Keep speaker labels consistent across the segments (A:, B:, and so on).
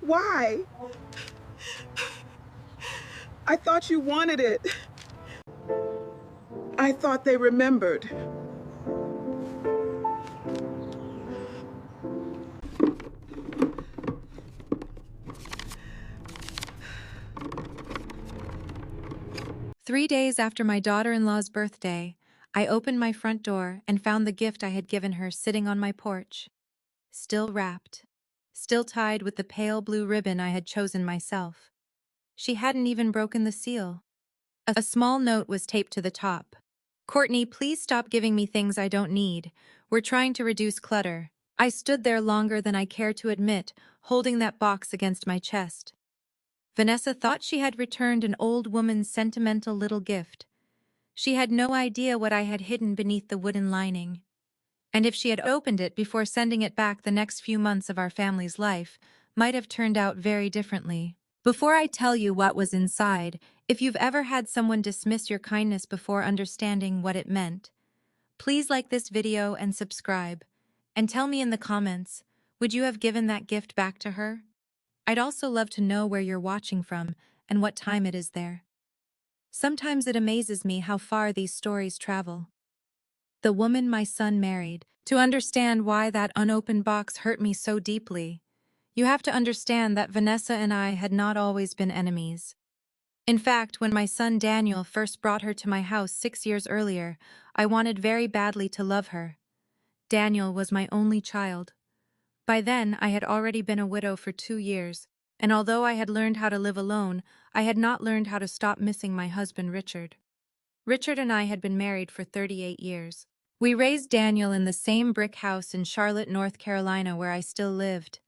A: Why? I thought you wanted it. I thought they remembered.
B: Three days after my daughter-in-law's birthday, I opened my front door and found the gift I had given her sitting on my porch. Still wrapped. Still tied with the pale blue ribbon I had chosen myself. She hadn't even broken the seal. A small note was taped to the top. "Courtney, please stop giving me things I don't need. We're trying to reduce clutter." I stood there longer than I cared to admit, holding that box against my chest. Vanessa thought she had returned an old woman's sentimental little gift. She had no idea what I had hidden beneath the wooden lining. And if she had opened it before sending it back, the next few months of our family's life might have turned out very differently. Before I tell you what was inside, if you've ever had someone dismiss your kindness before understanding what it meant, please like this video and subscribe. And tell me in the comments, would you have given that gift back to her? I'd also love to know where you're watching from and what time it is there. Sometimes it amazes me how far these stories travel. The woman my son married. To understand why that unopened box hurt me so deeply, you have to understand that Vanessa and I had not always been enemies. In fact, when my son Daniel first brought her to my house 6 years earlier, I wanted very badly to love her. Daniel was my only child. By then, I had already been a widow for 2 years, and although I had learned how to live alone, I had not learned how to stop missing my husband Richard. Richard and I had been married for 38 years. We raised Daniel in the same brick house in Charlotte, North Carolina, where I still lived.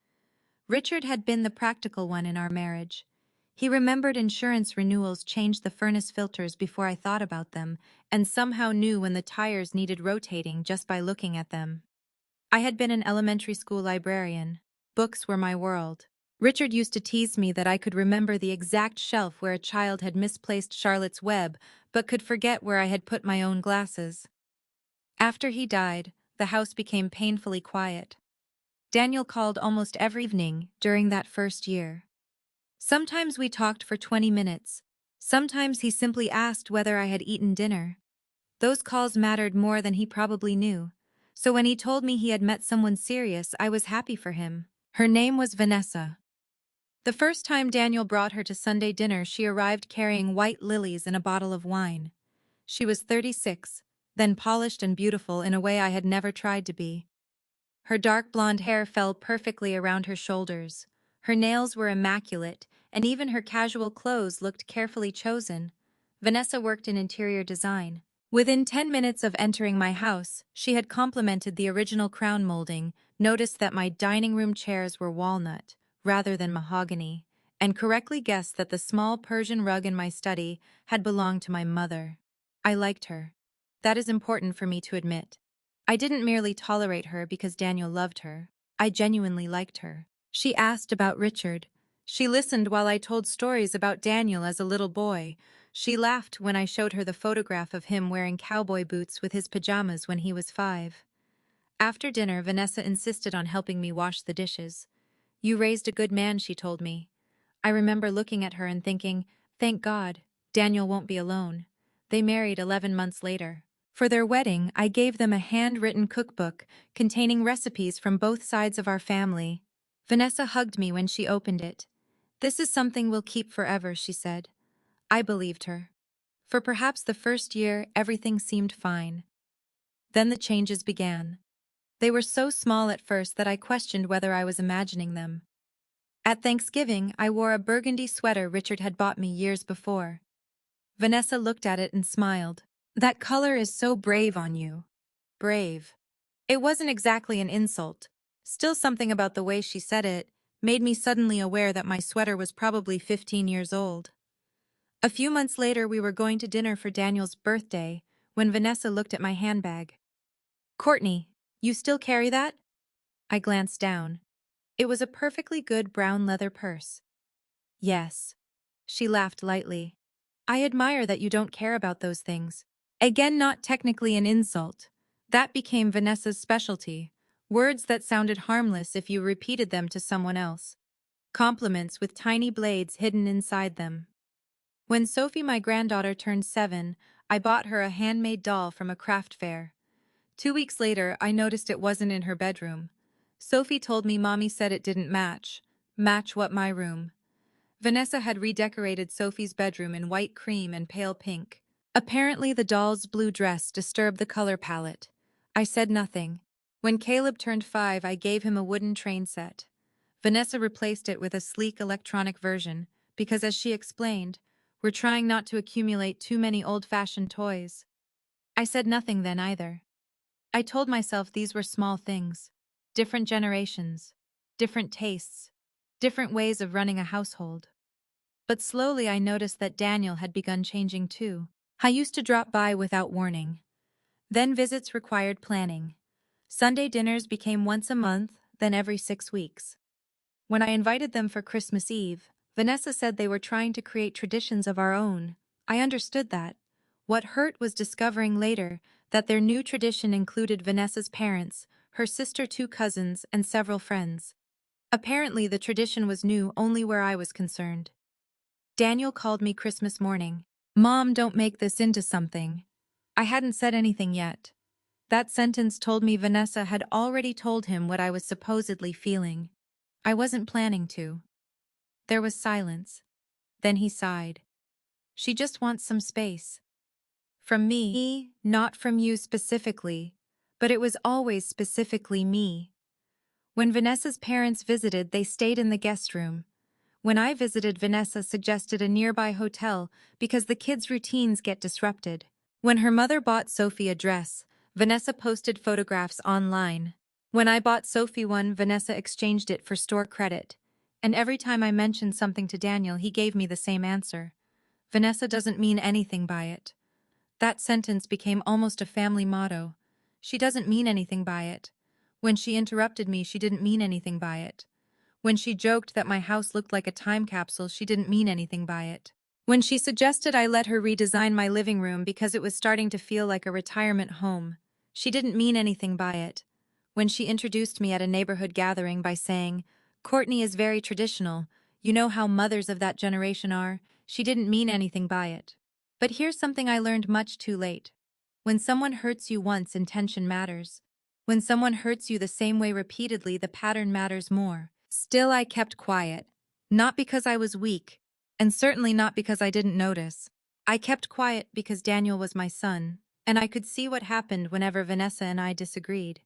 B: Richard had been the practical one in our marriage. He remembered insurance renewals changed the furnace filters before I thought about them, and somehow knew when the tires needed rotating just by looking at them. I had been an elementary school librarian. Books were my world. Richard used to tease me that I could remember the exact shelf where a child had misplaced Charlotte's Web, but could forget where I had put my own glasses. After he died, the house became painfully quiet. Daniel called almost every evening during that first year. Sometimes we talked for 20 minutes. Sometimes he simply asked whether I had eaten dinner. Those calls mattered more than he probably knew. So when he told me he had met someone serious, I was happy for him. Her name was Vanessa. The first time Daniel brought her to Sunday dinner, she arrived carrying white lilies and a bottle of wine. She was 36, then polished and beautiful in a way I had never tried to be. Her dark blonde hair fell perfectly around her shoulders. Her nails were immaculate, and even her casual clothes looked carefully chosen. Vanessa worked in interior design. Within 10 minutes of entering my house, she had complimented the original crown molding, noticed that my dining room chairs were walnut, rather than mahogany, and correctly guessed that the small Persian rug in my study had belonged to my mother. I liked her. That is important for me to admit. I didn't merely tolerate her because Daniel loved her. I genuinely liked her. She asked about Richard. She listened while I told stories about Daniel as a little boy. She laughed when I showed her the photograph of him wearing cowboy boots with his pajamas when he was 5. After dinner, Vanessa insisted on helping me wash the dishes. "You raised a good man," she told me. I remember looking at her and thinking, thank God, Daniel won't be alone. They married 11 months later. For their wedding, I gave them a handwritten cookbook containing recipes from both sides of our family. Vanessa hugged me when she opened it. "This is something we'll keep forever," she said. I believed her. For perhaps the first year, everything seemed fine. Then the changes began. They were so small at first that I questioned whether I was imagining them. At Thanksgiving, I wore a burgundy sweater Richard had bought me years before. Vanessa looked at it and smiled. "That color is so brave on you." Brave. It wasn't exactly an insult. Still, something about the way she said it made me suddenly aware that my sweater was probably 15 years old. A few months later, we were going to dinner for Daniel's birthday when Vanessa looked at my handbag. "Courtney, you still carry that?" I glanced down. It was a perfectly good brown leather purse. "Yes." She laughed lightly. "I admire that you don't care about those things." Again, not technically an insult. That became Vanessa's specialty. Words that sounded harmless if you repeated them to someone else. compliments with tiny blades hidden inside them. When Sophie, my granddaughter, turned 7, I bought her a handmade doll from a craft fair. 2 weeks later, I noticed it wasn't in her bedroom. Sophie told me Mommy said it didn't match. Match what? My room. Vanessa had redecorated Sophie's bedroom in white cream and pale pink. Apparently, the doll's blue dress disturbed the color palette. I said nothing. When Caleb turned 5, I gave him a wooden train set. Vanessa replaced it with a sleek electronic version, because as she explained, we're trying not to accumulate too many old-fashioned toys. I said nothing then either. I told myself these were small things. Different generations. Different tastes. Different ways of running a household. But slowly I noticed that Daniel had begun changing too. I used to drop by without warning. Then visits required planning. Sunday dinners became once a month, then every 6 weeks. When I invited them for Christmas Eve, Vanessa said they were trying to create traditions of our own. I understood that. What hurt was discovering later that their new tradition included Vanessa's parents, her sister, 2 cousins, and several friends. Apparently, the tradition was new only where I was concerned. Daniel called me Christmas morning. "Mom, don't make this into something." I hadn't said anything yet. That sentence told me Vanessa had already told him what I was supposedly feeling. I wasn't planning to. There was silence. Then he sighed. "She just wants some space." From me, not from you specifically, but it was always specifically me. When Vanessa's parents visited, they stayed in the guest room. When I visited, Vanessa suggested a nearby hotel because the kids' routines get disrupted. When her mother bought Sophie a dress, Vanessa posted photographs online. When I bought Sophie one, Vanessa exchanged it for store credit. And every time I mentioned something to Daniel, he gave me the same answer. Vanessa doesn't mean anything by it. That sentence became almost a family motto. She doesn't mean anything by it. When she interrupted me, she didn't mean anything by it. When she joked that my house looked like a time capsule, she didn't mean anything by it. When she suggested I let her redesign my living room because it was starting to feel like a retirement home, she didn't mean anything by it. When she introduced me at a neighborhood gathering by saying, "Courtney is very traditional, you know how mothers of that generation are," she didn't mean anything by it. But here's something I learned much too late. When someone hurts you once, intention matters. When someone hurts you the same way repeatedly, the pattern matters more. Still, I kept quiet. Not because I was weak, and certainly not because I didn't notice. I kept quiet because Daniel was my son, and I could see what happened whenever Vanessa and I disagreed.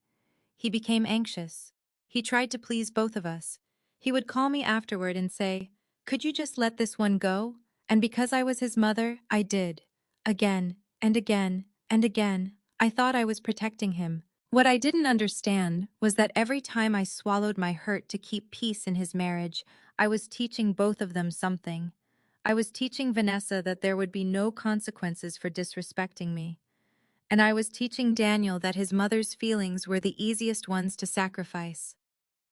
B: He became anxious. He tried to please both of us. He would call me afterward and say, "Could you just let this one go?" And because I was his mother, I did. Again, and again, and again. I thought I was protecting him. What I didn't understand was that every time I swallowed my hurt to keep peace in his marriage, I was teaching both of them something. I was teaching Vanessa that there would be no consequences for disrespecting me. And I was teaching Daniel that his mother's feelings were the easiest ones to sacrifice.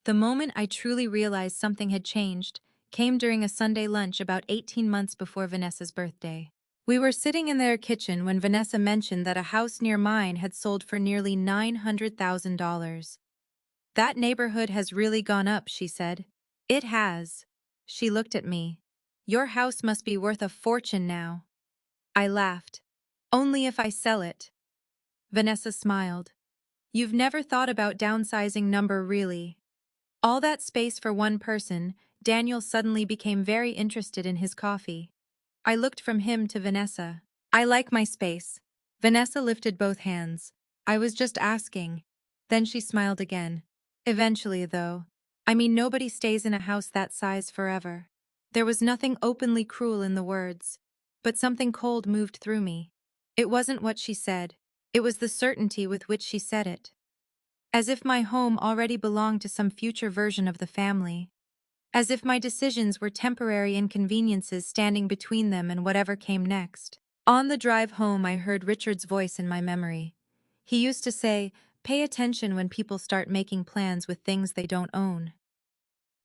B: The moment I truly realized something had changed came during a Sunday lunch about 18 months before Vanessa's birthday. We were sitting in their kitchen when Vanessa mentioned that a house near mine had sold for nearly $900,000. "That neighborhood has really gone up," she said. "It has." She looked at me. "Your house must be worth a fortune now." I laughed. "Only if I sell it." Vanessa smiled. "You've never thought about downsizing, number, really." All that space for one person. Daniel suddenly became very interested in his coffee. I looked from him to Vanessa. "I like my space." Vanessa lifted both hands. "I was just asking." Then she smiled again. "Eventually, though. I mean, nobody stays in a house that size forever." There was nothing openly cruel in the words, but something cold moved through me. It wasn't what she said. It was the certainty with which she said it. As if my home already belonged to some future version of the family. As if my decisions were temporary inconveniences standing between them and whatever came next. On the drive home, I heard Richard's voice in my memory. He used to say, "Pay attention when people start making plans with things they don't own."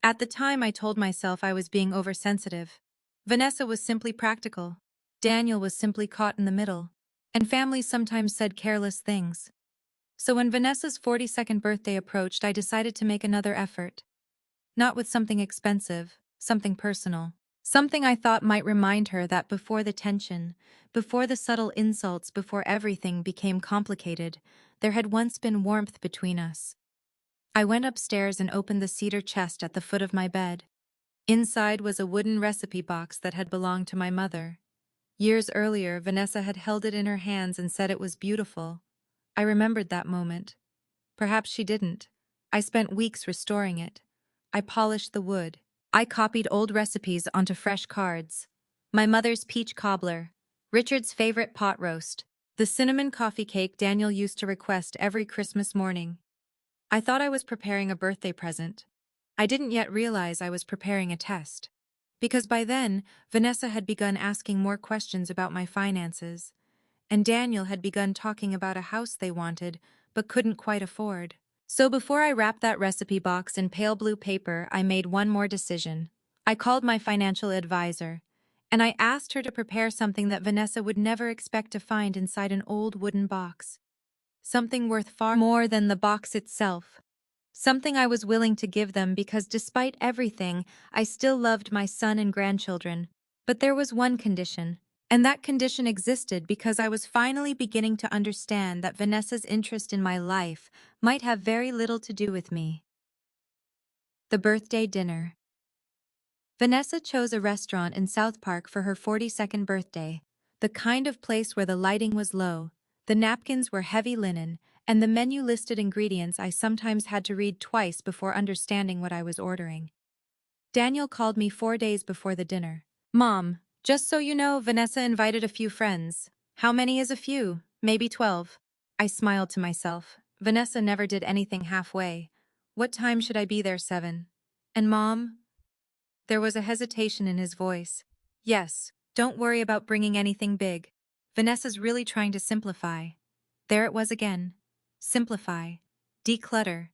B: At the time, I told myself I was being oversensitive. Vanessa was simply practical. Daniel was simply caught in the middle. And families sometimes said careless things. So when Vanessa's 42nd birthday approached, I decided to make another effort. Not with something expensive, something personal. Something I thought might remind her that before the tension, before the subtle insults, before everything became complicated, there had once been warmth between us. I went upstairs and opened the cedar chest at the foot of my bed. Inside was a wooden recipe box that had belonged to my mother. Years earlier, Vanessa had held it in her hands and said it was beautiful. I remembered that moment. Perhaps she didn't. I spent weeks restoring it. I polished the wood. I copied old recipes onto fresh cards. My mother's peach cobbler, Richard's favorite pot roast, the cinnamon coffee cake Daniel used to request every Christmas morning. I thought I was preparing a birthday present. I didn't yet realize I was preparing a test. Because by then, Vanessa had begun asking more questions about my finances, and Daniel had begun talking about a house they wanted but couldn't quite afford. So before I wrapped that recipe box in pale blue paper, I made one more decision. I called my financial advisor, and I asked her to prepare something that Vanessa would never expect to find inside an old wooden box. Something worth far more than the box itself. Something I was willing to give them because despite everything, I still loved my son and grandchildren. But there was one condition. And that condition existed because I was finally beginning to understand that Vanessa's interest in my life might have very little to do with me. The birthday dinner. Vanessa chose a restaurant in South Park for her 42nd birthday, the kind of place where the lighting was low, the napkins were heavy linen, and the menu listed ingredients I sometimes had to read twice before understanding what I was ordering. Daniel called me 4 days before the dinner. "Mom, just so you know, Vanessa invited a few friends. How many is a few? Maybe 12. I smiled to myself. Vanessa never did anything halfway. What time should I be there, 7? And Mom? There was a hesitation in his voice. Yes, don't worry about bringing anything big. Vanessa's really trying to simplify. There it was again. Simplify. Declutter.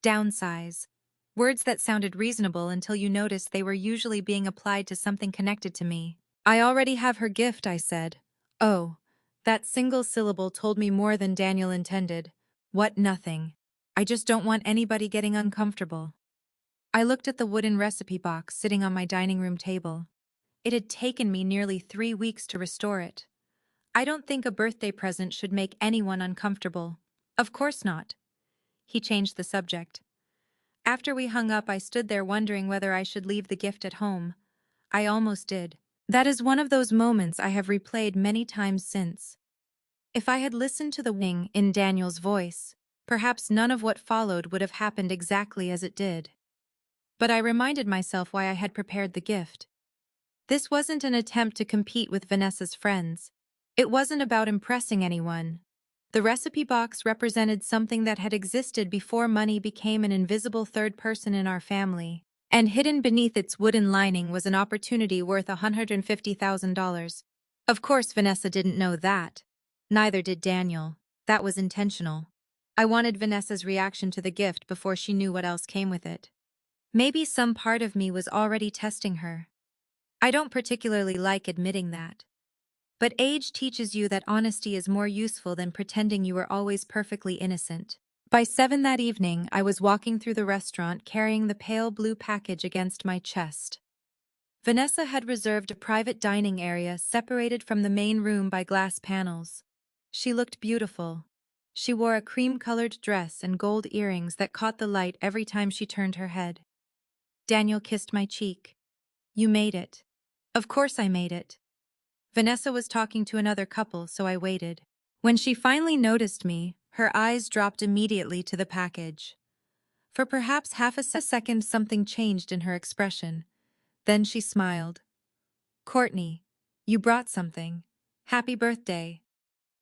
B: Downsize. Words that sounded reasonable until you noticed they were usually being applied to something connected to me. I already have her gift, I said. Oh. That single syllable told me more than Daniel intended. What nothing. I just don't want anybody getting uncomfortable. I looked at the wooden recipe box sitting on my dining room table. It had taken me nearly 3 weeks to restore it. I don't think a birthday present should make anyone uncomfortable. Of course not. He changed the subject. After we hung up, I stood there wondering whether I should leave the gift at home. I almost did. That is one of those moments I have replayed many times since. If I had listened to the warning in Daniel's voice, perhaps none of what followed would have happened exactly as it did. But I reminded myself why I had prepared the gift. This wasn't an attempt to compete with Vanessa's friends. It wasn't about impressing anyone. The recipe box represented something that had existed before money became an invisible third person in our family, and hidden beneath its wooden lining was an opportunity worth $150,000. Of course, Vanessa didn't know that. Neither did Daniel. That was intentional. I wanted Vanessa's reaction to the gift before she knew what else came with it. Maybe some part of me was already testing her. I don't particularly like admitting that. But age teaches you that honesty is more useful than pretending you are always perfectly innocent. By 7 that evening, I was walking through the restaurant carrying the pale blue package against my chest. Vanessa had reserved a private dining area separated from the main room by glass panels. She looked beautiful. She wore a cream-colored dress and gold earrings that caught the light every time she turned her head. Daniel kissed my cheek. "You made it." Of course I made it. Vanessa was talking to another couple, so I waited. When she finally noticed me, her eyes dropped immediately to the package. For perhaps half a second something changed in her expression. Then she smiled. "Courtney, you brought something. Happy birthday."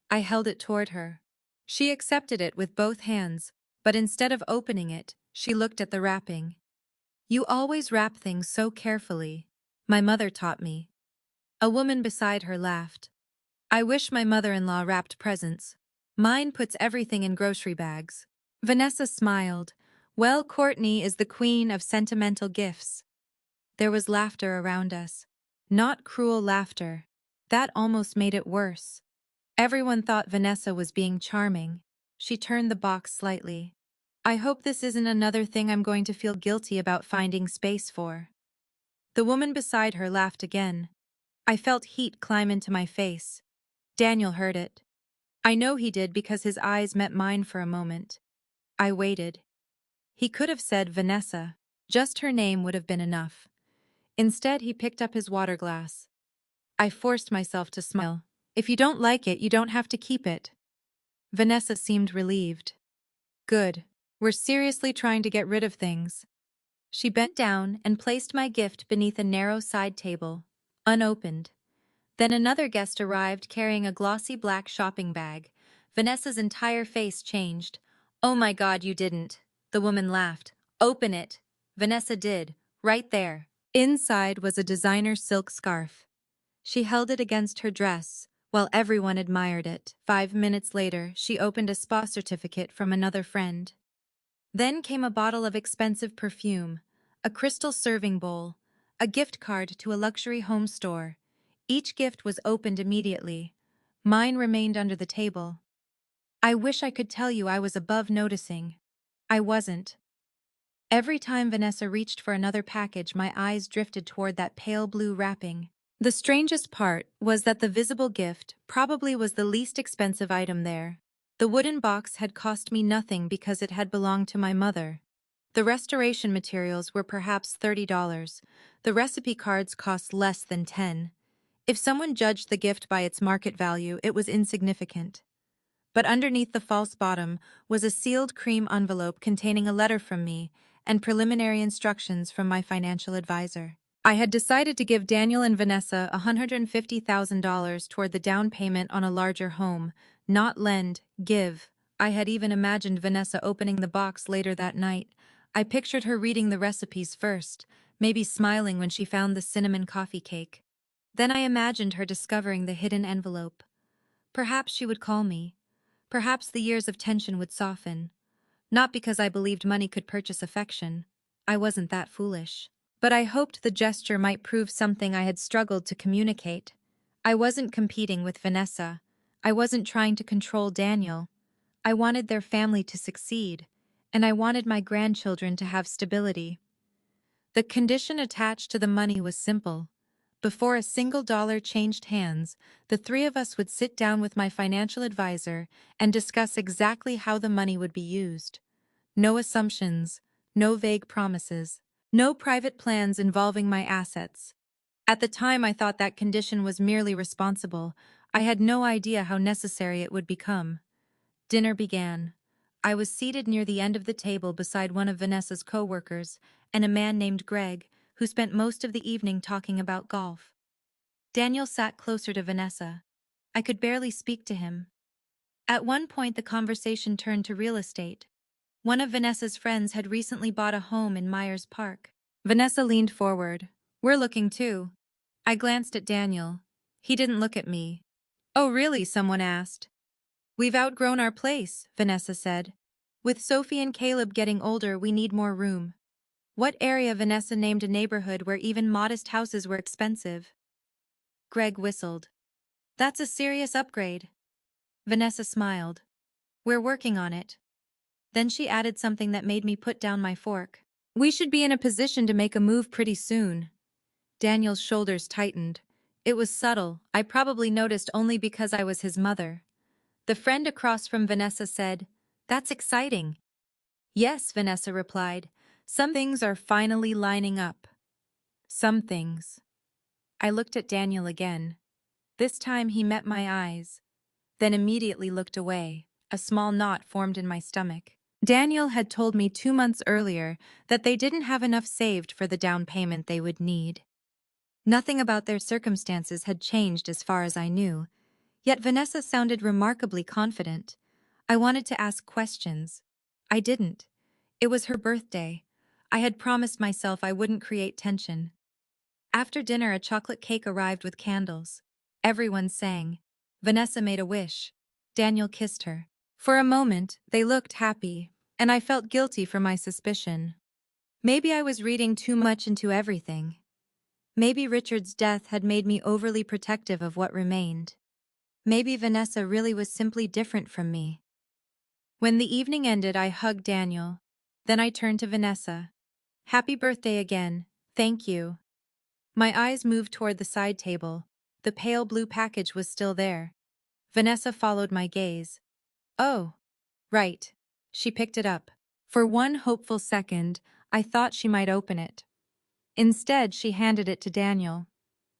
B: I held it toward her. She accepted it with both hands, but instead of opening it, she looked at the wrapping. "You always wrap things so carefully. My mother taught me." A woman beside her laughed. "I wish my mother-in-law wrapped presents. Mine puts everything in grocery bags." Vanessa smiled. "Well, Courtney is the queen of sentimental gifts." There was laughter around us. Not cruel laughter. That almost made it worse. Everyone thought Vanessa was being charming. She turned the box slightly. I hope this isn't another thing I'm going to feel guilty about finding space for. The woman beside her laughed again. I felt heat climb into my face. Daniel heard it. I know he did because his eyes met mine for a moment. I waited. He could have said Vanessa. Just her name would have been enough. Instead, he picked up his water glass. I forced myself to smile. If you don't like it, you don't have to keep it. Vanessa seemed relieved. Good. We're seriously trying to get rid of things. She bent down and placed my gift beneath a narrow side table, unopened. Then another guest arrived carrying a glossy black shopping bag. Vanessa's entire face changed. "Oh my God, you didn't." The woman laughed. "Open it." Vanessa did, right there. Inside was a designer silk scarf. She held it against her dress, while everyone admired it. 5 minutes later, she opened a spa certificate from another friend. Then came a bottle of expensive perfume, a crystal serving bowl, a gift card to a luxury home store. Each gift was opened immediately. Mine remained under the table. I wish I could tell you I was above noticing. I wasn't. Every time Vanessa reached for another package, my eyes drifted toward that pale blue wrapping. The strangest part was that the visible gift probably was the least expensive item there. The wooden box had cost me nothing because it had belonged to my mother. The restoration materials were perhaps $30. The recipe cards cost less than 10. If someone judged the gift by its market value, it was insignificant. But underneath the false bottom was a sealed cream envelope containing a letter from me and preliminary instructions from my financial advisor. I had decided to give Daniel and Vanessa $150,000 toward the down payment on a larger home, not lend, give. I had even imagined Vanessa opening the box later that night. I pictured her reading the recipes first, maybe smiling when she found the cinnamon coffee cake. Then I imagined her discovering the hidden envelope. Perhaps she would call me. Perhaps the years of tension would soften. Not because I believed money could purchase affection. I wasn't that foolish. But I hoped the gesture might prove something I had struggled to communicate. I wasn't competing with Vanessa. I wasn't trying to control Daniel. I wanted their family to succeed, and I wanted my grandchildren to have stability. The condition attached to the money was simple. Before a single dollar changed hands, the three of us would sit down with my financial advisor and discuss exactly how the money would be used. No assumptions, no vague promises, no private plans involving my assets. At the time, I thought that condition was merely responsible. I had no idea how necessary it would become. Dinner began. I was seated near the end of the table beside one of Vanessa's co-workers and a man named Greg, who spent most of the evening talking about golf. Daniel sat closer to Vanessa. I could barely speak to him. At one point, the conversation turned to real estate. One of Vanessa's friends had recently bought a home in Myers Park. Vanessa leaned forward. "We're looking too." I glanced at Daniel. He didn't look at me. "Oh, really?" someone asked. "We've outgrown our place," Vanessa said. "With Sophie and Caleb getting older, we need more room." What area? Vanessa named a neighborhood where even modest houses were expensive. Greg whistled. "That's a serious upgrade." Vanessa smiled. "We're working on it." Then she added something that made me put down my fork. "We should be in a position to make a move pretty soon." Daniel's shoulders tightened. It was subtle. I probably noticed only because I was his mother. The friend across from Vanessa said, "That's exciting." "Yes," Vanessa replied. "Some things are finally lining up." Some things. I looked at Daniel again. This time he met my eyes, then immediately looked away. A small knot formed in my stomach. Daniel had told me 2 months earlier that they didn't have enough saved for the down payment they would need. Nothing about their circumstances had changed as far as I knew, yet Vanessa sounded remarkably confident. I wanted to ask questions. I didn't. It was her birthday. I had promised myself I wouldn't create tension. After dinner, a chocolate cake arrived with candles. Everyone sang. Vanessa made a wish. Daniel kissed her. For a moment, they looked happy, and I felt guilty for my suspicion. Maybe I was reading too much into everything. Maybe Richard's death had made me overly protective of what remained. Maybe Vanessa really was simply different from me. When the evening ended, I hugged Daniel. Then I turned to Vanessa. Happy birthday again. Thank you. My eyes moved toward the side table. The pale blue package was still there. Vanessa followed my gaze. Oh, right. She picked it up. For one hopeful second, I thought she might open it. Instead, she handed it to Daniel.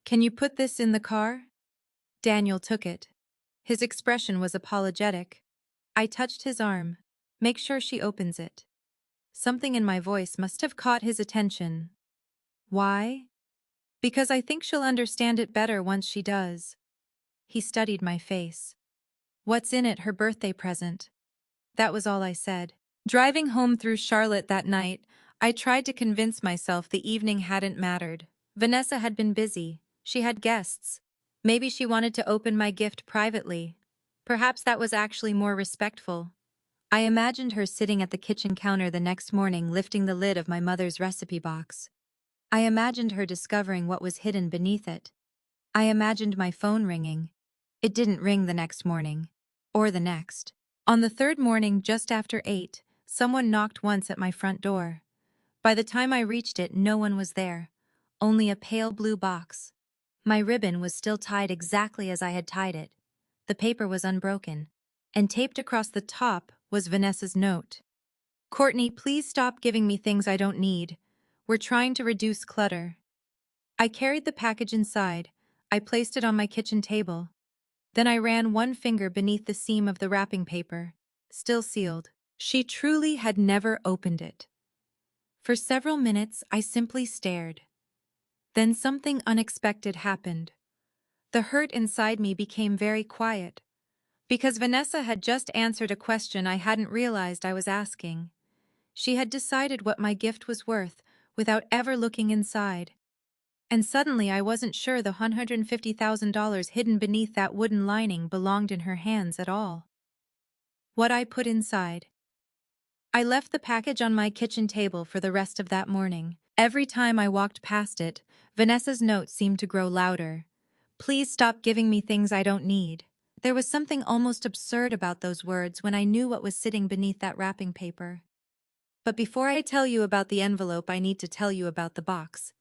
B: Can you put this in the car? Daniel took it. His expression was apologetic. I touched his arm. Make sure she opens it. Something in my voice must have caught his attention. Why? Because I think she'll understand it better once she does. He studied my face. What's in it, her birthday present? That was all I said. Driving home through Charlotte that night, I tried to convince myself the evening hadn't mattered. Vanessa had been busy. She had guests. Maybe she wanted to open my gift privately. Perhaps that was actually more respectful. I imagined her sitting at the kitchen counter the next morning lifting the lid of my mother's recipe box. I imagined her discovering what was hidden beneath it. I imagined my phone ringing. It didn't ring the next morning. Or the next. On the third morning, just after 8, someone knocked once at my front door. By the time I reached it, no one was there. Only a pale blue box. My ribbon was still tied exactly as I had tied it. The paper was unbroken. And taped across the top was Vanessa's note. Courtney, please stop giving me things I don't need. We're trying to reduce clutter. I carried the package inside. I placed it on my kitchen table. Then I ran one finger beneath the seam of the wrapping paper. Still sealed. She truly had never opened it. For several minutes, I simply stared. Then something unexpected happened. The hurt inside me became very quiet. Because Vanessa had just answered a question I hadn't realized I was asking. She had decided what my gift was worth without ever looking inside. And suddenly I wasn't sure the $150,000 hidden beneath that wooden lining belonged in her hands at all. What I put inside. I left the package on my kitchen table for the rest of that morning. Every time I walked past it, Vanessa's note seemed to grow louder. Please stop giving me things I don't need. There was something almost absurd about those words when I knew what was sitting beneath that wrapping paper. But before I tell you about the envelope, I need to tell you about the box.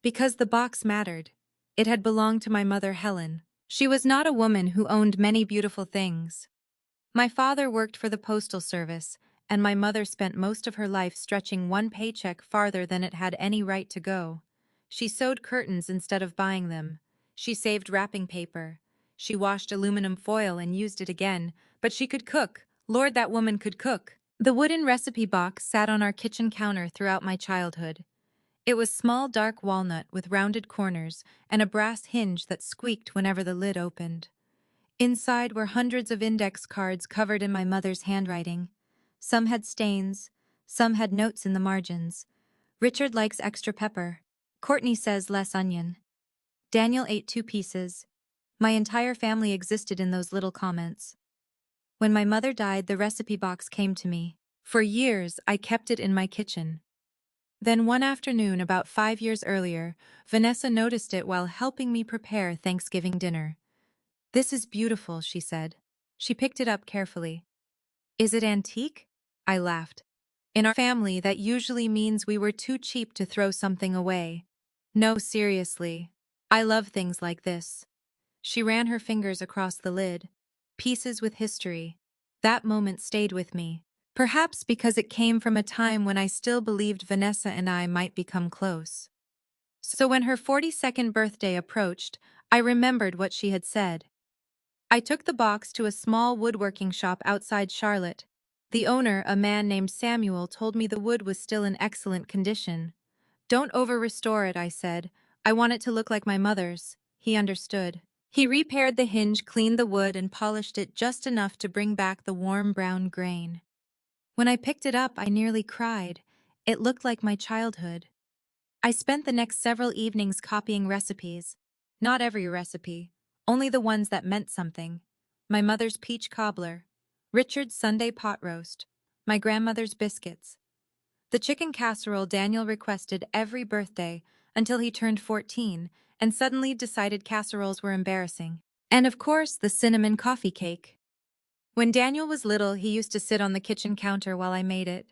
B: Because the box mattered. It had belonged to my mother, Helen. She was not a woman who owned many beautiful things. My father worked for the postal service, and my mother spent most of her life stretching one paycheck farther than it had any right to go. She sewed curtains instead of buying them. She saved wrapping paper. She washed aluminum foil and used it again, but she could cook. Lord, that woman could cook. The wooden recipe box sat on our kitchen counter throughout my childhood. It was small dark walnut with rounded corners and a brass hinge that squeaked whenever the lid opened. Inside were hundreds of index cards covered in my mother's handwriting. Some had stains, some had notes in the margins. Richard likes extra pepper. Courtney says less onion. Daniel ate 2 pieces. My entire family existed in those little comments. When my mother died, the recipe box came to me. For years, I kept it in my kitchen. Then one afternoon, about 5 years earlier, Vanessa noticed it while helping me prepare Thanksgiving dinner. This is beautiful, she said. She picked it up carefully. Is it antique? I laughed. In our family, that usually means we were too cheap to throw something away. No, seriously. I love things like this. She ran her fingers across the lid. Pieces with history. That moment stayed with me. Perhaps because it came from a time when I still believed Vanessa and I might become close. So when her 42nd birthday approached, I remembered what she had said. I took the box to a small woodworking shop outside Charlotte. The owner, a man named Samuel, told me the wood was still in excellent condition. Don't over-restore it, I said. I want it to look like my mother's. He understood. He repaired the hinge, cleaned the wood, and polished it just enough to bring back the warm brown grain. When I picked it up, I nearly cried. It looked like my childhood. I spent the next several evenings copying recipes. Not every recipe, only the ones that meant something. My mother's peach cobbler, Richard's Sunday pot roast, my grandmother's biscuits. The chicken casserole Daniel requested every birthday until he turned 14 and suddenly decided casseroles were embarrassing. And of course, the cinnamon coffee cake. When Daniel was little, he used to sit on the kitchen counter while I made it.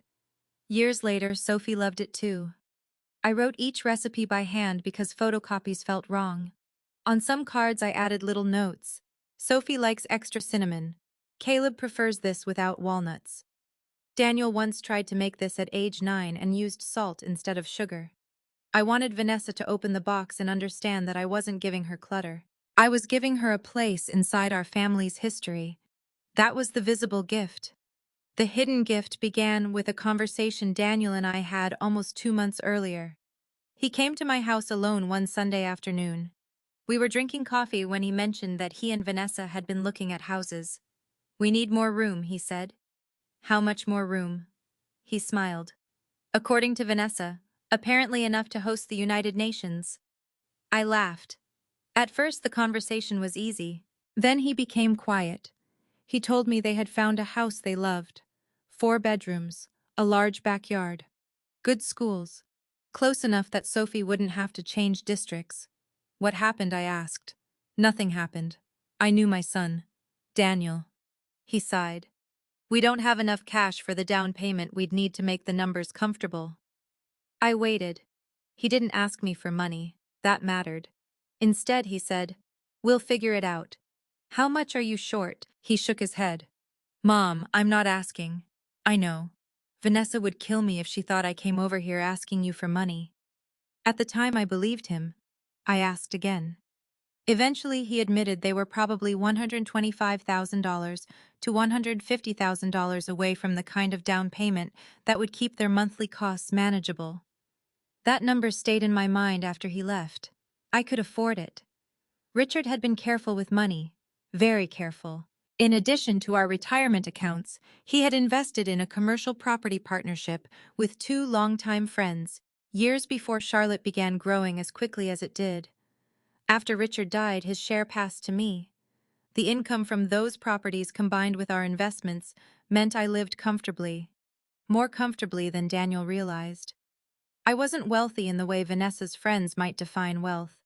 B: Years later, Sophie loved it too. I wrote each recipe by hand because photocopies felt wrong. On some cards, I added little notes. Sophie likes extra cinnamon. Caleb prefers this without walnuts. Daniel once tried to make this at age 9 and used salt instead of sugar. I wanted Vanessa to open the box and understand that I wasn't giving her clutter. I was giving her a place inside our family's history. That was the visible gift. The hidden gift began with a conversation Daniel and I had almost 2 months earlier. He came to my house alone one Sunday afternoon. We were drinking coffee when he mentioned that he and Vanessa had been looking at houses. "We need more room," he said. "How much more room?" He smiled. "According to Vanessa, apparently enough to host the United Nations." I laughed. At first the conversation was easy. Then he became quiet. He told me they had found a house they loved. 4 bedrooms, a large backyard, good schools, close enough that Sophie wouldn't have to change districts. "What happened?" I asked. "Nothing happened. I knew my son. Daniel." He sighed. "We don't have enough cash for the down payment we'd need to make the numbers comfortable." I waited. He didn't ask me for money. That mattered. Instead, he said, "We'll figure it out." "How much are you short?" He shook his head. "Mom, I'm not asking. I know. Vanessa would kill me if she thought I came over here asking you for money." At the time, I believed him. I asked again. Eventually, he admitted they were probably $125,000 to $150,000 away from the kind of down payment that would keep their monthly costs manageable. That number stayed in my mind after he left. I could afford it. Richard had been careful with money, very careful. In addition to our retirement accounts, he had invested in a commercial property partnership with 2 longtime friends, years before Charlotte began growing as quickly as it did. After Richard died, his share passed to me. The income from those properties combined with our investments meant I lived comfortably, more comfortably than Daniel realized. I wasn't wealthy in the way Vanessa's friends might define wealth.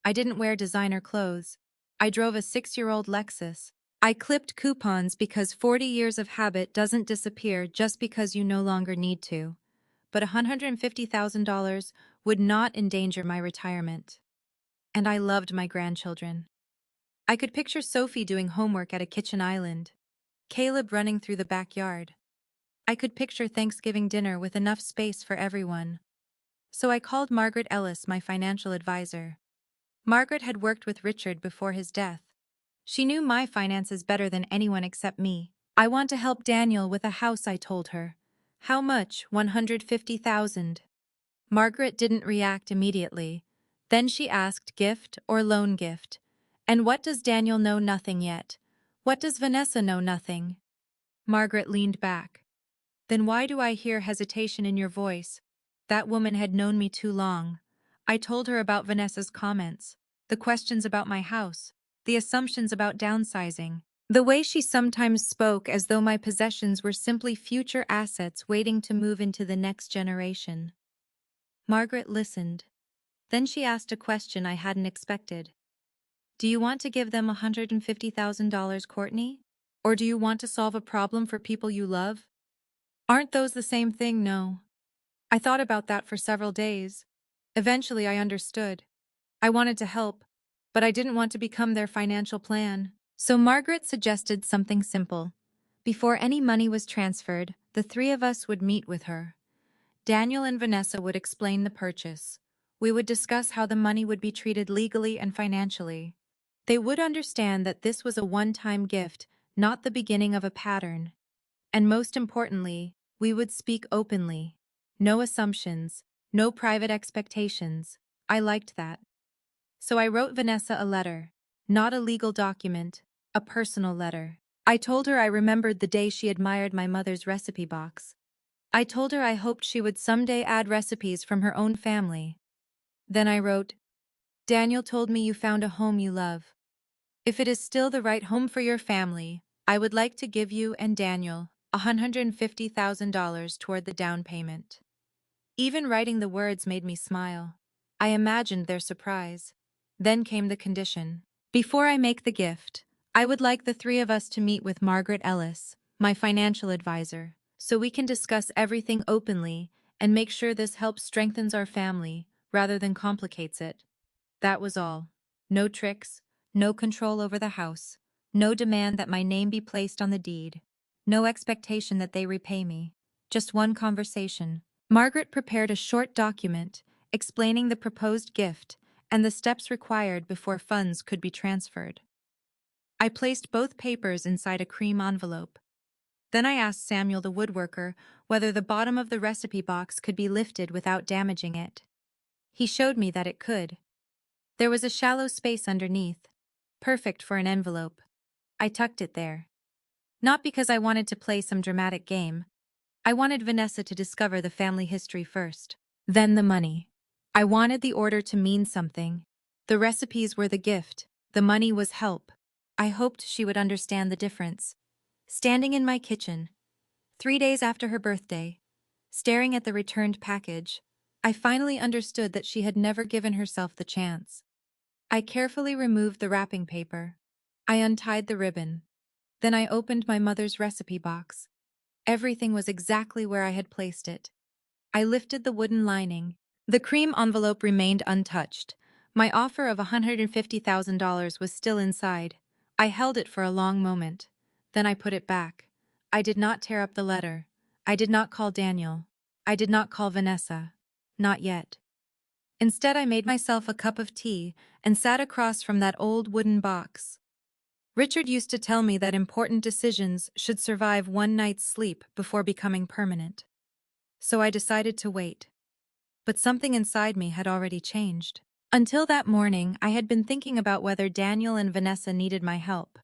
B: I didn't wear designer clothes. I drove a 6-year-old Lexus. I clipped coupons because 40 years of habit doesn't disappear just because you no longer need to. But $150,000 would not endanger my retirement. And I loved my grandchildren. I could picture Sophie doing homework at a kitchen island, Caleb running through the backyard. I could picture Thanksgiving dinner with enough space for everyone. So I called Margaret Ellis, my financial advisor. Margaret had worked with Richard before his death. She knew my finances better than anyone except me. "I want to help Daniel with a house," I told her. "How much?" $150,000. Margaret didn't react immediately. Then she asked, "Gift or loan gift? And what does Daniel know?" "Nothing yet." "What does Vanessa know?" "Nothing." Margaret leaned back. "Then why do I hear hesitation in your voice?" That woman had known me too long. I told her about Vanessa's comments, the questions about my house, the assumptions about downsizing, the way she sometimes spoke as though my possessions were simply future assets waiting to move into the next generation. Margaret listened. Then she asked a question I hadn't expected. "Do you want to give them $150,000, Courtney? Or do you want to solve a problem for people you love? Aren't those the same thing?" "No." I thought about that for several days. Eventually, I understood. I wanted to help, but I didn't want to become their financial plan. So Margaret suggested something simple. Before any money was transferred, the 3 of us would meet with her. Daniel and Vanessa would explain the purchase. We would discuss how the money would be treated legally and financially. They would understand that this was a one-time gift, not the beginning of a pattern. And most importantly, we would speak openly. No assumptions, no private expectations. I liked that. So I wrote Vanessa a letter. Not a legal document, a personal letter. I told her I remembered the day she admired my mother's recipe box. I told her I hoped she would someday add recipes from her own family. Then I wrote, "Daniel told me you found a home you love. If it is still the right home for your family, I would like to give you and Daniel $150,000 toward the down payment." Even writing the words made me smile. I imagined their surprise. Then came the condition. "Before I make the gift, I would like the 3 of us to meet with Margaret Ellis, my financial advisor. so we can discuss everything openly and make sure this help strengthens our family rather than complicates it. That was all. No tricks, no control over the house, no demand that my name be placed on the deed, no expectation that they repay me. Just one conversation. Margaret prepared a short document explaining the proposed gift and the steps required before funds could be transferred. I placed both papers inside a cream envelope. Then I asked Samuel the woodworker whether the bottom of the recipe box could be lifted without damaging it. He showed me that it could. There was a shallow space underneath, perfect for an envelope. I tucked it there. Not because I wanted to play some dramatic game. I wanted Vanessa to discover the family history first. Then the money. I wanted the order to mean something. The recipes were the gift. The money was help. I hoped she would understand the difference. Standing in my kitchen, 3 days after her birthday, staring at the returned package, I finally understood that she had never given herself the chance. I carefully removed the wrapping paper. I untied the ribbon. Then I opened my mother's recipe box. Everything was exactly where I had placed it. I lifted the wooden lining. The cream envelope remained untouched. My offer of $150,000 was still inside. I held it for a long moment. Then I put it back. I did not tear up the letter. I did not call Daniel. I did not call Vanessa. Not yet. Instead, I made myself a cup of tea and sat across from that old wooden box. Richard used to tell me that important decisions should survive one night's sleep before becoming permanent. So I decided to wait. But something inside me had already changed. Until that morning, I had been thinking about whether Daniel and Vanessa needed my help.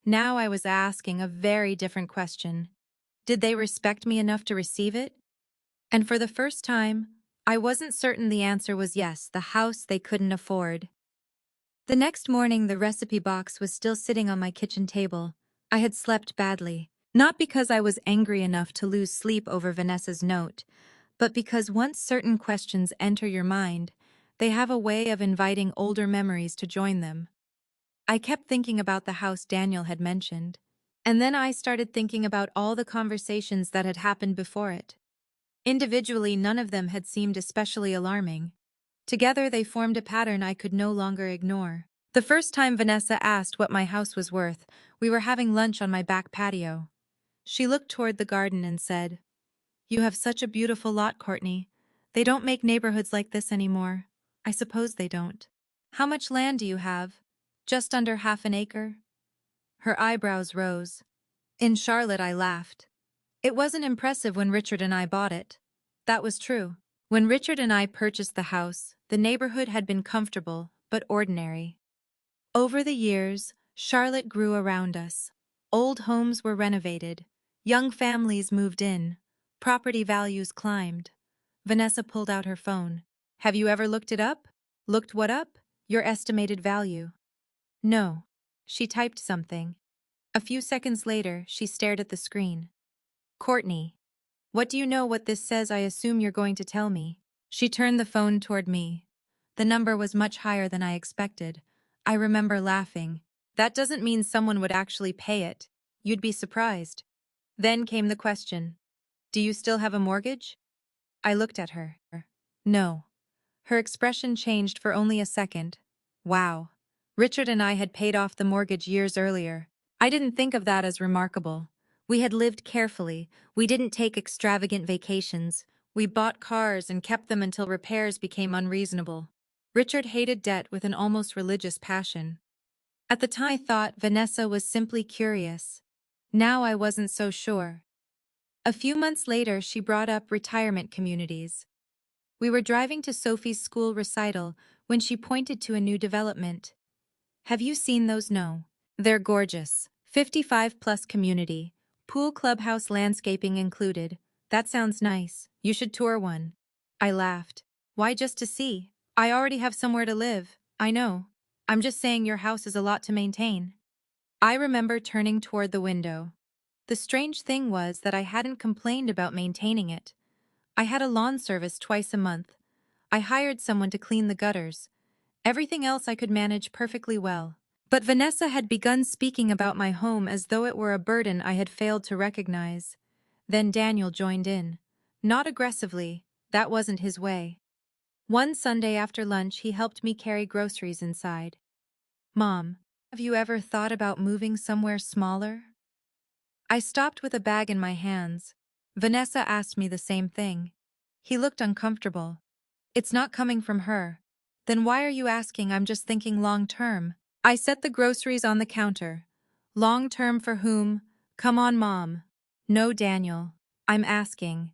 B: Now I was asking a very different question. Did they respect me enough to receive it? And for the first time, I wasn't certain the answer was yes, the house they couldn't afford. The next morning, the recipe box was still sitting on my kitchen table. I had slept badly, not because I was angry enough to lose sleep over Vanessa's note, but because once certain questions enter your mind, they have a way of inviting older memories to join them. I kept thinking about the house Daniel had mentioned, and then I started thinking about all the conversations that had happened before it. Individually, none of them had seemed especially alarming. Together, they formed a pattern I could no longer ignore. The first time Vanessa asked what my house was worth, we were having lunch on my back patio. She looked toward the garden and said, "You have such a beautiful lot, Courtney. They don't make neighborhoods like this anymore. I suppose they don't. How much land do you have? Just under half an acre?" Her eyebrows rose. In Charlotte, I laughed. It wasn't impressive when Richard and I bought it. That was true. When Richard and I purchased the house, the neighborhood had been comfortable, but ordinary. Over the years, Charlotte grew around us. Old homes were renovated. Young families moved in. Property values climbed. Vanessa pulled out her phone. "Have you ever looked it up?" "Looked what up?" "Your estimated value." "No." She typed something. A few seconds later, she stared at the screen. "Courtney, what do you know what this says? I assume you're going to tell me." She turned the phone toward me. The number was much higher than I expected. I remember laughing. "That doesn't mean someone would actually pay it. You'd be surprised." Then came the question. "Do you still have a mortgage?" I looked at her. "No." Her expression changed for only a second. Wow. Richard and I had paid off the mortgage years earlier. I didn't think of that as remarkable. We had lived carefully. We didn't take extravagant vacations. We bought cars and kept them until repairs became unreasonable. Richard hated debt with an almost religious passion. At the time I thought Vanessa was simply curious. Now I wasn't so sure. A few months later, she brought up retirement communities. We were driving to Sophie's school recital when she pointed to a new development. "Have you seen those?" "No." "They're gorgeous. 55-plus community. Pool, clubhouse, landscaping included. That sounds nice. You should tour one." I laughed. "Why, just to see? I already have somewhere to live." "I know. I'm just saying your house is a lot to maintain." I remember turning toward the window. The strange thing was that I hadn't complained about maintaining it. I had a lawn service twice a month. I hired someone to clean the gutters. Everything else I could manage perfectly well. But Vanessa had begun speaking about my home as though it were a burden I had failed to recognize. Then Daniel joined in. Not aggressively, that wasn't his way. One Sunday after lunch, he helped me carry groceries inside. Mom, have you ever thought about moving somewhere smaller? I stopped with a bag in my hands. Vanessa asked me the same thing. He looked uncomfortable. It's not coming from her. Then why are you asking? I'm just thinking long term. I set the groceries on the counter. Long term for whom? Come on, Mom. No, Daniel. I'm asking.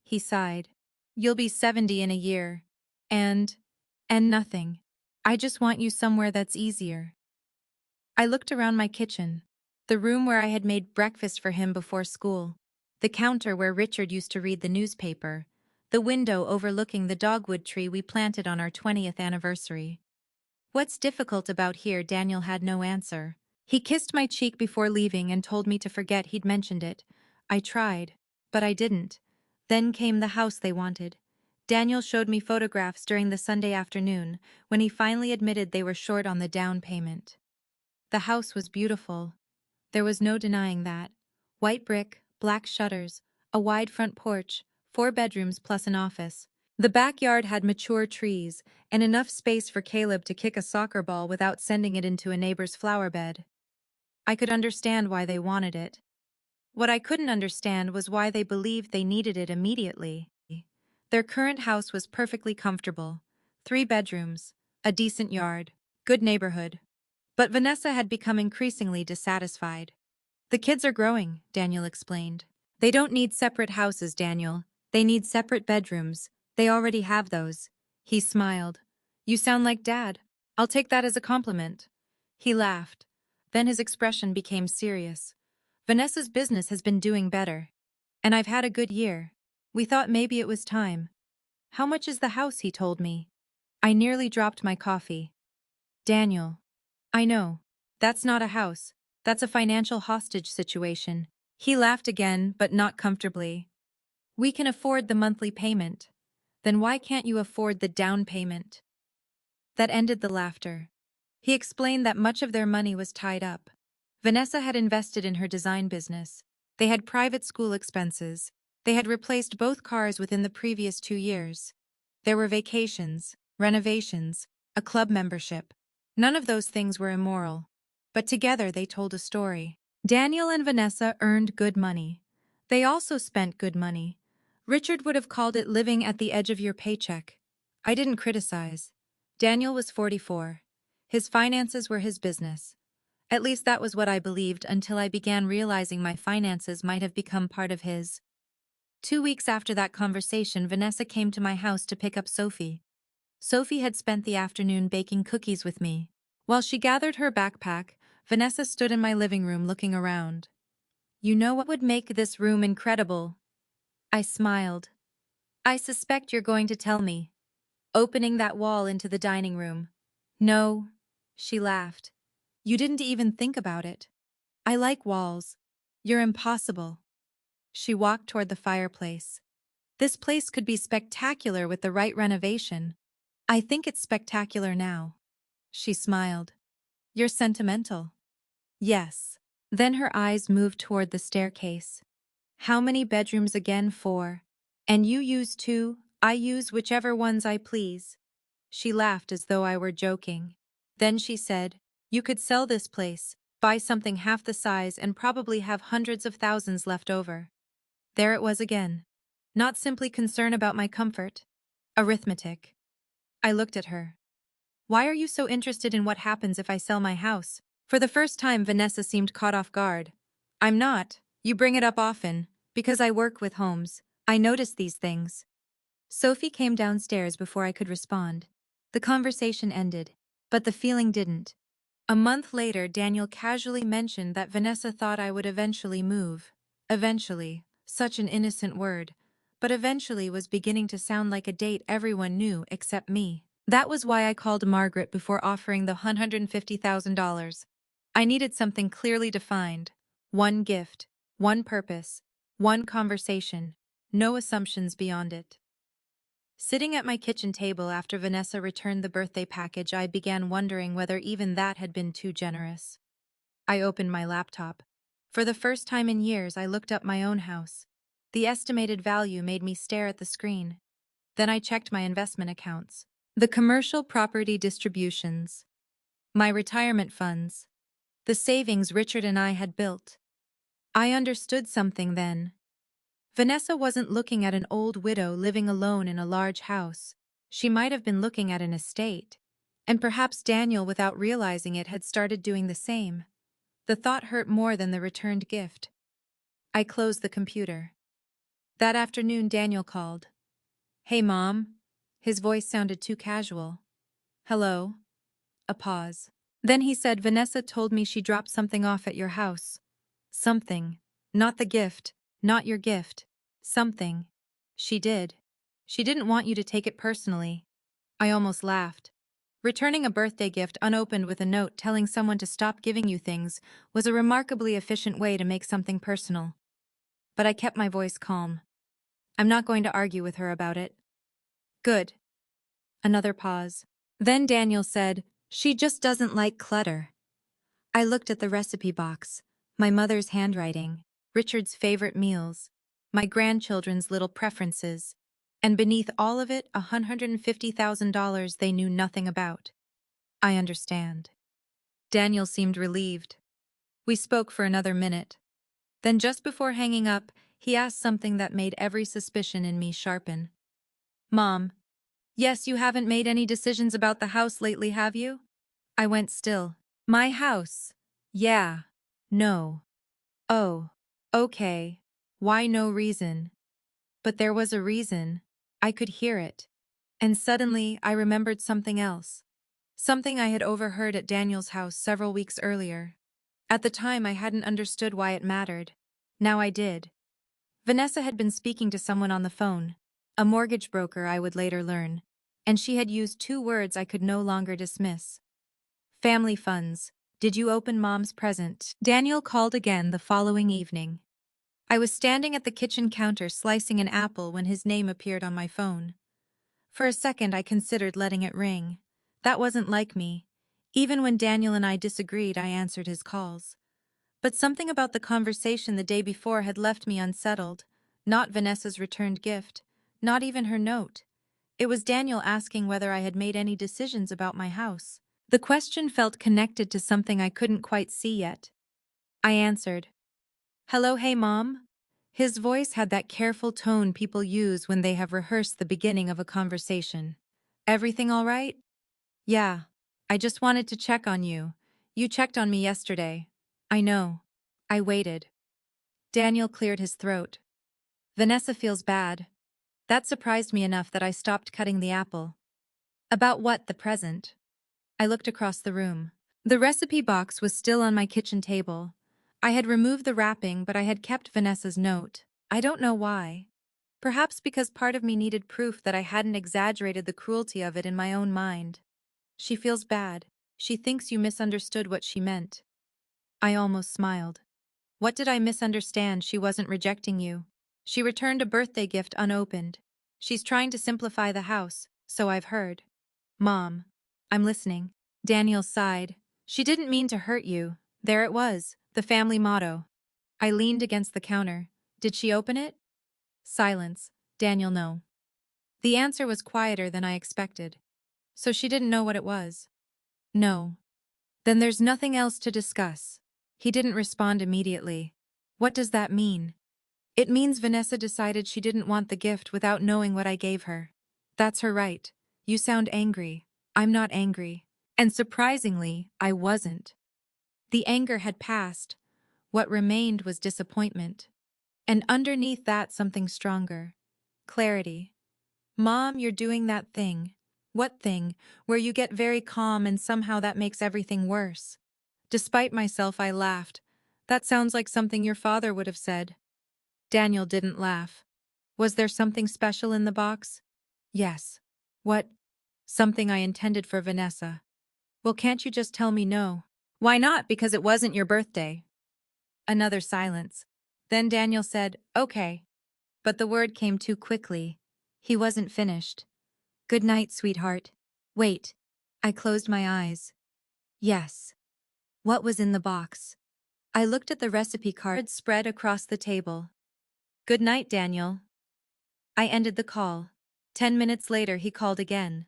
B: He sighed. You'll be 70 in a year. And nothing. I just want you somewhere that's easier. I looked around my kitchen. The room where I had made breakfast for him before school. The counter where Richard used to read the newspaper. The window overlooking the dogwood tree we planted on our 20th anniversary. What's difficult about here? Daniel had no answer. He kissed my cheek before leaving and told me to forget he'd mentioned it. I tried, but I didn't. Then came the house they wanted. Daniel showed me photographs during the Sunday afternoon, when he finally admitted they were short on the down payment. The house was beautiful. There was no denying that. White brick, black shutters, a wide front porch, 4 bedrooms plus an office. The backyard had mature trees and enough space for Caleb to kick a soccer ball without sending it into a neighbor's flower bed. I could understand why they wanted it. What I couldn't understand was why they believed they needed it immediately. Their current house was perfectly comfortable. 3 bedrooms, a decent yard, good neighborhood. But Vanessa had become increasingly dissatisfied. The kids are growing, Daniel explained. They don't need separate houses, Daniel. They need separate bedrooms. They already have those. He smiled. You sound like Dad. I'll take that as a compliment. He laughed. Then his expression became serious. Vanessa's business has been doing better. And I've had a good year. We thought maybe it was time. How much is the house? He told me. I nearly dropped my coffee. Daniel. I know. That's not a house. That's a financial hostage situation. He laughed again, but not comfortably. We can afford the monthly payment. Then why can't you afford the down payment? That ended the laughter. He explained that much of their money was tied up. Vanessa had invested in her design business. They had private school expenses. They had replaced both cars within the previous 2 years. There were vacations, renovations, a club membership. None of those things were immoral. But together they told a story. Daniel and Vanessa earned good money. They also spent good money. Richard would have called it living at the edge of your paycheck. I didn't criticize. Daniel was 44. His finances were his business. At least that was what I believed until I began realizing my finances might have become part of his. 2 weeks after that conversation, Vanessa came to my house to pick up Sophie. Sophie had spent the afternoon baking cookies with me. While she gathered her backpack, Vanessa stood in my living room looking around. You know what would make this room incredible? I smiled. I suspect you're going to tell me. Opening that wall into the dining room. No, she laughed. You didn't even think about it. I like walls. You're impossible. She walked toward the fireplace. This place could be spectacular with the right renovation. I think it's spectacular now. She smiled. You're sentimental. Yes. Then her eyes moved toward the staircase. How many bedrooms again? 4. And you use 2, I use whichever ones I please. She laughed as though I were joking. Then she said, you could sell this place, buy something half the size and probably have hundreds of thousands left over. There it was again. Not simply concern about my comfort. Arithmetic. I looked at her. Why are you so interested in what happens if I sell my house? For the first time, Vanessa seemed caught off guard. I'm not. You bring it up often. Because I work with homes. I notice these things. Sophie came downstairs before I could respond. The conversation ended, but the feeling didn't. A month later, Daniel casually mentioned that Vanessa thought I would eventually move. Eventually. Such an innocent word. But eventually was beginning to sound like a date everyone knew except me. That was why I called Margaret before offering the $150,000. I needed something clearly defined. One gift, one purpose, one conversation, no assumptions beyond it. Sitting at my kitchen table after Vanessa returned the birthday package, I began wondering whether even that had been too generous. I opened my laptop. For the first time in years, I looked up my own house. The estimated value made me stare at the screen. Then I checked my investment accounts. The commercial property distributions. My retirement funds. The savings Richard and I had built. I understood something then. Vanessa wasn't looking at an old widow living alone in a large house. She might have been looking at an estate. And perhaps Daniel, without realizing it, had started doing the same. The thought hurt more than the returned gift. I closed the computer. That afternoon, Daniel called. "Hey, Mom." His voice sounded too casual. "Hello." A pause. Then he said, "Vanessa told me she dropped something off at your house." Something. Not the gift. Not your gift. Something. She did. She didn't want you to take it personally. I almost laughed. Returning a birthday gift unopened with a note telling someone to stop giving you things was a remarkably efficient way to make something personal. But I kept my voice calm. I'm not going to argue with her about it. Good. Another pause. Then Daniel said, "She just doesn't like clutter." I looked at the recipe box. My mother's handwriting, Richard's favorite meals, my grandchildren's little preferences, and beneath all of it, $150,000 they knew nothing about. I understand. Daniel seemed relieved. We spoke for another minute. Then just before hanging up, he asked something that made every suspicion in me sharpen. "Mom, yes, you haven't made any decisions about the house lately, have you?" I went still. "My house. Yeah. No. Oh. Okay. Why no reason?" But there was a reason. I could hear it. And suddenly I remembered something else. Something I had overheard at Daniel's house several weeks earlier. At the time I hadn't understood why it mattered. Now I did. Vanessa had been speaking to someone on the phone, a mortgage broker I would later learn, and she had used two words I could no longer dismiss. Family funds. Did you open Mom's present? Daniel called again the following evening. I was standing at the kitchen counter slicing an apple when his name appeared on my phone. For a second I considered letting it ring. That wasn't like me. Even when Daniel and I disagreed, I answered his calls. But something about the conversation the day before had left me unsettled. Not Vanessa's returned gift. Not even her note. It was Daniel asking whether I had made any decisions about my house. The question felt connected to something I couldn't quite see yet. I answered. "Hello, hey, Mom." His voice had that careful tone people use when they have rehearsed the beginning of a conversation. "Everything all right?" "Yeah. I just wanted to check on you. You checked on me yesterday." "I know." I waited. Daniel cleared his throat. "Vanessa feels bad." That surprised me enough that I stopped cutting the apple. "About what, the present?" I looked across the room. The recipe box was still on my kitchen table. I had removed the wrapping, but I had kept Vanessa's note. I don't know why. Perhaps because part of me needed proof that I hadn't exaggerated the cruelty of it in my own mind. "She feels bad. She thinks you misunderstood what she meant." I almost smiled. What did I misunderstand? She wasn't rejecting you. She returned a birthday gift unopened. She's trying to simplify the house, so I've heard. "Mom, I'm listening." Daniel sighed. "She didn't mean to hurt you." There it was, the family motto. I leaned against the counter. "Did she open it?" Silence. "Daniel, no." The answer was quieter than I expected. "So she didn't know what it was?" "No." "Then there's nothing else to discuss." He didn't respond immediately. "What does that mean?" "It means Vanessa decided she didn't want the gift without knowing what I gave her." "That's her right." "You sound angry." "I'm not angry." And surprisingly, I wasn't. The anger had passed. What remained was disappointment. And underneath that, something stronger. Clarity. "Mom, you're doing that thing." "What thing?" "Where you get very calm and somehow that makes everything worse." Despite myself, I laughed. "That sounds like something your father would have said." Daniel didn't laugh. "Was there something special in the box?" "Yes." "What?" "Something I intended for Vanessa." "Well, can't you just tell me no?" "Why not? Because it wasn't your birthday." Another silence. Then Daniel said, "Okay." But the word came too quickly. He wasn't finished. "Good night, sweetheart." Wait. I closed my eyes. Yes. What was in the box? I looked at the recipe card spread across the table. Good night, Daniel. I ended the call. 10 minutes later, he called again.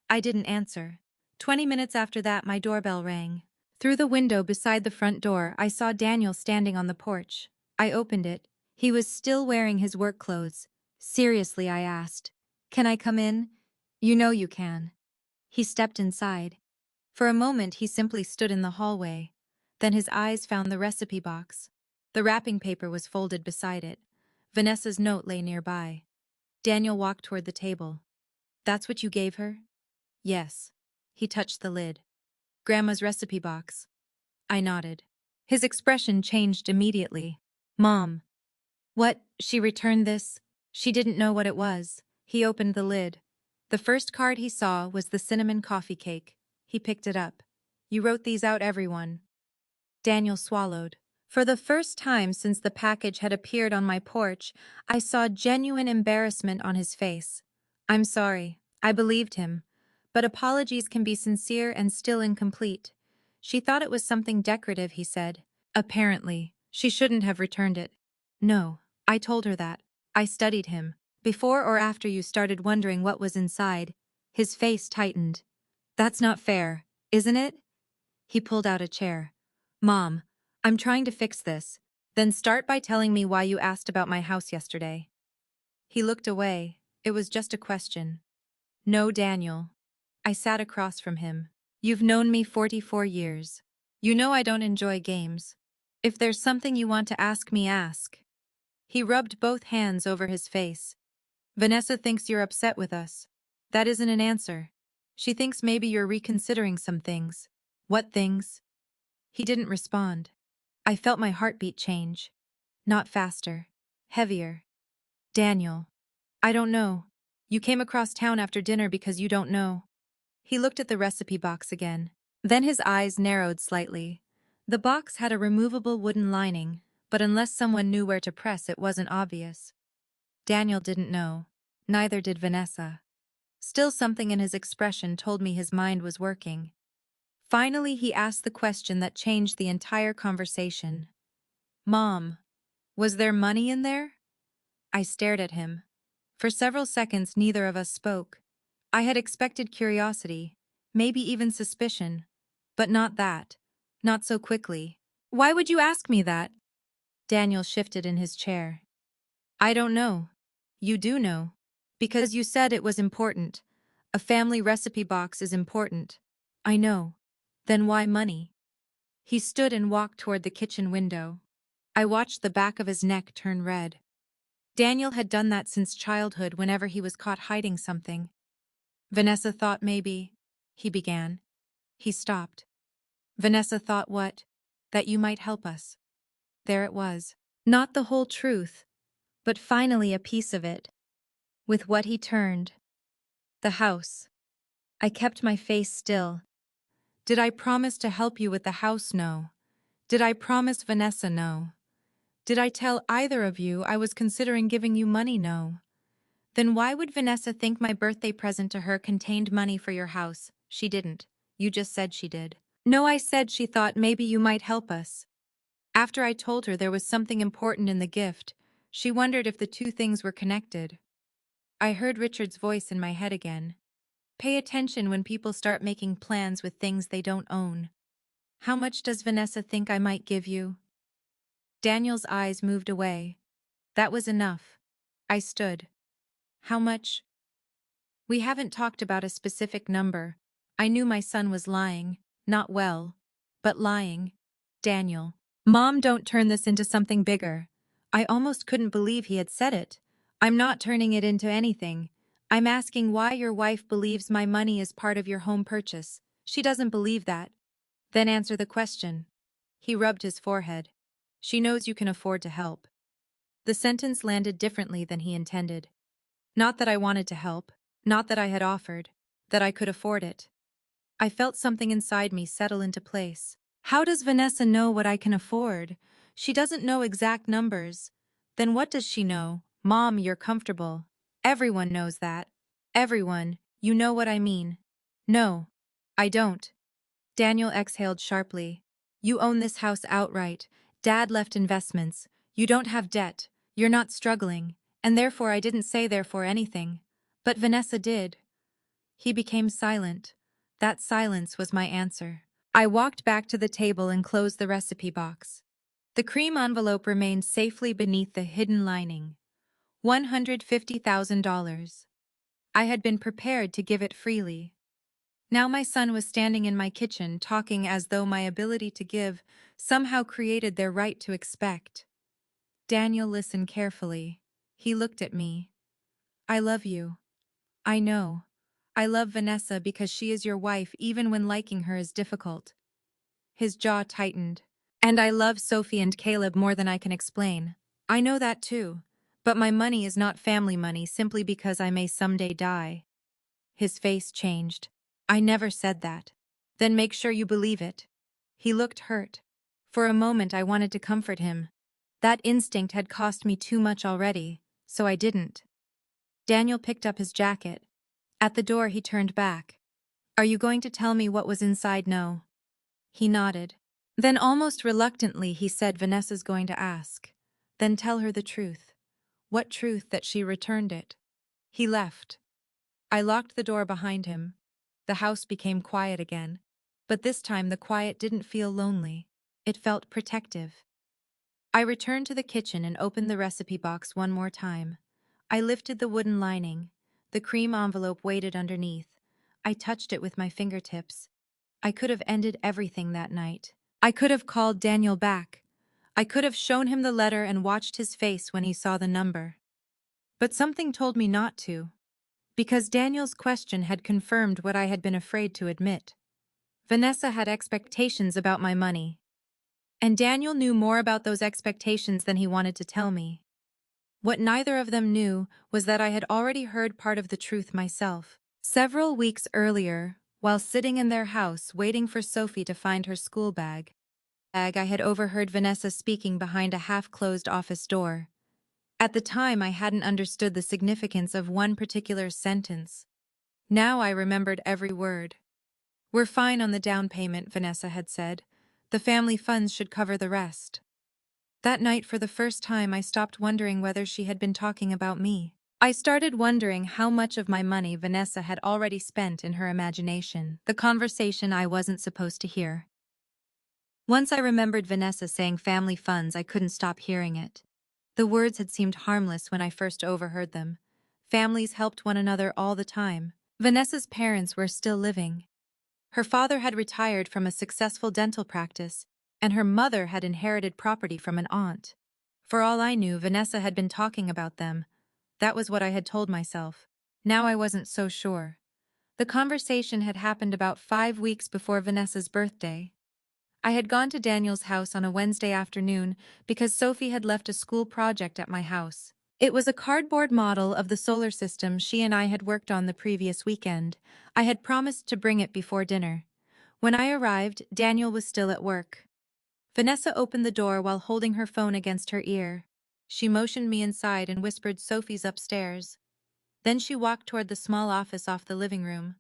B: I didn't answer. 20 minutes after that, my doorbell rang. Through the window beside the front door, I saw Daniel standing on the porch. I opened it. He was still wearing his work clothes. Seriously, I asked. Can I come in? You know you can. He stepped inside. For a moment, he simply stood in the hallway. Then his eyes found the recipe box. The wrapping paper was folded beside it. Vanessa's note lay nearby. Daniel walked toward the table. That's what you gave her? Yes. He touched the lid. Grandma's recipe box. I nodded. His expression changed immediately. Mom. What? She returned this? She didn't know what it was. He opened the lid. The first card he saw was the cinnamon coffee cake. He picked it up. You wrote these out, everyone. Daniel swallowed. For the first time since the package had appeared on my porch, I saw genuine embarrassment on his face. I'm sorry. I believed him. But apologies can be sincere and still incomplete. She thought it was something decorative, he said. Apparently, she shouldn't have returned it. No, I told her that. I studied him. Before or after you started wondering what was inside, his face tightened. That's not fair, isn't it? He pulled out a chair. Mom, I'm trying to fix this. Then start by telling me why you asked about my house yesterday. He looked away. It was just a question. No, Daniel. I sat across from him. You've known me 44 years. You know I don't enjoy games. If there's something you want to ask me, ask. He rubbed both hands over his face. Vanessa thinks you're upset with us. That isn't an answer. She thinks maybe you're reconsidering some things. What things? He didn't respond. I felt my heartbeat change. Not faster. Heavier. Daniel. I don't know. You came across town after dinner because you don't know. He looked at the recipe box again. Then his eyes narrowed slightly. The box had a removable wooden lining, but unless someone knew where to press, it wasn't obvious. Daniel didn't know. Neither did Vanessa. Still, something in his expression told me his mind was working. Finally, he asked the question that changed the entire conversation. Mom, was there money in there? I stared at him. For several seconds, neither of us spoke. I had expected curiosity, maybe even suspicion. But not that. Not so quickly. Why would you ask me that? Daniel shifted in his chair. I don't know. You do know. Because you said it was important. A family recipe box is important. I know. Then why money? He stood and walked toward the kitchen window. I watched the back of his neck turn red. Daniel had done that since childhood whenever he was caught hiding something. Vanessa thought maybe, he began. He stopped. Vanessa thought what? That you might help us. There it was. Not the whole truth, but finally a piece of it. With what he turned. The house. I kept my face still. Did I promise to help you with the house? No. Did I promise Vanessa? No. Did I tell either of you I was considering giving you money? No. Then why would Vanessa think my birthday present to her contained money for your house? She didn't. You just said she did. No, I said she thought maybe you might help us. After I told her there was something important in the gift, she wondered if the two things were connected. I heard Richard's voice in my head again. Pay attention when people start making plans with things they don't own. How much does Vanessa think I might give you? Daniel's eyes moved away. That was enough. I stood. How much? We haven't talked about a specific number. I knew my son was lying, not well, but lying. Daniel. Mom, don't turn this into something bigger. I almost couldn't believe he had said it. I'm not turning it into anything. I'm asking why your wife believes my money is part of your home purchase. She doesn't believe that. Then answer the question. He rubbed his forehead. She knows you can afford to help. The sentence landed differently than he intended. Not that I wanted to help, not that I had offered, that I could afford it. I felt something inside me settle into place. How does Vanessa know what I can afford? She doesn't know exact numbers. Then what does she know? Mom, you're comfortable. Everyone knows that. Everyone, you know what I mean. No, I don't. Daniel exhaled sharply. You own this house outright. Dad left investments. You don't have debt. You're not struggling, and therefore I didn't say therefore anything. But Vanessa did. He became silent. That silence was my answer. I walked back to the table and closed the recipe box. The cream envelope remained safely beneath the hidden lining. $150,000. I had been prepared to give it freely. Now my son was standing in my kitchen talking as though my ability to give somehow created their right to expect. Daniel listened carefully. He looked at me. I love you. I know. I love Vanessa because she is your wife even when liking her is difficult. His jaw tightened. And I love Sophie and Caleb more than I can explain. I know that too. But my money is not family money simply because I may someday die. His face changed. I never said that. Then make sure you believe it. He looked hurt. For a moment I wanted to comfort him. That instinct had cost me too much already, so I didn't. Daniel picked up his jacket. At the door he turned back. Are you going to tell me what was inside? No. He nodded. Then almost reluctantly he said Vanessa's going to ask. Then tell her the truth. What truth? That she returned it. He left. I locked the door behind him. The house became quiet again. But this time the quiet didn't feel lonely. It felt protective. I returned to the kitchen and opened the recipe box one more time. I lifted the wooden lining. The cream envelope waited underneath. I touched it with my fingertips. I could have ended everything that night. I could have called Daniel back. I could have shown him the letter and watched his face when he saw the number. But something told me not to. Because Daniel's question had confirmed what I had been afraid to admit. Vanessa had expectations about my money. And Daniel knew more about those expectations than he wanted to tell me. What neither of them knew was that I had already heard part of the truth myself. Several weeks earlier, while sitting in their house waiting for Sophie to find her school bag, I had overheard Vanessa speaking behind a half-closed office door. At the time, I hadn't understood the significance of one particular sentence. Now I remembered every word. We're fine on the down payment, Vanessa had said. The family funds should cover the rest. That night, for the first time, I stopped wondering whether she had been talking about me. I started wondering how much of my money Vanessa had already spent in her imagination, the conversation I wasn't supposed to hear. Once I remembered Vanessa saying family funds, I couldn't stop hearing it. The words had seemed harmless when I first overheard them. Families helped one another all the time. Vanessa's parents were still living. Her father had retired from a successful dental practice, and her mother had inherited property from an aunt. For all I knew, Vanessa had been talking about them. That was what I had told myself. Now I wasn't so sure. The conversation had happened about 5 weeks before Vanessa's birthday. I had gone to Daniel's house on a Wednesday afternoon because Sophie had left a school project at my house. It was a cardboard model of the solar system she and I had worked on the previous weekend. I had promised to bring it before dinner. When I arrived, Daniel was still at work. Vanessa opened the door while holding her phone against her ear. She motioned me inside and whispered, "Sophie's upstairs." Then she walked toward the small office off the living room.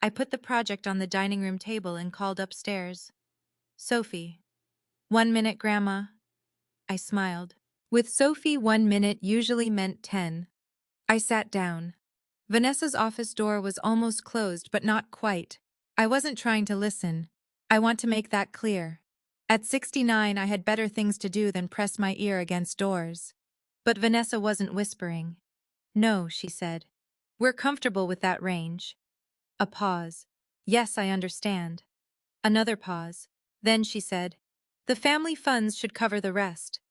B: I put the project on the dining room table and called upstairs. Sophie. 1 minute, Grandma. I smiled. With Sophie, 1 minute usually meant 10. I sat down. Vanessa's office door was almost closed, but not quite. I wasn't trying to listen. I want to make that clear. At 69, I had better things to do than press my ear against doors. But Vanessa wasn't whispering. No, she said. We're comfortable with that range. A pause. Yes, I understand. Another pause. Then she said, the family funds should cover the rest.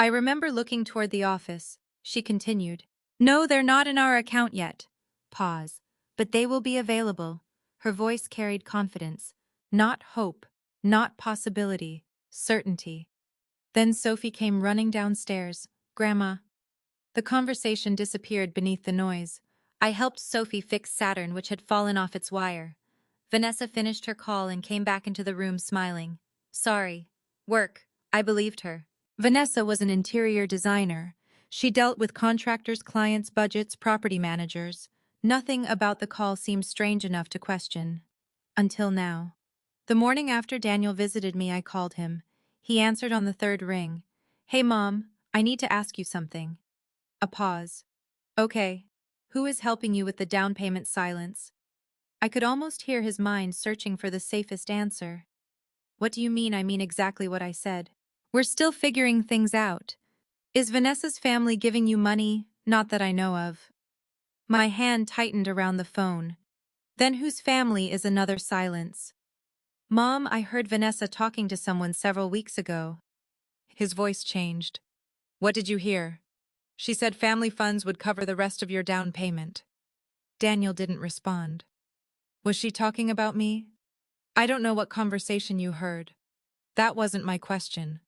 B: I remember looking toward the office. She continued, no, they're not in our account yet. Pause. But they will be available. Her voice carried confidence. Not hope. Not possibility. Certainty. Then Sophie came running downstairs. Grandma. The conversation disappeared beneath the noise. I helped Sophie fix Saturn, which had fallen off its wire. Vanessa finished her call and came back into the room smiling. Sorry. Work. I believed her. Vanessa was an interior designer. She dealt with contractors, clients, budgets, property managers. Nothing about the call seemed strange enough to question. Until now. The morning after Daniel visited me, I called him. He answered on the third ring. Hey, Mom. I need to ask you something. A pause. Okay. Who is helping you with the down payment? Silence. I could almost hear his mind searching for the safest answer. What do you mean? I mean exactly what I said. We're still figuring things out. Is Vanessa's family giving you money? Not that I know of. My hand tightened around the phone. Then whose family? Is another silence. Mom, I heard Vanessa talking to someone several weeks ago. His voice changed. What did you hear? She said family funds would cover the rest of your down payment. Daniel didn't respond. Was she talking about me? I don't know what conversation you heard. That wasn't my question.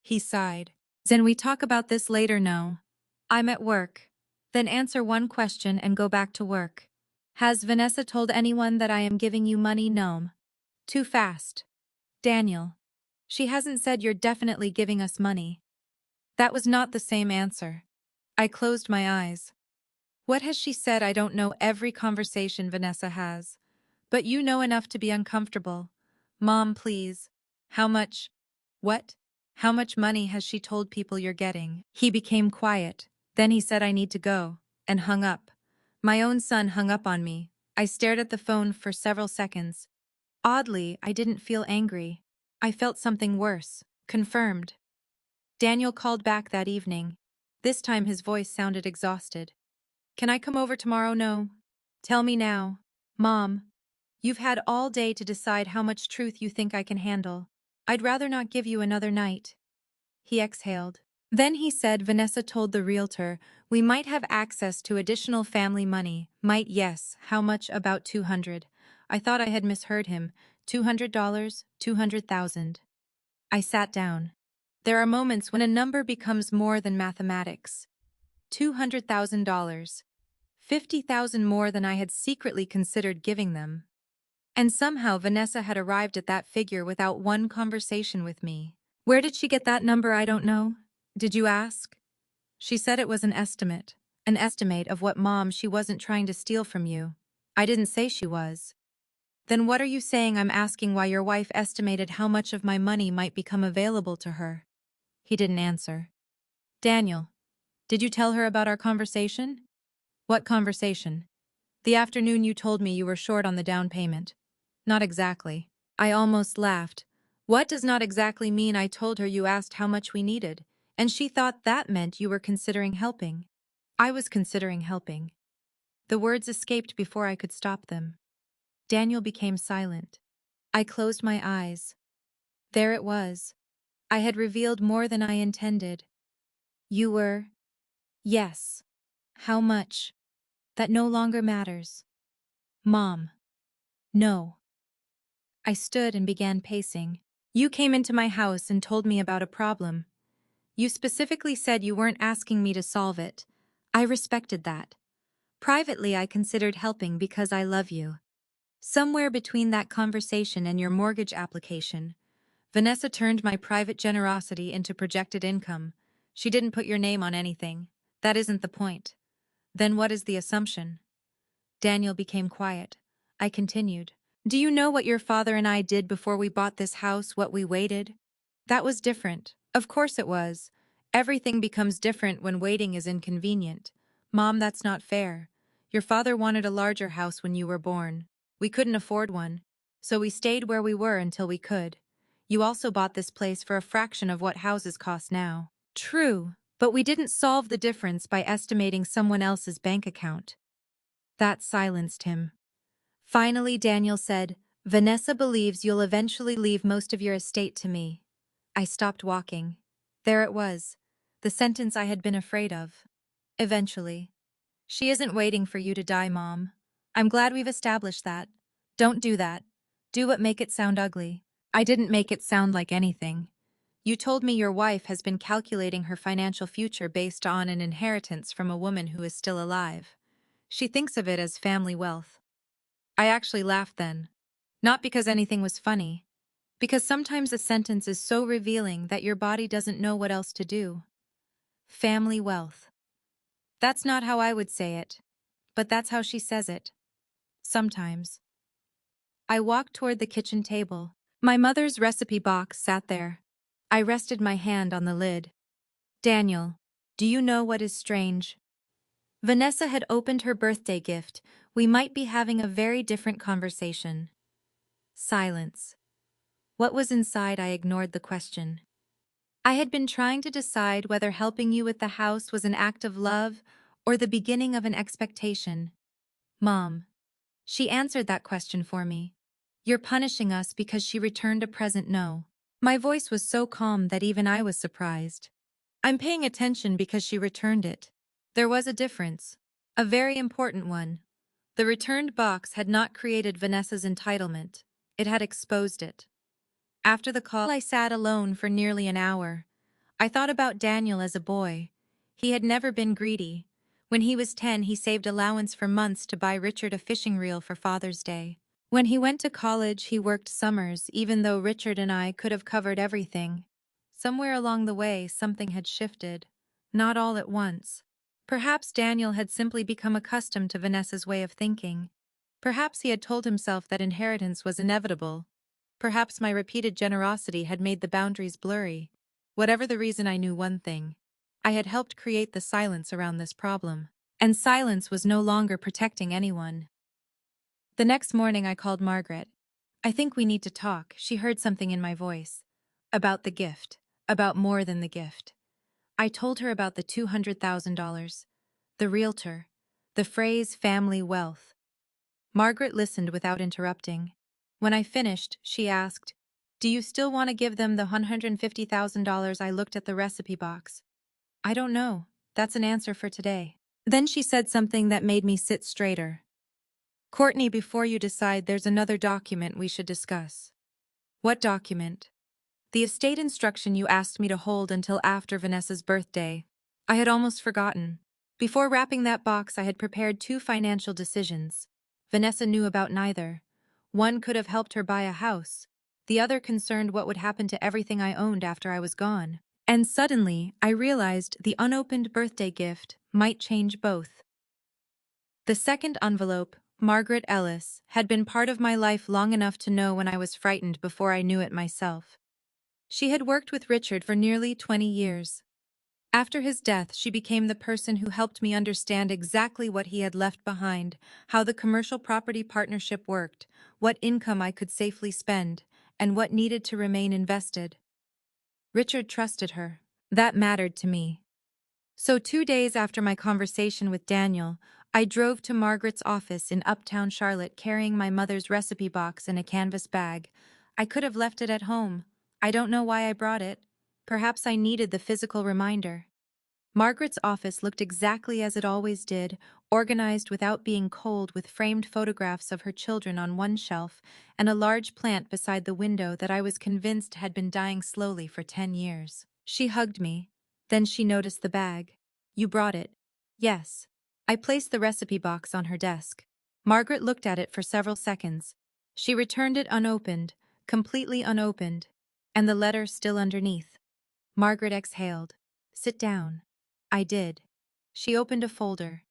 B: He sighed. Then we talk about this later. No. I'm at work. Then answer one question and go back to work. Has Vanessa told anyone that I am giving you money? No. Too fast. Daniel. She hasn't said you're definitely giving us money. That was not the same answer. I closed my eyes. What has she said? I don't know every conversation Vanessa has. But you know enough to be uncomfortable. Mom, please. How much? What? How much money has she told people you're getting? He became quiet. Then he said I need to go, and hung up. My own son hung up on me. I stared at the phone for several seconds. Oddly, I didn't feel angry. I felt something worse. Confirmed. Daniel called back that evening. This time his voice sounded exhausted. Can I come over tomorrow? No. Tell me now. Mom, you've had all day to decide how much truth you think I can handle. I'd rather not give you another night. He exhaled. Then he said Vanessa told the realtor we might have access to additional family money. Might, yes. How much? About 200. I thought I had misheard him. $200, 200,000. I sat down. There are moments when a number becomes more than mathematics. $200,000. 50,000 more than I had secretly considered giving them. And somehow Vanessa had arrived at that figure without one conversation with me. Where did she get that number? I don't know. Did you ask? She said it was an estimate. An estimate of what? Mom, she wasn't trying to steal from you. I didn't say she was. Then what are you saying? I'm asking why your wife estimated how much of my money might become available to her. He didn't answer. Daniel, did you tell her about our conversation? What conversation? The afternoon you told me you were short on the down payment. Not exactly. I almost laughed. What does not exactly mean? I told her you asked how much we needed, and she thought that meant you were considering helping. I was considering helping. The words escaped before I could stop them. Daniel became silent. I closed my eyes. There it was. I had revealed more than I intended. You were... Yes. How much? That no longer matters. Mom. No. I stood and began pacing. You came into my house and told me about a problem. You specifically said you weren't asking me to solve it. I respected that. Privately, I considered helping because I love you. Somewhere between that conversation and your mortgage application, Vanessa turned my private generosity into projected income. She didn't put your name on anything. That isn't the point. Then what is the assumption? Daniel became quiet. I continued. Do you know what your father and I did before we bought this house, what we waited? That was different. Of course it was. Everything becomes different when waiting is inconvenient. Mom, that's not fair. Your father wanted a larger house when you were born. We couldn't afford one. So we stayed where we were until we could. You also bought this place for a fraction of what houses cost now. True, but we didn't solve the difference by estimating someone else's bank account. That silenced him. Finally, Daniel said, Vanessa believes you'll eventually leave most of your estate to me. I stopped walking. There it was, the sentence I had been afraid of. Eventually. She isn't waiting for you to die, Mom. I'm glad we've established that. Don't do that. Do what make it sound ugly. I didn't make it sound like anything. You told me your wife has been calculating her financial future based on an inheritance from a woman who is still alive. She thinks of it as family wealth. I actually laughed then. Not because anything was funny. Because sometimes a sentence is so revealing that your body doesn't know what else to do. Family wealth. That's not how I would say it. But that's how she says it. Sometimes. I walked toward the kitchen table. My mother's recipe box sat there. I rested my hand on the lid. Daniel, do you know what is strange? Vanessa had opened her birthday gift. We might be having a very different conversation. Silence. What was inside? I ignored the question. I had been trying to decide whether helping you with the house was an act of love or the beginning of an expectation. Mom. She answered that question for me. You're punishing us because she returned a present. No. My voice was so calm that even I was surprised. I'm paying attention because she returned it. There was a difference. A very important one. The returned box had not created Vanessa's entitlement. It had exposed it. After the call, I sat alone for nearly an hour. I thought about Daniel as a boy. He had never been greedy. When he was 10, he saved allowance for months to buy Richard a fishing reel for Father's Day. When he went to college, he worked summers, even though Richard and I could have covered everything. Somewhere along the way, something had shifted. Not all at once. Perhaps Daniel had simply become accustomed to Vanessa's way of thinking. Perhaps he had told himself that inheritance was inevitable. Perhaps my repeated generosity had made the boundaries blurry. Whatever the reason, I knew one thing. I had helped create the silence around this problem. And silence was no longer protecting anyone. The next morning I called Margaret. I think we need to talk. She heard something in my voice. About the gift. About more than the gift. I told her about the $200,000. The realtor. The phrase family wealth. Margaret listened without interrupting. When I finished, she asked, "Do you still want to give them the $150,000?" I looked at the recipe box. I don't know. That's an answer for today. Then she said something that made me sit straighter. Courtney, before you decide, there's another document we should discuss. What document? The estate instruction you asked me to hold until after Vanessa's birthday. I had almost forgotten. Before wrapping that box, I had prepared two financial decisions. Vanessa knew about neither. One could have helped her buy a house. The other concerned what would happen to everything I owned after I was gone. And suddenly, I realized the unopened birthday gift might change both. The second envelope, Margaret Ellis, had been part of my life long enough to know when I was frightened before I knew it myself. She had worked with Richard for nearly 20 years. After his death, she became the person who helped me understand exactly what he had left behind, how the commercial property partnership worked, what income I could safely spend, and what needed to remain invested. Richard trusted her. That mattered to me. So 2 days after my conversation with Daniel, I drove to Margaret's office in Uptown Charlotte carrying my mother's recipe box in a canvas bag. I could have left it at home. I don't know why I brought it. Perhaps I needed the physical reminder. Margaret's office looked exactly as it always did, organized without being cold, with framed photographs of her children on one shelf and a large plant beside the window that I was convinced had been dying slowly for 10 years. She hugged me. Then she noticed the bag. You brought it. Yes. I placed the recipe box on her desk. Margaret looked at it for several seconds. She returned it unopened, completely unopened, and the letter still underneath. Margaret exhaled. Sit down. I did. She opened a folder.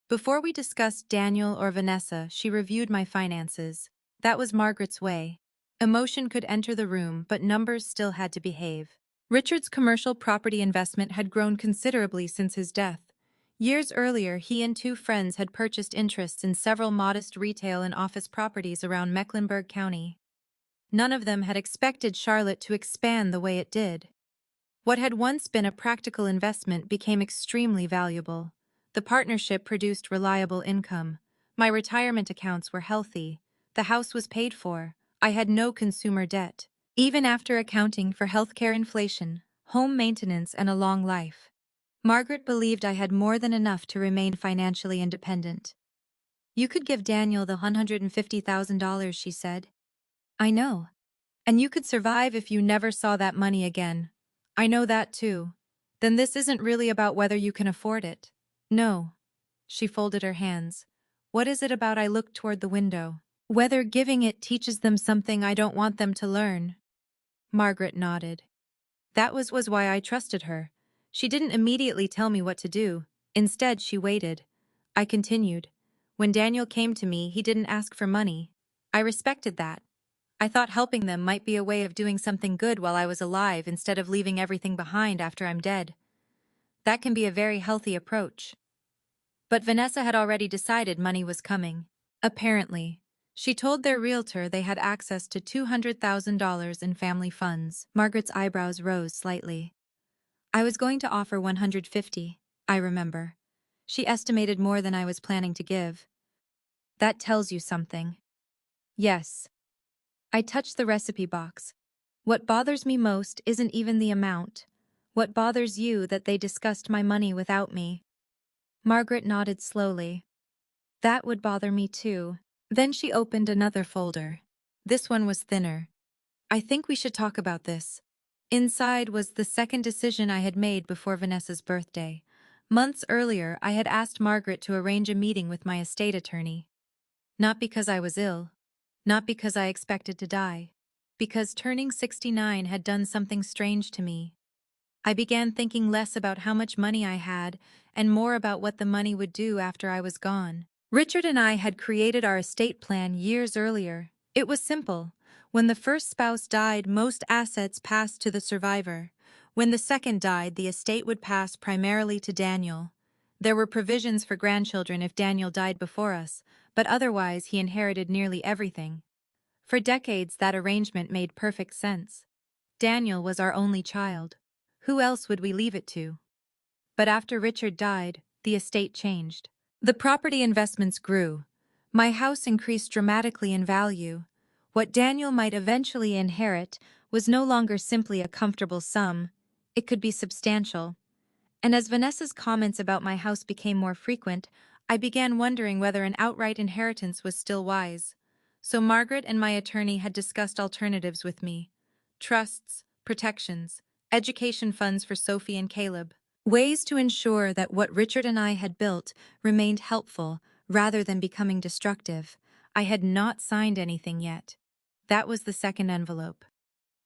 B: Before we discussed Daniel or Vanessa, she reviewed my finances. That was Margaret's way. Emotion could enter the room, but numbers still had to behave. Richard's commercial property investment had grown considerably since his death. Years earlier, he and two friends had purchased interests in several modest retail and office properties around Mecklenburg County. None of them had expected Charlotte to expand the way it did. What had once been a practical investment became extremely valuable. The partnership produced reliable income. My retirement accounts were healthy. The house was paid for. I had no consumer debt. Even after accounting for healthcare, inflation, home maintenance, and a long life. Margaret believed I had more than enough to remain financially independent. You could give Daniel the $150,000, she said. I know. And you could survive if you never saw that money again. I know that too. Then this isn't really about whether you can afford it. No. She folded her hands. What is it about? I looked toward the window. Whether giving it teaches them something I don't want them to learn. Margaret nodded. That was why I trusted her. She didn't immediately tell me what to do. Instead, she waited. I continued. When Daniel came to me, he didn't ask for money. I respected that. I thought helping them might be a way of doing something good while I was alive instead of leaving everything behind after I'm dead. That can be a very healthy approach. But Vanessa had already decided money was coming. Apparently, she told their realtor they had access to $200,000 in family funds. Margaret's eyebrows rose slightly. I was going to offer 150, I remember. She estimated more than I was planning to give. That tells you something. Yes. I touched the recipe box. What bothers me most isn't even the amount. What bothers you that they discussed my money without me? Margaret nodded slowly. That would bother me too. Then she opened another folder. This one was thinner. I think we should talk about this. Inside was the second decision I had made before Vanessa's birthday. Months earlier, I had asked Margaret to arrange a meeting with my estate attorney. Not because I was ill. Not because I expected to die. Because turning 69 had done something strange to me. I began thinking less about how much money I had and more about what the money would do after I was gone. Richard and I had created our estate plan years earlier. It was simple. When the first spouse died, most assets passed to the survivor. When the second died, the estate would pass primarily to Daniel. There were provisions for grandchildren if Daniel died before us, but otherwise he inherited nearly everything. For decades, that arrangement made perfect sense. Daniel was our only child. Who else would we leave it to? But after Richard died, the estate changed. The property investments grew. My house increased dramatically in value. What Daniel might eventually inherit was no longer simply a comfortable sum. It could be substantial. And as Vanessa's comments about my house became more frequent, I began wondering whether an outright inheritance was still wise. So Margaret and my attorney had discussed alternatives with me. Trusts, protections, education funds for Sophie and Caleb. Ways to ensure that what Richard and I had built remained helpful rather than becoming destructive. I had not signed anything yet. That was the second envelope.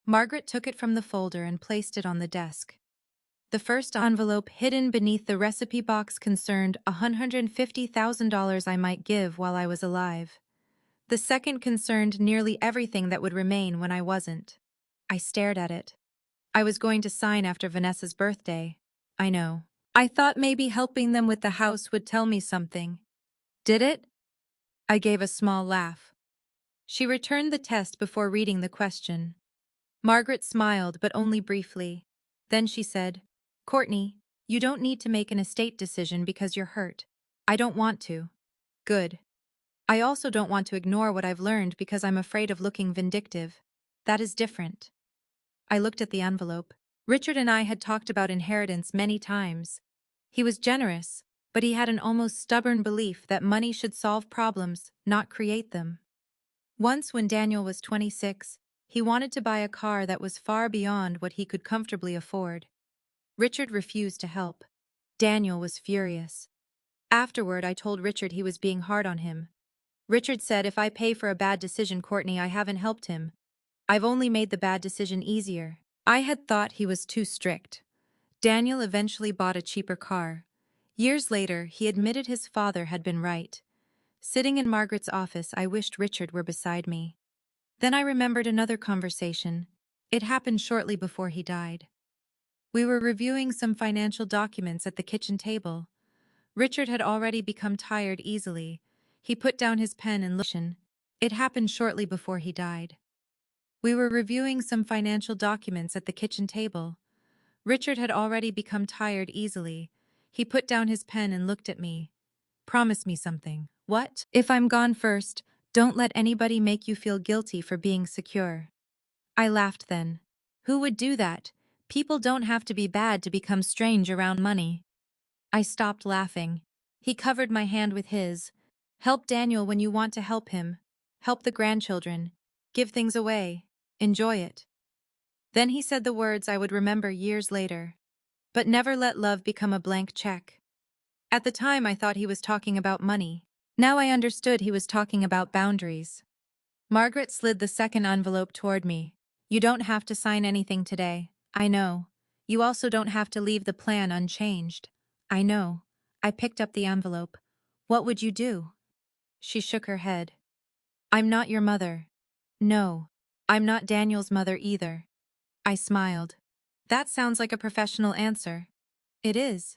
B: Margaret took it from the folder and placed it on the desk. The first envelope hidden beneath the recipe box concerned $150,000 I might give while I was alive. The second concerned nearly everything that would remain when I wasn't. I stared at it. I was going to sign after Vanessa's birthday. I know. I thought maybe helping them with the house would tell me something. Did it? I gave a small laugh. She returned the test before reading the question. Margaret smiled, but only briefly. Then she said, Courtney, you don't need to make an estate decision because you're hurt. I don't want to. Good. I also don't want to ignore what I've learned because I'm afraid of looking vindictive. That is different. I looked at the envelope. Richard and I had talked about inheritance many times. He was generous, but he had an almost stubborn belief that money should solve problems, not create them. Once when Daniel was 26, he wanted to buy a car that was far beyond what he could comfortably afford. Richard refused to help. Daniel was furious. Afterward, I told Richard he was being hard on him. Richard said, if I pay for a bad decision, Courtney, I haven't helped him. I've only made the bad decision easier. I had thought he was too strict. Daniel eventually bought a cheaper car. Years later, he admitted his father had been right. Sitting in Margaret's office, I wished Richard were beside me. Then I remembered another conversation. It happened shortly before he died. We were reviewing some financial documents at the kitchen table. Richard had already become tired easily. He put down his pen and listened. It happened shortly before he died. We were reviewing some financial documents at the kitchen table. Richard had already become tired easily. He put down his pen and looked at me. Promise me something. What? If I'm gone first, don't let anybody make you feel guilty for being secure. I laughed then. Who would do that? People don't have to be bad to become strange around money. I stopped laughing. He covered my hand with his. Help Daniel when you want to help him. Help the grandchildren. Give things away. Enjoy it. Then he said the words I would remember years later. But never let love become a blank check. At the time, I thought he was talking about money. Now I understood he was talking about boundaries. Margaret slid the second envelope toward me. You don't have to sign anything today. I know. You also don't have to leave the plan unchanged. I know. I picked up the envelope. What would you do? She shook her head. I'm not your mother. No. I'm not Daniel's mother either. I smiled. That sounds like a professional answer. It is.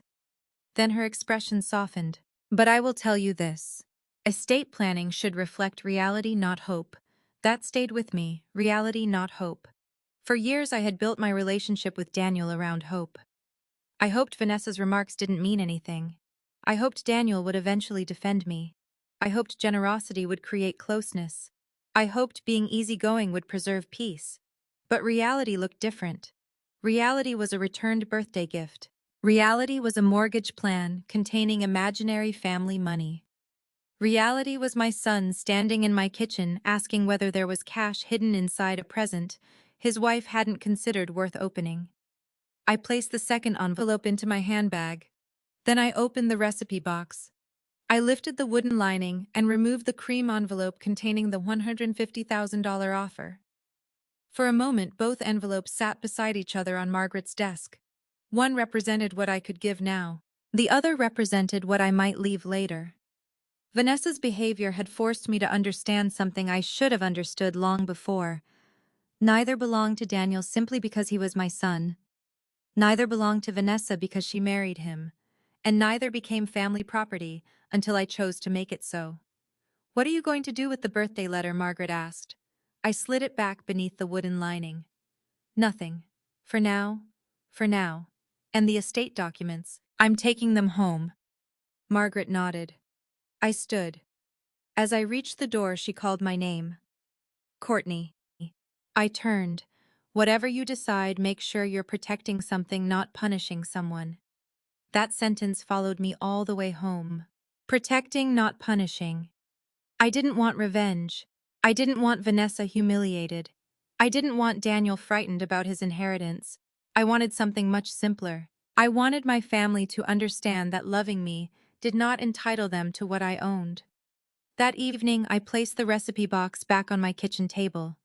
B: Then her expression softened. But I will tell you this. Estate planning should reflect reality, not hope. That stayed with me, reality, not hope. For years I had built my relationship with Daniel around hope. I hoped Vanessa's remarks didn't mean anything. I hoped Daniel would eventually defend me. I hoped generosity would create closeness. I hoped being easygoing would preserve peace. But reality looked different. Reality was a returned birthday gift. Reality was a mortgage plan containing imaginary family money. Reality was my son standing in my kitchen asking whether there was cash hidden inside a present his wife hadn't considered worth opening. I placed the second envelope into my handbag. Then I opened the recipe box. I lifted the wooden lining and removed the cream envelope containing the $150,000 offer. For a moment, both envelopes sat beside each other on Margaret's desk. One represented what I could give now. The other represented what I might leave later. Vanessa's behavior had forced me to understand something I should have understood long before. Neither belonged to Daniel simply because he was my son. Neither belonged to Vanessa because she married him. And neither became family property until I chose to make it so. "What are you going to do with the birthday letter?" Margaret asked. I slid it back beneath the wooden lining. "Nothing. For now. For now. And the estate documents. I'm taking them home." Margaret nodded. I stood. As I reached the door, she called my name. "Courtney." I turned. "Whatever you decide, make sure you're protecting something, not punishing someone." That sentence followed me all the way home. Protecting, not punishing. I didn't want revenge. I didn't want Vanessa humiliated. I didn't want Daniel frightened about his inheritance. I wanted something much simpler. I wanted my family to understand that loving me did not entitle them to what I owned. That evening, I placed the recipe box back on my kitchen table.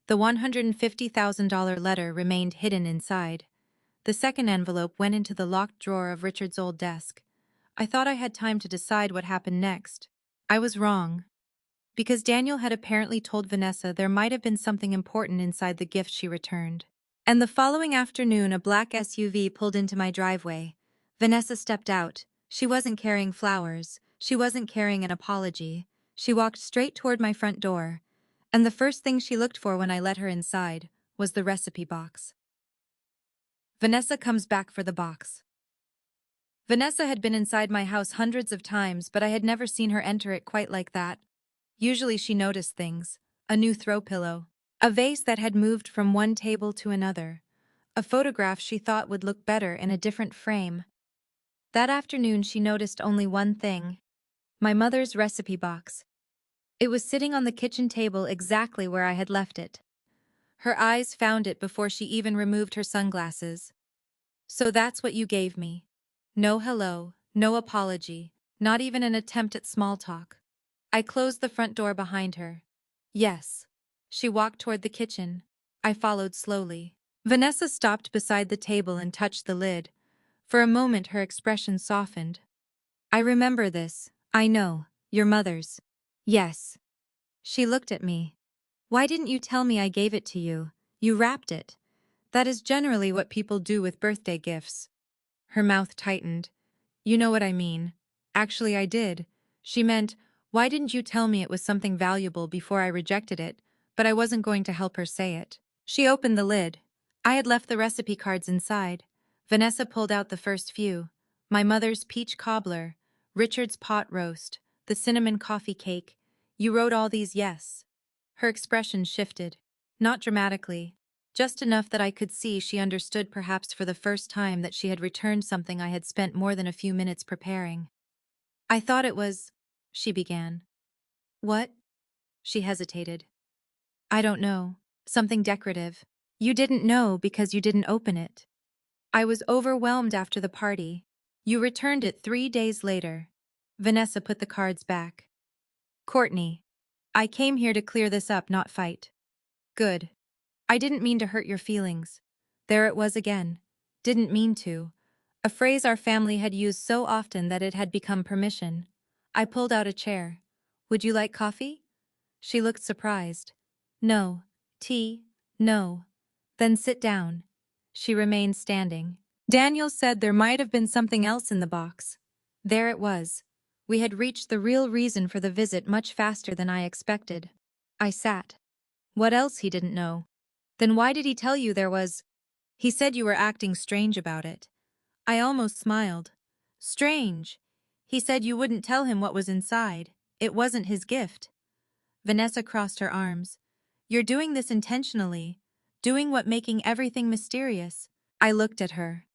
B: The $150,000 letter remained hidden inside. The second envelope went into the locked drawer of Richard's old desk. I thought I had time to decide what happened next. I was wrong. Because Daniel had apparently told Vanessa there might have been something important inside the gift she returned. And the following afternoon, a black SUV pulled into my driveway. Vanessa stepped out. She wasn't carrying flowers. She wasn't carrying an apology. She walked straight toward my front door. And the first thing she looked for when I let her inside was the recipe box. Vanessa comes back for the box. Vanessa had been inside my house hundreds of times, but I had never seen her enter it quite like that. Usually she noticed things: a new throw pillow, a vase that had moved from one table to another, a photograph she thought would look better in a different frame. That afternoon she noticed only one thing: my mother's recipe box. It was sitting on the kitchen table exactly where I had left it. Her eyes found it before she even removed her sunglasses. "So that's what you gave me. No hello, no apology, not even an attempt at small talk." I closed the front door behind her. "Yes." She walked toward the kitchen. I followed slowly. Vanessa stopped beside the table and touched the lid. For a moment her expression softened. "I remember this. I know. Your mother's." "Yes." She looked at me. "Why didn't you tell me I gave it to you? You wrapped it. That is generally what people do with birthday gifts." Her mouth tightened. "You know what I mean." Actually, I did. She meant, "Why didn't you tell me it was something valuable before I rejected it?" But I wasn't going to help her say it. She opened the lid. I had left the recipe cards inside. Vanessa pulled out the first few: my mother's peach cobbler, Richard's pot roast, the cinnamon coffee cake. "You wrote all these, yes?" Her expression shifted. Not dramatically. Just enough that I could see she understood, perhaps for the first time, that she had returned something I had spent more than a few minutes preparing. "I thought it was—" she began. "What?" She hesitated. "I don't know. Something decorative." "You didn't know because you didn't open it." "I was overwhelmed after the party." "You returned it 3 days later." Vanessa put the cards back. "Courtney, I came here to clear this up, not fight." "Good. I didn't mean to hurt your feelings." There it was again. "Didn't mean to." A phrase our family had used so often that it had become permission. I pulled out a chair. "Would you like coffee?" She looked surprised. "No. Tea? No." "Then sit down." She remained standing. Daniel said there might have been something else in the box. There it was. We had reached the real reason for the visit much faster than I expected. I sat. What else he didn't know? Then why did he tell you there was? He said you were acting strange about it. I almost smiled. Strange. He said you wouldn't tell him what was inside. It wasn't his gift. Vanessa crossed her arms. You're doing this intentionally. Doing what making everything mysterious. I looked at her.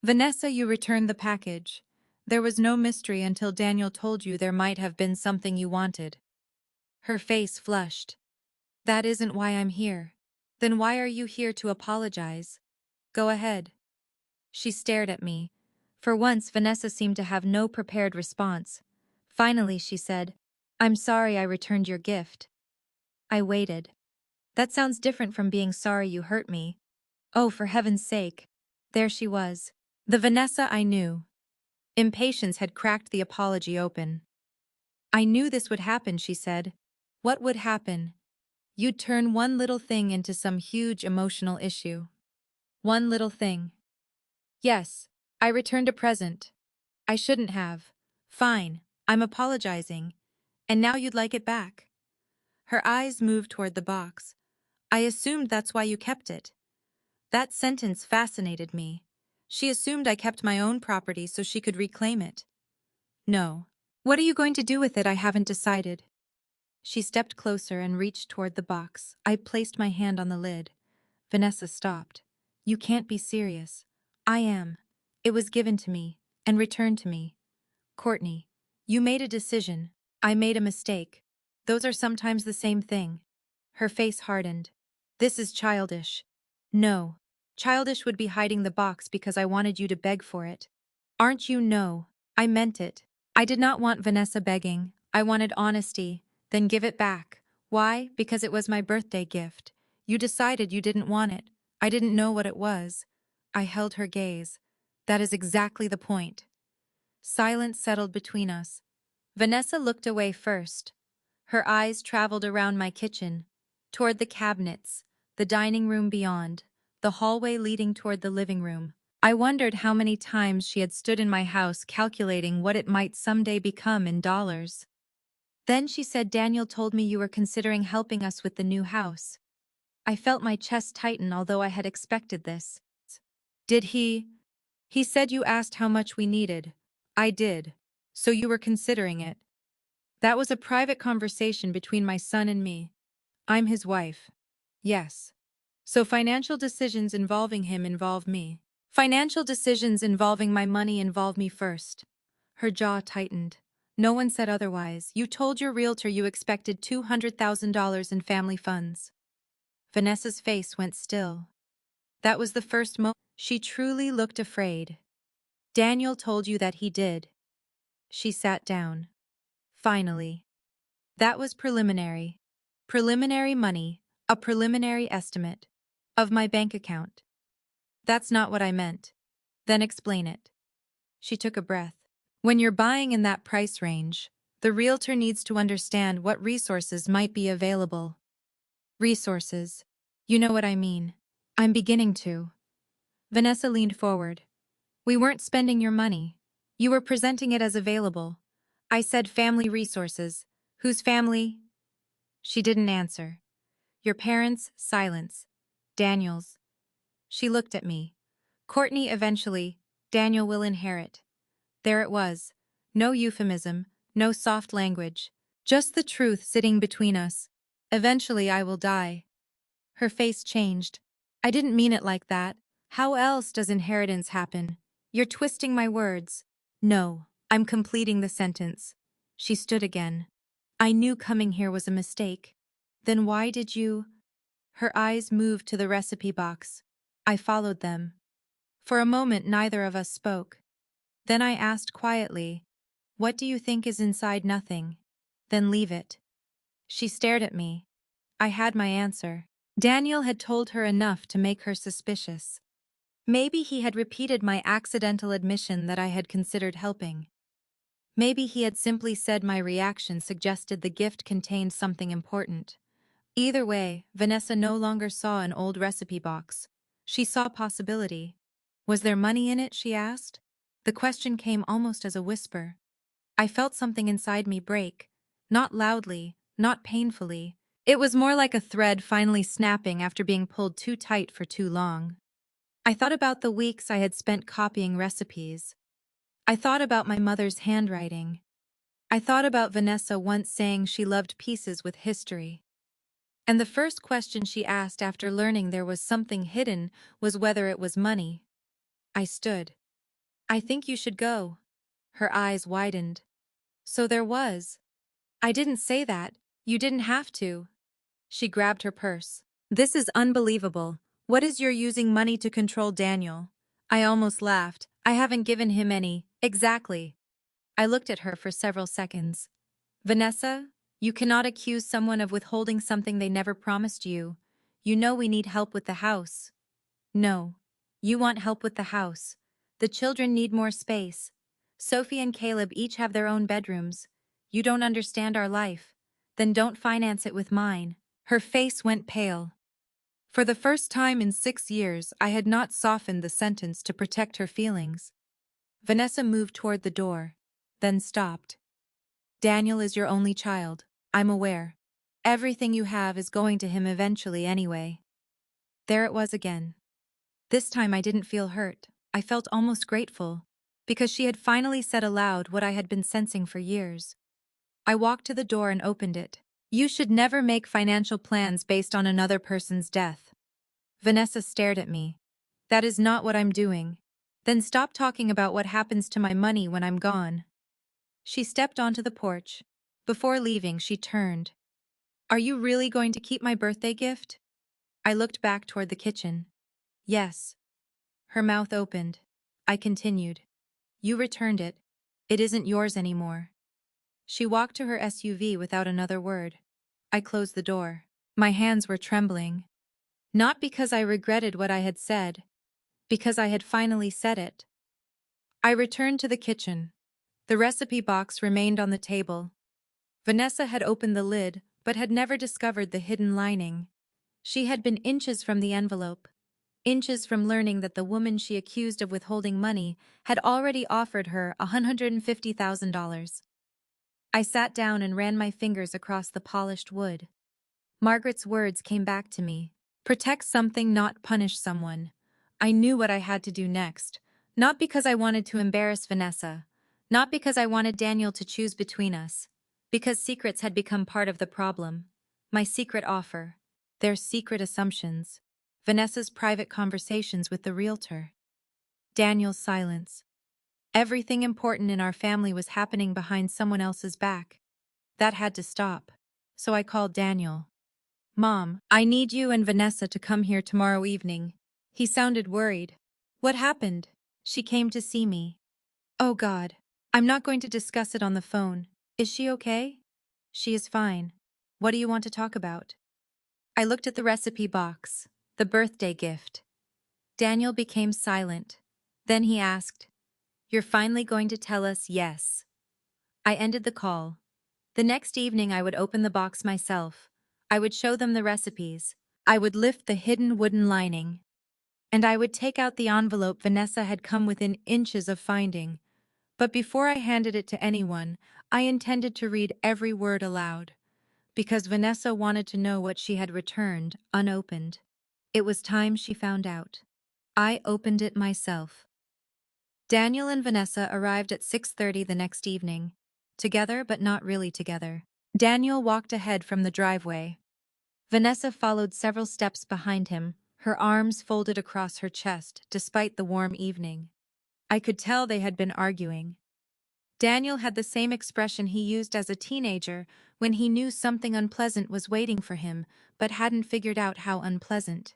B: Vanessa, you returned the package. There was no mystery until Daniel told you there might have been something you wanted. Her face flushed. That isn't why I'm here. Then why are you here to apologize? Go ahead. She stared at me. For once, Vanessa seemed to have no prepared response. Finally, she said, I'm sorry I returned your gift. I waited. That sounds different from being sorry you hurt me. Oh, for heaven's sake. There she was. The Vanessa I knew. Impatience had cracked the apology open. I knew this would happen, she said. What would happen? You'd turn one little thing into some huge emotional issue. One little thing. Yes, I returned a present. I shouldn't have. Fine, I'm apologizing. And now you'd like it back. Her eyes moved toward the box. I assumed that's why you kept it. That sentence fascinated me. She assumed I kept my own property so she could reclaim it. No. What are you going to do with it? I haven't decided. She stepped closer and reached toward the box. I placed my hand on the lid. Vanessa stopped. You can't be serious. I am. It was given to me, and returned to me. Courtney, you made a decision. I made a mistake. Those are sometimes the same thing. Her face hardened. This is childish. No. Childish would be hiding the box because I wanted you to beg for it. Aren't you? No. I meant it. I did not want Vanessa begging. I wanted honesty. Then give it back. Why? Because it was my birthday gift. You decided you didn't want it. I didn't know what it was. I held her gaze. That is exactly the point. Silence settled between us. Vanessa looked away first. Her eyes traveled around my kitchen, toward the cabinets, the dining room beyond, the hallway leading toward the living room. I wondered how many times she had stood in my house calculating what it might someday become in dollars. Then she said, Daniel told me you were considering helping us with the new house. I felt my chest tighten, although I had expected this. Did he? He said you asked how much we needed. I did. So you were considering it. That was a private conversation between my son and me. I'm his wife. Yes. So financial decisions involving him involve me. Financial decisions involving my money involve me first. Her jaw tightened. No one said otherwise. You told your realtor you expected $200,000 in family funds. Vanessa's face went still. That was the first moment. She truly looked afraid. Daniel told you that he did. She sat down. Finally. That was preliminary. Preliminary money, a preliminary estimate. Of my bank account. That's not what I meant. Then explain it. She took a breath. When you're buying in that price range, the realtor needs to understand what resources might be available. Resources. You know what I mean. I'm beginning to. Vanessa leaned forward. We weren't spending your money. You were presenting it as available. I said family resources. Whose family? She didn't answer. Your parents? Silence. Daniel's. She looked at me. Courtney, eventually, Daniel will inherit. There it was. No euphemism, no soft language. Just the truth sitting between us. Eventually I will die. Her face changed. I didn't mean it like that. How else does inheritance happen? You're twisting my words. No, I'm completing the sentence. She stood again. I knew coming here was a mistake. Then why did you? Her eyes moved to the recipe box. I followed them. For a moment neither of us spoke. Then I asked quietly, what do you think is inside? Nothing. Then leave it. She stared at me. I had my answer. Daniel had told her enough to make her suspicious. Maybe he had repeated my accidental admission that I had considered helping. Maybe he had simply said my reaction suggested the gift contained something important. Either way, Vanessa no longer saw an old recipe box. She saw possibility. Was there money in it, she asked. The question came almost as a whisper. I felt something inside me break. Not loudly, not painfully. It was more like a thread finally snapping after being pulled too tight for too long. I thought about the weeks I had spent copying recipes. I thought about my mother's handwriting. I thought about Vanessa once saying she loved pieces with history. And the first question she asked after learning there was something hidden was whether it was money. I stood. I think you should go. Her eyes widened. So there was. I didn't say that. You didn't have to. She grabbed her purse. This is unbelievable. What is your using money to control Daniel? I almost laughed. I haven't given him any. Exactly. I looked at her for several seconds. Vanessa, you cannot accuse someone of withholding something they never promised you. You know we need help with the house. No. You want help with the house. The children need more space. Sophie and Caleb each have their own bedrooms. You don't understand our life. Then don't finance it with mine. Her face went pale. For the first time in 6 years, I had not softened the sentence to protect her feelings. Vanessa moved toward the door, then stopped. Daniel is your only child. I'm aware. Everything you have is going to him eventually anyway. There it was again. This time I didn't feel hurt. I felt almost grateful, because she had finally said aloud what I had been sensing for years. I walked to the door and opened it. You should never make financial plans based on another person's death. Vanessa stared at me. That is not what I'm doing. Then stop talking about what happens to my money when I'm gone. She stepped onto the porch. Before leaving, she turned. Are you really going to keep my birthday gift? I looked back toward the kitchen. Yes. Her mouth opened. I continued. You returned it. It isn't yours anymore. She walked to her SUV without another word. I closed the door. My hands were trembling. Not because I regretted what I had said, because I had finally said it. I returned to the kitchen. The recipe box remained on the table. Vanessa had opened the lid, but had never discovered the hidden lining. She had been inches from the envelope, inches from learning that the woman she accused of withholding money had already offered her $150,000. I sat down and ran my fingers across the polished wood. Margaret's words came back to me. Protect something, not punish someone. I knew what I had to do next. Not because I wanted to embarrass Vanessa. Not because I wanted Daniel to choose between us. Because secrets had become part of the problem. My secret offer. Their secret assumptions. Vanessa's private conversations with the realtor. Daniel's silence. Everything important in our family was happening behind someone else's back. That had to stop. So I called Daniel. Mom, I need you and Vanessa to come here tomorrow evening. He sounded worried. What happened? She came to see me. Oh God. I'm not going to discuss it on the phone. Is she okay? She is fine. What do you want to talk about? I looked at the recipe box, the birthday gift. Daniel became silent. Then he asked, You're finally going to tell us yes? I ended the call. The next evening I would open the box myself. I would show them the recipes. I would lift the hidden wooden lining. And I would take out the envelope Vanessa had come within inches of finding. But before I handed it to anyone, I intended to read every word aloud. Because Vanessa wanted to know what she had returned, unopened. It was time she found out. I opened it myself. Daniel and Vanessa arrived at 6:30 the next evening. Together but not really together. Daniel walked ahead from the driveway. Vanessa followed several steps behind him, her arms folded across her chest despite the warm evening. I could tell they had been arguing. Daniel had the same expression he used as a teenager when he knew something unpleasant was waiting for him but hadn't figured out how unpleasant.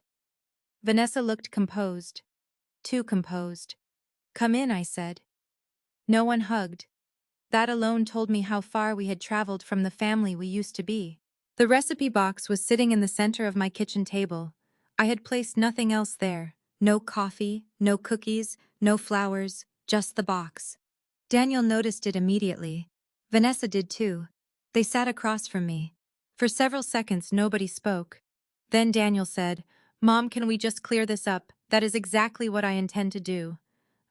B: Vanessa looked composed. Too composed. Come in, I said. No one hugged. That alone told me how far we had traveled from the family we used to be. The recipe box was sitting in the center of my kitchen table. I had placed nothing else there. No coffee, no cookies, no flowers, just the box. Daniel noticed it immediately. Vanessa did too. They sat across from me. For several seconds nobody spoke. Then Daniel said, Mom, can we just clear this up? That is exactly what I intend to do.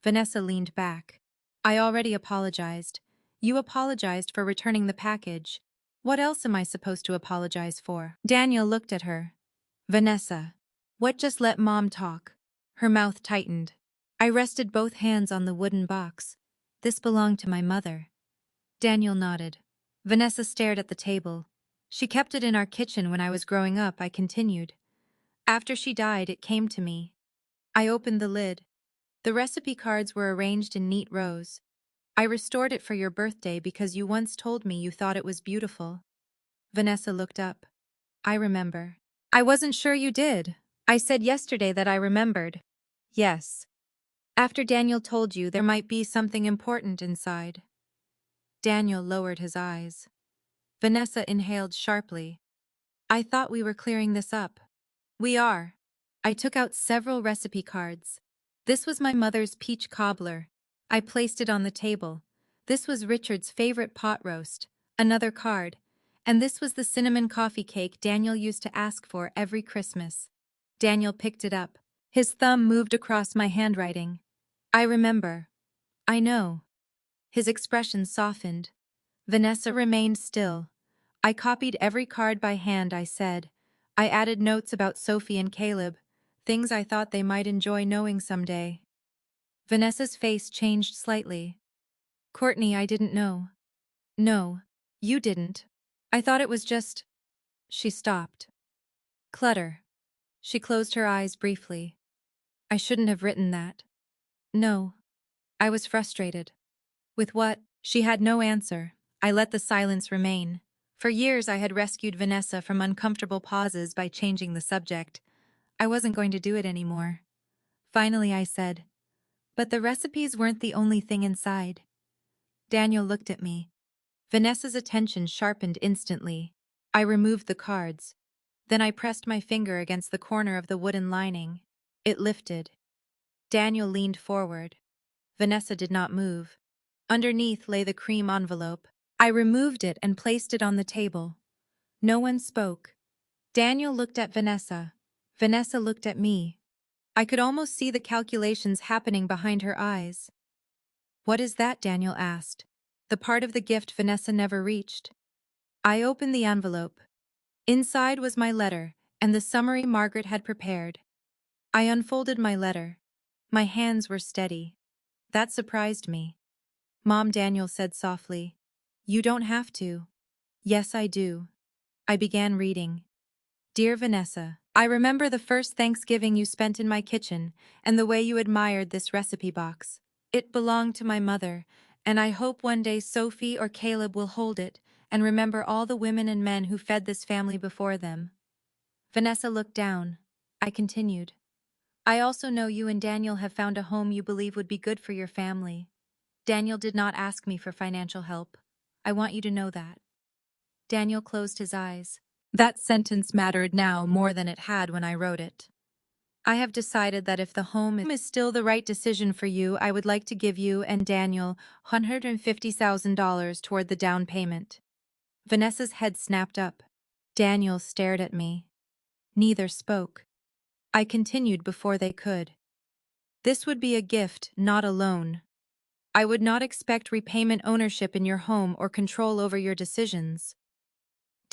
B: Vanessa leaned back. I already apologized. You apologized for returning the package. What else am I supposed to apologize for? Daniel looked at her. Vanessa. What? Just let Mom talk. Her mouth tightened. I rested both hands on the wooden box. This belonged to my mother. Daniel nodded. Vanessa stared at the table. She kept it in our kitchen when I was growing up, I continued. After she died, it came to me. I opened the lid. The recipe cards were arranged in neat rows. I restored it for your birthday because you once told me you thought it was beautiful. Vanessa looked up. I remember. I wasn't sure you did. I said yesterday that I remembered. Yes. After Daniel told you there might be something important inside. Daniel lowered his eyes. Vanessa inhaled sharply. I thought we were clearing this up. We are. I took out several recipe cards. This was my mother's peach cobbler. I placed it on the table. This was Richard's favorite pot roast. Another card. And this was the cinnamon coffee cake Daniel used to ask for every Christmas. Daniel picked it up. His thumb moved across my handwriting. I remember. I know. His expression softened. Vanessa remained still. I copied every card by hand, I said. I added notes about Sophie and Caleb, things I thought they might enjoy knowing someday. Vanessa's face changed slightly. Courtney, I didn't know. No, you didn't. I thought it was just... She stopped. Clutter. She closed her eyes briefly. I shouldn't have written that. No. I was frustrated. With what? She had no answer. I let the silence remain. For years I had rescued Vanessa from uncomfortable pauses by changing the subject. I wasn't going to do it anymore. Finally I said, but the recipes weren't the only thing inside. Daniel looked at me. Vanessa's attention sharpened instantly. I removed the cards. Then I pressed my finger against the corner of the wooden lining. It lifted. Daniel leaned forward. Vanessa did not move. Underneath lay the cream envelope. I removed it and placed it on the table. No one spoke. Daniel looked at Vanessa. Vanessa looked at me. I could almost see the calculations happening behind her eyes. What is that? Daniel asked. The part of the gift Vanessa never reached. I opened the envelope. Inside was my letter and the summary Margaret had prepared. I unfolded my letter. My hands were steady. That surprised me. Mom, Daniel said softly. You don't have to. Yes, I do. I began reading. Dear Vanessa, I remember the first Thanksgiving you spent in my kitchen and the way you admired this recipe box. It belonged to my mother, and I hope one day Sophie or Caleb will hold it and remember all the women and men who fed this family before them. Vanessa looked down. I continued. I also know you and Daniel have found a home you believe would be good for your family. Daniel did not ask me for financial help. I want you to know that. Daniel closed his eyes. That sentence mattered now more than it had when I wrote it. I have decided that if the home is still the right decision for you, I would like to give you and Daniel $150,000 toward the down payment. Vanessa's head snapped up. Daniel stared at me. Neither spoke. I continued before they could. This would be a gift, not a loan. I would not expect repayment, ownership in your home, or control over your decisions.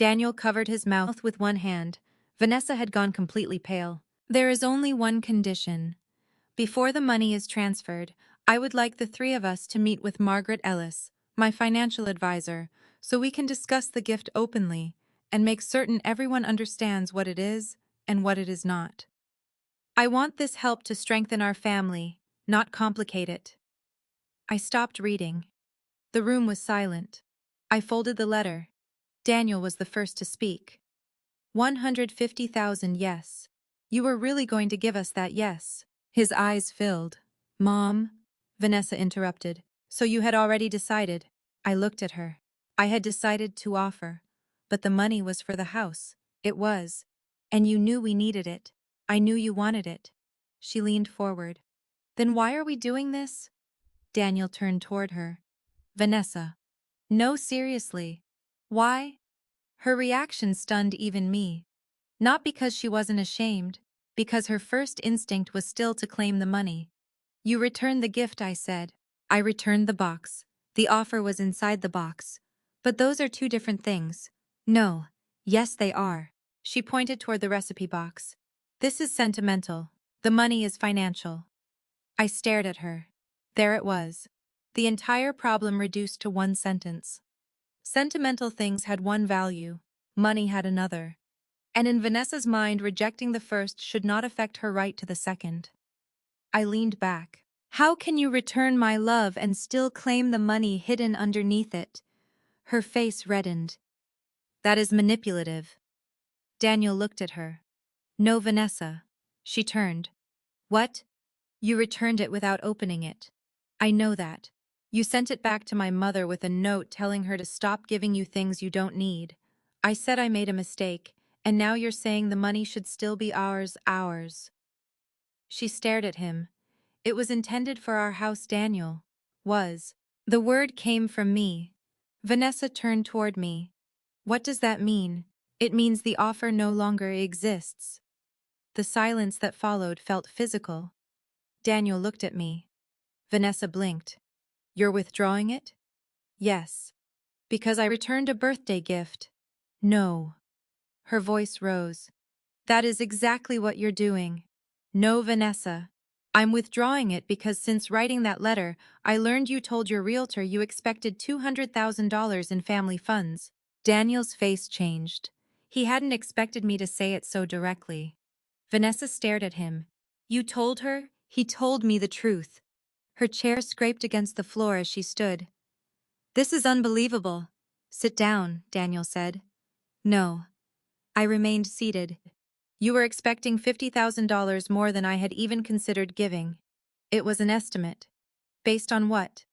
B: Daniel covered his mouth with one hand. Vanessa had gone completely pale. There is only one condition. Before the money is transferred, I would like the three of us to meet with Margaret Ellis, my financial advisor, so we can discuss the gift openly and make certain everyone understands what it is and what it is not. I want this help to strengthen our family, not complicate it. I stopped reading. The room was silent. I folded the letter. Daniel was the first to speak. 150,000, yes. You were really going to give us that, yes? His eyes filled. Mom, Vanessa interrupted. So you had already decided. I looked at her. I had decided to offer. But the money was for the house. It was. And you knew we needed it. I knew you wanted it. She leaned forward. Then why are we doing this? Daniel turned toward her. Vanessa. No, seriously. Why? Her reaction stunned even me. Not because she wasn't ashamed, because her first instinct was still to claim the money. You returned the gift, I said. I returned the box. The offer was inside the box. But those are two different things. No. Yes, they are. She pointed toward the recipe box. This is sentimental. The money is financial. I stared at her. There it was. The entire problem reduced to one sentence. Sentimental things had one value. Money had another. And in Vanessa's mind, rejecting the first should not affect her right to the second. I leaned back. How can you return my love and still claim the money hidden underneath it? Her face reddened. That is manipulative. Daniel looked at her. No, Vanessa. She turned. What? You returned it without opening it. I know that. You sent it back to my mother with a note telling her to stop giving you things you don't need. I said I made a mistake, and now you're saying the money should still be ours. She stared at him. It was intended for our house, Daniel. Was. The word came from me. Vanessa turned toward me. What does that mean? It means the offer no longer exists. The silence that followed felt physical. Daniel looked at me. Vanessa blinked. You're withdrawing it? Yes. Because I returned a birthday gift. No. Her voice rose. That is exactly what you're doing. No, Vanessa. I'm withdrawing it because since writing that letter, I learned you told your realtor you expected $200,000 in family funds. Daniel's face changed. He hadn't expected me to say it so directly. Vanessa stared at him. You told her? He told me the truth. Her chair scraped against the floor as she stood. This is unbelievable. Sit down, Daniel said. No. I remained seated. You were expecting $50,000 more than I had even considered giving. It was an estimate. Based on what?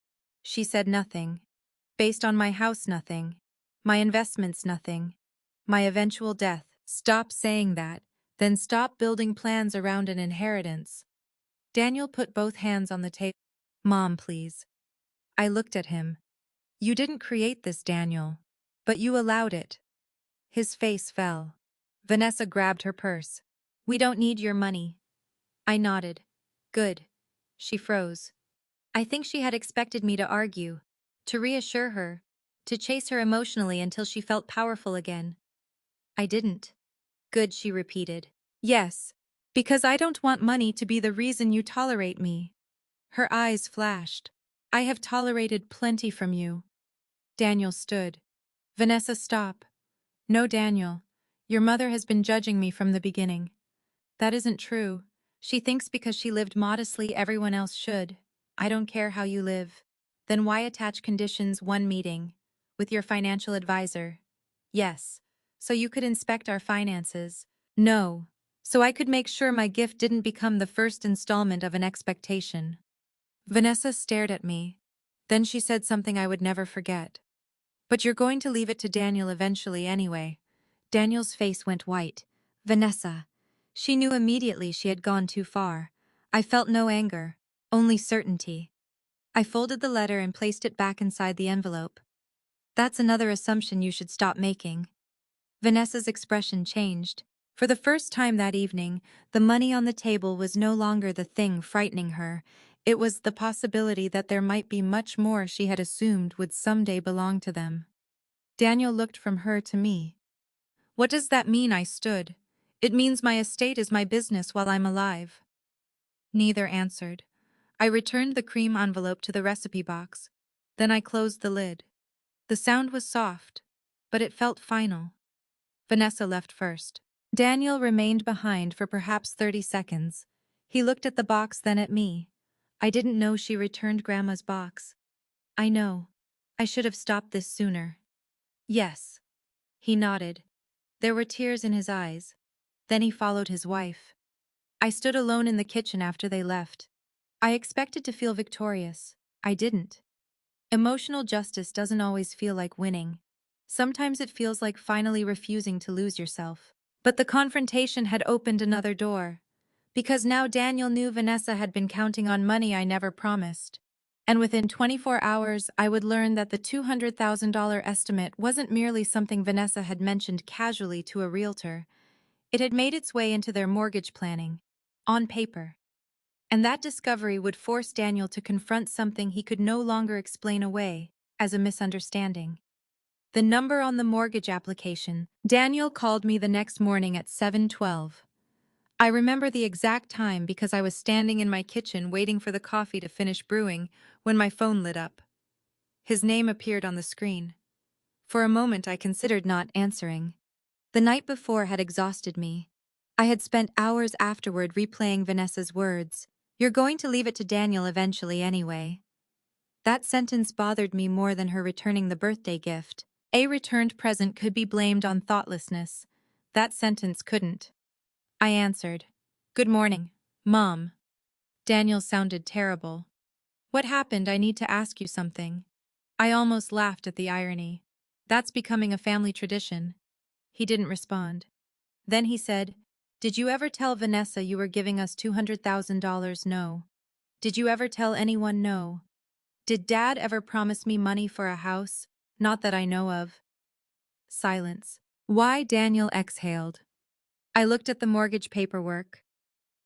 B: She said nothing. Based on my house, nothing. My investments, nothing. My eventual death. Stop saying that, then stop building plans around an inheritance. Daniel put both hands on the table. Mom, please. I looked at him. You didn't create this, Daniel. But you allowed it. His face fell. Vanessa grabbed her purse. We don't need your money. I nodded. Good. She froze. I think she had expected me to argue, to reassure her, to chase her emotionally until she felt powerful again. I didn't. Good, she repeated. Yes, because I don't want money to be the reason you tolerate me. Her eyes flashed. I have tolerated plenty from you. Daniel stood. Vanessa, stop. No, Daniel. Your mother has been judging me from the beginning. That isn't true. She thinks because she lived modestly everyone else should. I don't care how you live. Then why attach conditions? One meeting. With your financial advisor. Yes. So you could inspect our finances. No. So I could make sure my gift didn't become the first installment of an expectation. Vanessa stared at me. Then she said something I would never forget. But you're going to leave it to Daniel eventually anyway. Daniel's face went white. Vanessa. She knew immediately she had gone too far. I felt no anger, only certainty. I folded the letter and placed it back inside the envelope. That's another assumption you should stop making. Vanessa's expression changed. For the first time that evening, the money on the table was no longer the thing frightening her. It was the possibility that there might be much more she had assumed would someday belong to them. Daniel looked from her to me. What does that mean? I stood. It means my estate is my business while I'm alive. Neither answered. I returned the cream envelope to the recipe box. Then I closed the lid. The sound was soft, but it felt final. Vanessa left first. Daniel remained behind for perhaps 30 seconds. He looked at the box, then at me. I didn't know she returned Grandma's box. I know. I should have stopped this sooner. Yes. He nodded. There were tears in his eyes. Then he followed his wife. I stood alone in the kitchen after they left. I expected to feel victorious. I didn't. Emotional justice doesn't always feel like winning. Sometimes it feels like finally refusing to lose yourself. But the confrontation had opened another door. Because now Daniel knew Vanessa had been counting on money I never promised. And within 24 hours, I would learn that the $200,000 estimate wasn't merely something Vanessa had mentioned casually to a realtor. It had made its way into their mortgage planning, on paper. And that discovery would force Daniel to confront something he could no longer explain away as a misunderstanding. The number on the mortgage application. Daniel called me the next morning at 7:12. I remember the exact time because I was standing in my kitchen waiting for the coffee to finish brewing when my phone lit up. His name appeared on the screen. For a moment I considered not answering. The night before had exhausted me. I had spent hours afterward replaying Vanessa's words. "You're going to leave it to Daniel eventually anyway." That sentence bothered me more than her returning the birthday gift. A returned present could be blamed on thoughtlessness. That sentence couldn't. I answered, "Good morning, Mom." Daniel sounded terrible. "What happened? I need to ask you something." I almost laughed at the irony. "That's becoming a family tradition." He didn't respond. Then he said, "Did you ever tell Vanessa you were giving us $200,000 no? Did you ever tell anyone no? Did Dad ever promise me money for a house? Not that I know of." Silence. Why? Daniel exhaled. I looked at the mortgage paperwork.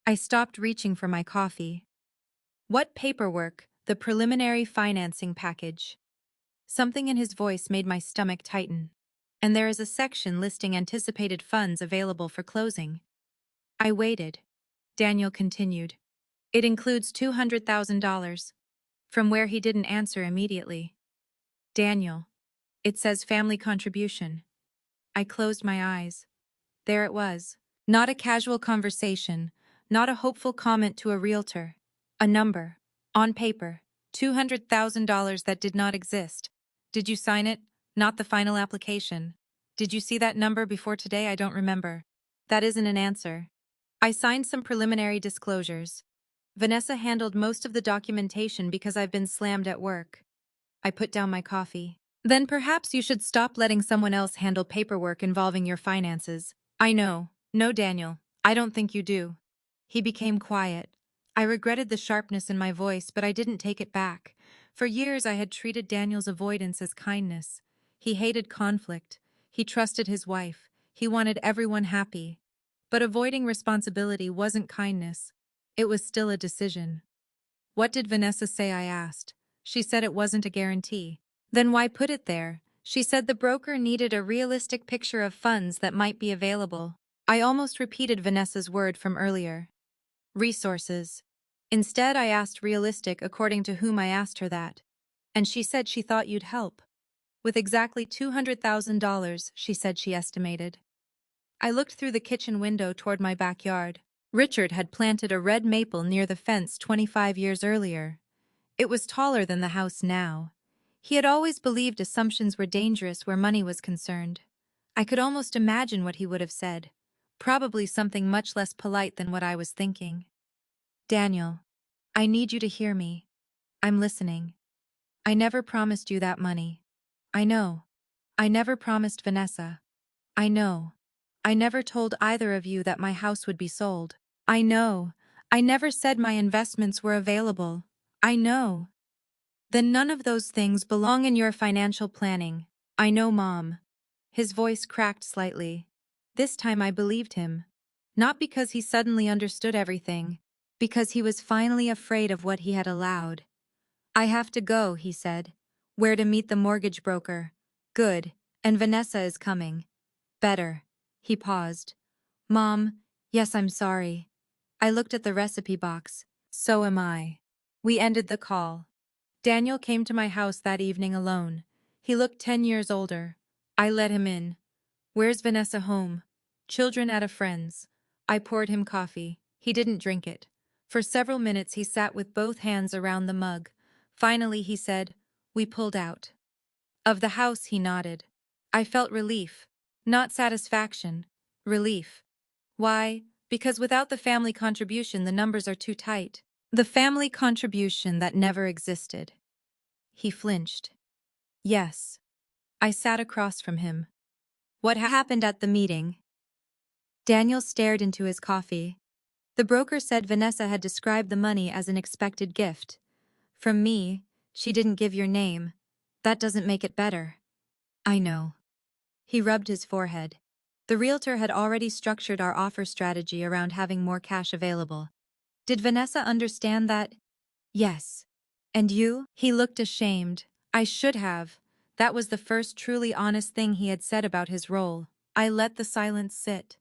B: I stopped reaching for my coffee. "What paperwork?" "The preliminary financing package." Something in his voice made my stomach tighten. "And there is a section listing anticipated funds available for closing." I waited. Daniel continued. "It includes $200,000. From where he didn't answer immediately. "Daniel. It says family contribution." I closed my eyes. There it was. Not a casual conversation, not a hopeful comment to a realtor. A number. On paper. $200,000 that did not exist. "Did you sign it?" "Not the final application." "Did you see that number before today?" "I don't remember." That isn't an answer. I signed some preliminary disclosures. Vanessa handled most of the documentation because I've been slammed at work. I put down my coffee. "Then perhaps you should stop letting someone else handle paperwork involving your finances." "I know. No, Daniel. I don't think you do." He became quiet. I regretted the sharpness in my voice, but I didn't take it back. For years I had treated Daniel's avoidance as kindness. He hated conflict. He trusted his wife. He wanted everyone happy. But avoiding responsibility wasn't kindness. It was still a decision. "What did Vanessa say?" I asked. "She said it wasn't a guarantee." "Then why put it there?" "She said the broker needed a realistic picture of funds that might be available." I almost repeated Vanessa's word from earlier. Resources. Instead, I asked realistic according to whom I asked her that. And she said she thought you'd help. With exactly $200,000, she said she estimated. I looked through the kitchen window toward my backyard. Richard had planted a red maple near the fence 25 years earlier. It was taller than the house now. He had always believed assumptions were dangerous where money was concerned. I could almost imagine what he would have said. Probably something much less polite than what I was thinking. "Daniel, I need you to hear me. I'm listening. I never promised you that money. I know. I never promised Vanessa. I know. I never told either of you that my house would be sold. I know. I never said my investments were available. I know. Then none of those things belong in your financial planning. I know, Mom." His voice cracked slightly. This time I believed him. Not because he suddenly understood everything, because he was finally afraid of what he had allowed. "I have to go," he said. "Where to meet the mortgage broker." "Good. And Vanessa is coming." "Better." He paused. "Mom, yes, I'm sorry." I looked at the recipe box. "So am I." We ended the call. Daniel came to my house that evening alone. He looked 10 years older. I let him in. "Where's Vanessa home?" "Children at a friend's." I poured him coffee. He didn't drink it. For several minutes he sat with both hands around the mug. Finally he said, "We pulled out." "Of the house," he nodded. I felt relief. Not satisfaction. Relief. Why? Because without the family contribution the numbers are too tight. The family contribution that never existed. He flinched. "Yes." I sat across from him. "What happened at the meeting?" Daniel stared into his coffee. "The broker said Vanessa had described the money as an expected gift. From me. She didn't give your name. That doesn't make it better." "I know." He rubbed his forehead. The realtor had already structured our offer strategy around having more cash available. Did Vanessa understand that? Yes. And you? He looked ashamed. I should have. That was the first truly honest thing he had said about his role. I let the silence sit.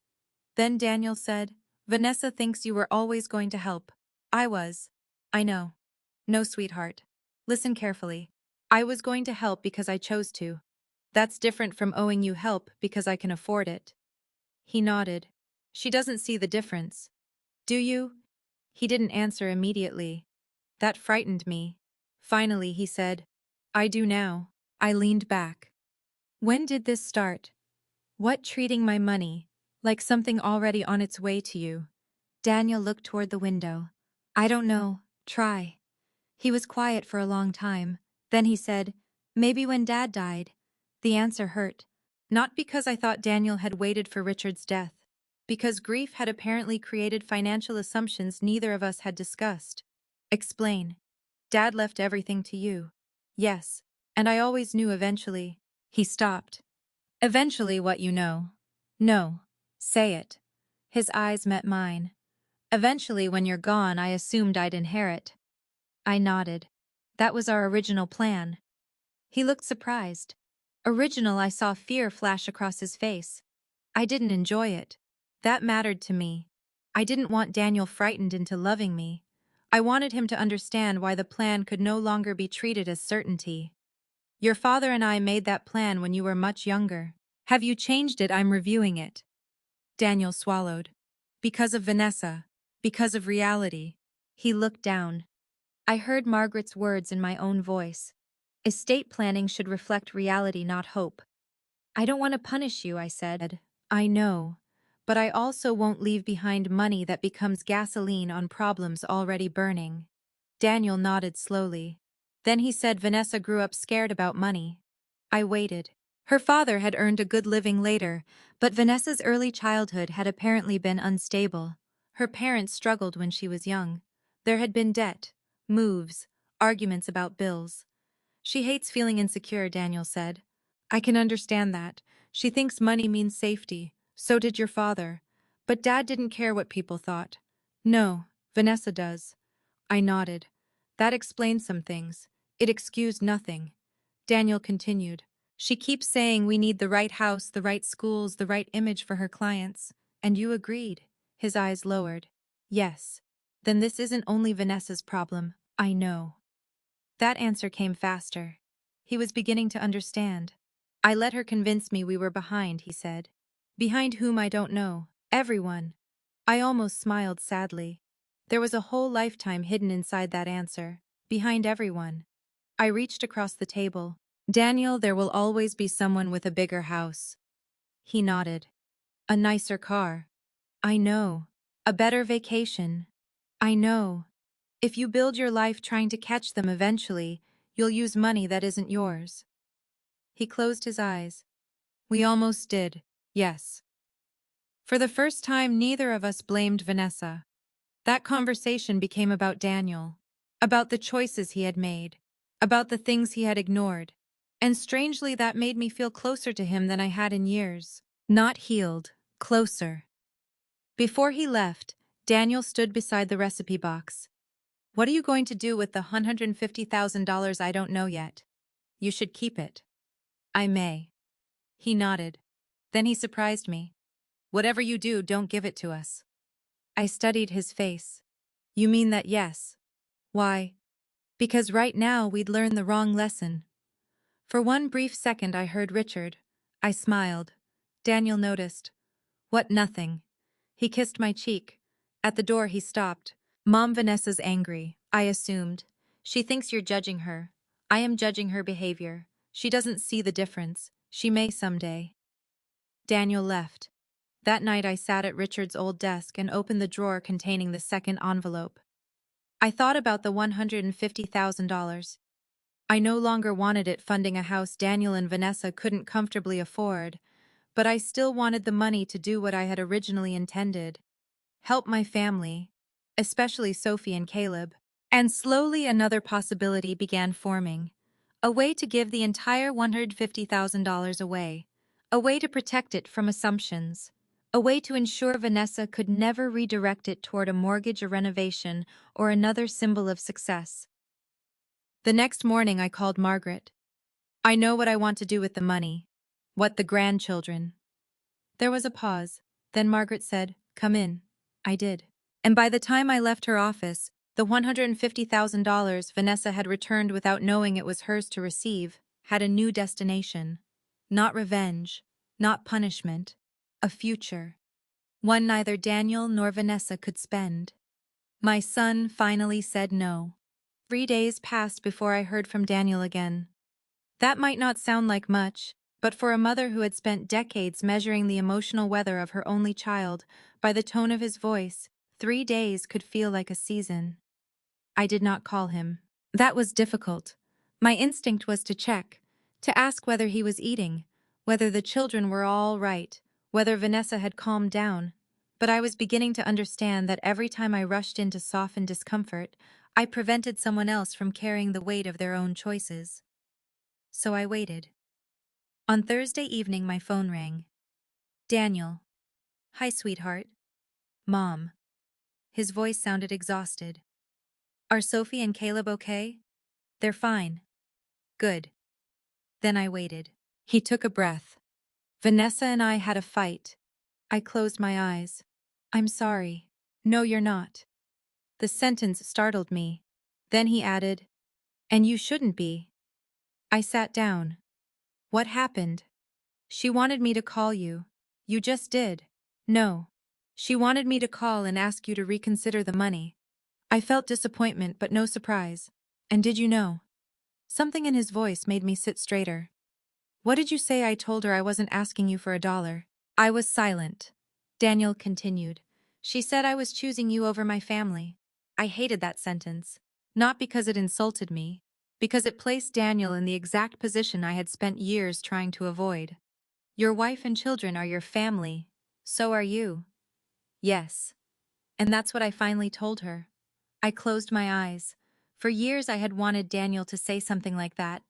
B: Then Daniel said, Vanessa thinks you were always going to help. I was. I know. No, sweetheart. Listen carefully. I was going to help because I chose to. That's different from owing you help because I can afford it. He nodded. She doesn't see the difference. Do you? He didn't answer immediately. That frightened me. Finally, he said, I do now. I leaned back. When did this start? What, treating my money like something already on its way to you? Daniel looked toward the window. I don't know. Try. He was quiet for a long time. Then he said, maybe when Dad died. The answer hurt. Not because I thought Daniel had waited for Richard's death. Because grief had apparently created financial assumptions neither of us had discussed. Explain. Dad left everything to you. Yes. And I always knew eventually. He stopped. Eventually what you know. No. Say it. His eyes met mine. Eventually when you're gone I assumed I'd inherit. I nodded. That was our original plan. He looked surprised. Original, I saw fear flash across his face. I didn't enjoy it. That mattered to me. I didn't want Daniel frightened into loving me. I wanted him to understand why the plan could no longer be treated as certainty. Your father and I made that plan when you were much younger. Have you changed it? I'm reviewing it. Daniel swallowed. Because of Vanessa. Because of reality. He looked down. I heard Margaret's words in my own voice. Estate planning should reflect reality, not hope. I don't want to punish you, I said. I know. But I also won't leave behind money that becomes gasoline on problems already burning. Daniel nodded slowly. Then he said Vanessa grew up scared about money. I waited. Her father had earned a good living later, but Vanessa's early childhood had apparently been unstable. Her parents struggled when she was young. There had been debt, moves, arguments about bills. She hates feeling insecure, Daniel said. I can understand that. She thinks money means safety. So did your father. But Dad didn't care what people thought. No, Vanessa does. I nodded. That explains some things. It excused nothing. Daniel continued. She keeps saying we need the right house, the right schools, the right image for her clients. And you agreed. His eyes lowered. Yes. Then this isn't only Vanessa's problem. I know. That answer came faster. He was beginning to understand. I let her convince me we were behind, he said. Behind whom I don't know. Everyone. I almost smiled sadly. There was a whole lifetime hidden inside that answer. Behind everyone. I reached across the table. Daniel, there will always be someone with a bigger house. He nodded. A nicer car. I know. A better vacation. I know. If you build your life trying to catch them eventually, you'll use money that isn't yours. He closed his eyes. We almost did, yes. For the first time, neither of us blamed Vanessa. That conversation became about Daniel, about the choices he had made, about the things he had ignored. And strangely, that made me feel closer to him than I had in years. Not healed, closer. Before he left, Daniel stood beside the recipe box. What are you going to do with the $150,000? I don't know yet. You should keep it. I may. He nodded. Then he surprised me. Whatever you do, don't give it to us. I studied his face. You mean that yes? Why? Because right now we'd learn the wrong lesson. For one brief second I heard Richard. I smiled. Daniel noticed. What, nothing? He kissed my cheek. At the door he stopped. Mom, Vanessa's angry, I assumed. She thinks you're judging her. I am judging her behavior. She doesn't see the difference. She may someday. Daniel left. That night I sat at Richard's old desk and opened the drawer containing the second envelope. I thought about the $150,000. I no longer wanted it funding a house Daniel and Vanessa couldn't comfortably afford, but I still wanted the money to do what I had originally intended. Help my family, especially Sophie and Caleb. And slowly another possibility began forming. A way to give the entire $150,000 away. A way to protect it from assumptions. A way to ensure Vanessa could never redirect it toward a mortgage or renovation or another symbol of success. The next morning I called Margaret. I know what I want to do with the money. What the grandchildren. There was a pause. Then Margaret said, "Come in." I did. And by the time I left her office, the $150,000 Vanessa had returned without knowing it was hers to receive had a new destination. Not revenge, not punishment, a future. One neither Daniel nor Vanessa could spend. My son finally said no. 3 days passed before I heard from Daniel again. That might not sound like much, but for a mother who had spent decades measuring the emotional weather of her only child by the tone of his voice, 3 days could feel like a season. I did not call him. That was difficult. My instinct was to check, to ask whether he was eating, whether the children were all right, whether Vanessa had calmed down. But I was beginning to understand that every time I rushed in to soften discomfort, I prevented someone else from carrying the weight of their own choices. So I waited. On Thursday evening, my phone rang. Daniel. Hi, sweetheart. Mom. His voice sounded exhausted. Are Sophie and Caleb okay? They're fine. Good. Then I waited. He took a breath. Vanessa and I had a fight. I closed my eyes. I'm sorry. No, you're not. The sentence startled me. Then he added, and you shouldn't be. I sat down. What happened? She wanted me to call you. You just did. No. She wanted me to call and ask you to reconsider the money. I felt disappointment but no surprise. And did you know? Something in his voice made me sit straighter. What did you say? I told her I wasn't asking you for $1. I was silent. Daniel continued. She said I was choosing you over my family. I hated that sentence. Not because it insulted me, because it placed Daniel in the exact position I had spent years trying to avoid. Your wife and children are your family. So are you. Yes. And that's what I finally told her. I closed my eyes. For years I had wanted Daniel to say something like that.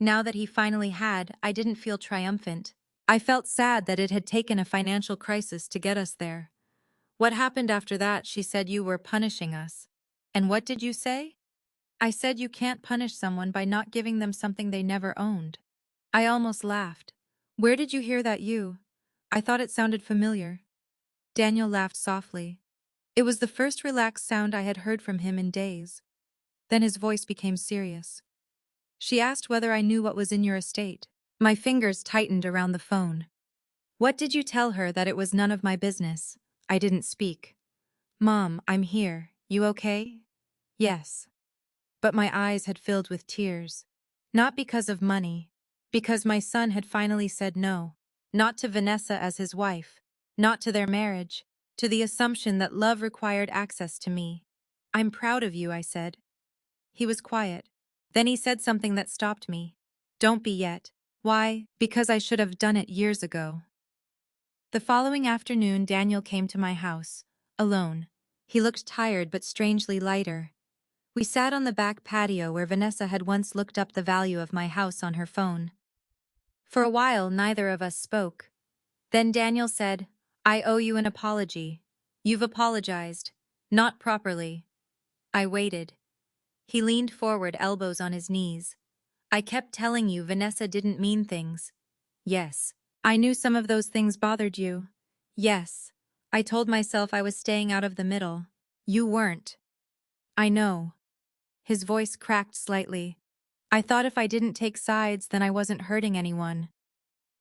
B: Now that he finally had, I didn't feel triumphant. I felt sad that it had taken a financial crisis to get us there. What happened after that? She said you were punishing us. And what did you say? I said you can't punish someone by not giving them something they never owned. I almost laughed. Where did you hear that? You? I thought it sounded familiar. Daniel laughed softly. It was the first relaxed sound I had heard from him in days. Then his voice became serious. She asked whether I knew what was in your estate. My fingers tightened around the phone. What did you tell her? That it was none of my business? I didn't speak. Mom, I'm here. You okay? Yes. But my eyes had filled with tears. Not because of money. Because my son had finally said no. Not to Vanessa as his wife. Not to their marriage. To the assumption that love required access to me. I'm proud of you, I said. He was quiet. Then he said something that stopped me. Don't be yet. Why? Because I should have done it years ago. The following afternoon, Daniel came to my house, alone. He looked tired but strangely lighter. We sat on the back patio where Vanessa had once looked up the value of my house on her phone. For a while, neither of us spoke. Then Daniel said, I owe you an apology. You've apologized. Not properly. I waited. He leaned forward, elbows on his knees. I kept telling you Vanessa didn't mean things. Yes. I knew some of those things bothered you. Yes. I told myself I was staying out of the middle. You weren't. I know. His voice cracked slightly. I thought if I didn't take sides, then I wasn't hurting anyone.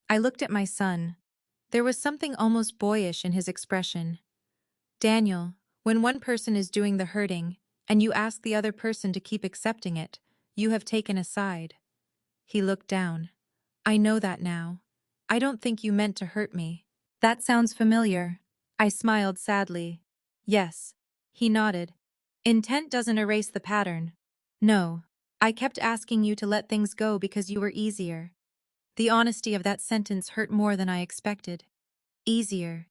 B: I looked at my son. There was something almost boyish in his expression. Daniel, when one person is doing the hurting, and you ask the other person to keep accepting it, you have taken a side. He looked down. I know that now. I don't think you meant to hurt me. That sounds familiar. I smiled sadly. Yes. He nodded. Intent doesn't erase the pattern. No. I kept asking you to let things go because you were easier. The honesty of that sentence hurt more than I expected. Easier.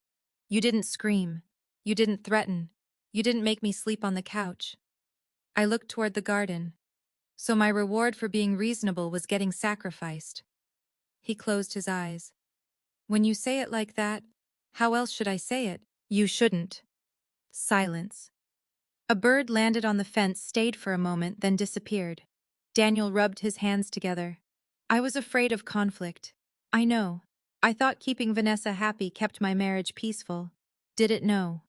B: You didn't scream. You didn't threaten. You didn't make me sleep on the couch. I looked toward the garden. So my reward for being reasonable was getting sacrificed. He closed his eyes. When you say it like that, how else should I say it? You shouldn't. Silence. A bird landed on the fence, stayed for a moment, then disappeared. Daniel rubbed his hands together. I was afraid of conflict. I know. I thought keeping Vanessa happy kept my marriage peaceful. Did it know?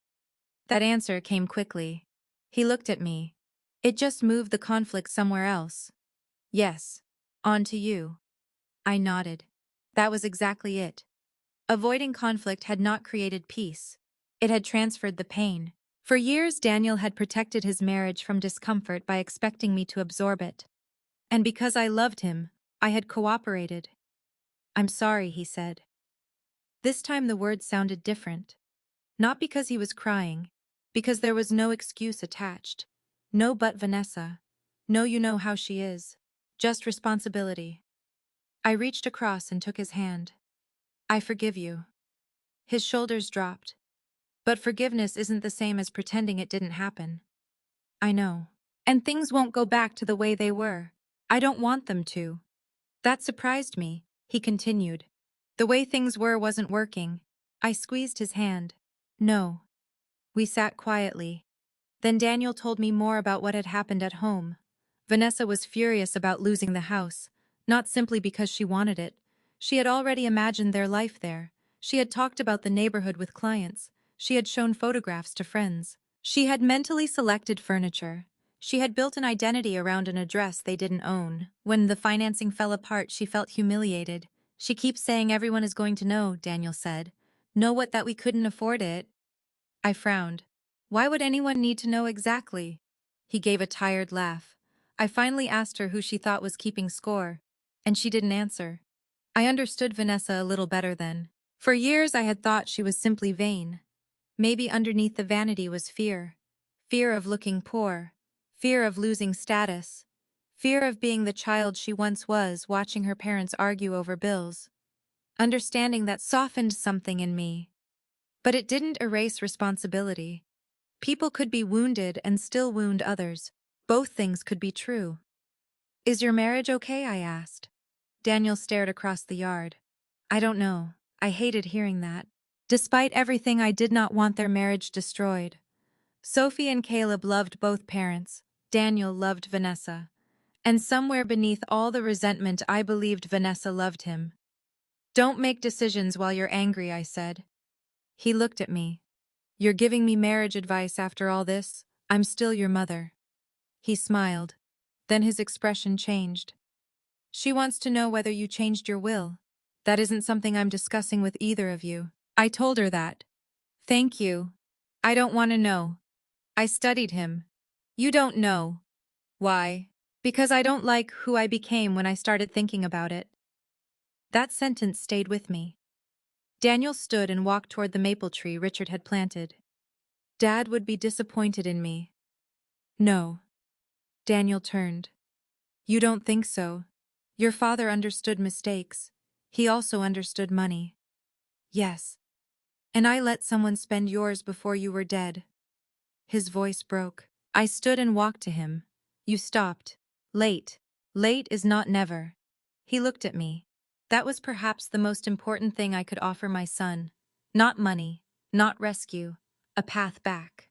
B: That answer came quickly. He looked at me. It just moved the conflict somewhere else. Yes. On to you. I nodded. That was exactly it. Avoiding conflict had not created peace. It had transferred the pain. For years, Daniel had protected his marriage from discomfort by expecting me to absorb it. And because I loved him, I had cooperated. I'm sorry, he said. This time the words sounded different. Not because he was crying, because there was no excuse attached. No but Vanessa. No, you know how she is. Just responsibility. I reached across and took his hand. I forgive you. His shoulders dropped. But forgiveness isn't the same as pretending it didn't happen. I know. And things won't go back to the way they were. I don't want them to. That surprised me, he continued. The way things were wasn't working. I squeezed his hand. No. We sat quietly. Then Daniel told me more about what had happened at home. Vanessa was furious about losing the house, not simply because she wanted it. She had already imagined their life there. She had talked about the neighborhood with clients. She had shown photographs to friends. She had mentally selected furniture. She had built an identity around an address they didn't own. When the financing fell apart, she felt humiliated. She keeps saying everyone is going to know, Daniel said. Know what, that we couldn't afford it? I frowned. Why would anyone need to know exactly? He gave a tired laugh. I finally asked her who she thought was keeping score, and she didn't answer. I understood Vanessa a little better then. For years I had thought she was simply vain. Maybe underneath the vanity was fear. Fear of looking poor. Fear of losing status. Fear of being the child she once was, watching her parents argue over bills. Understanding that softened something in me. But it didn't erase responsibility. People could be wounded and still wound others. Both things could be true. Is your marriage okay? I asked. Daniel stared across the yard. I don't know. I hated hearing that. Despite everything, I did not want their marriage destroyed. Sophie and Caleb loved both parents. Daniel loved Vanessa. And somewhere beneath all the resentment, I believed Vanessa loved him. Don't make decisions while you're angry, I said. He looked at me. You're giving me marriage advice after all this? I'm still your mother. He smiled. Then his expression changed. She wants to know whether you changed your will. That isn't something I'm discussing with either of you. I told her that. Thank you. I don't want to know. I studied him. You don't know. Why? Because I don't like who I became when I started thinking about it. That sentence stayed with me. Daniel stood and walked toward the maple tree Richard had planted. Dad would be disappointed in me. No. Daniel turned. You don't think so? Your father understood mistakes. He also understood money. Yes. And I let someone spend yours before you were dead. His voice broke. I stood and walked to him. You stopped. Late. Late is not never. He looked at me. That was perhaps the most important thing I could offer my son. Not money, not rescue, a path back.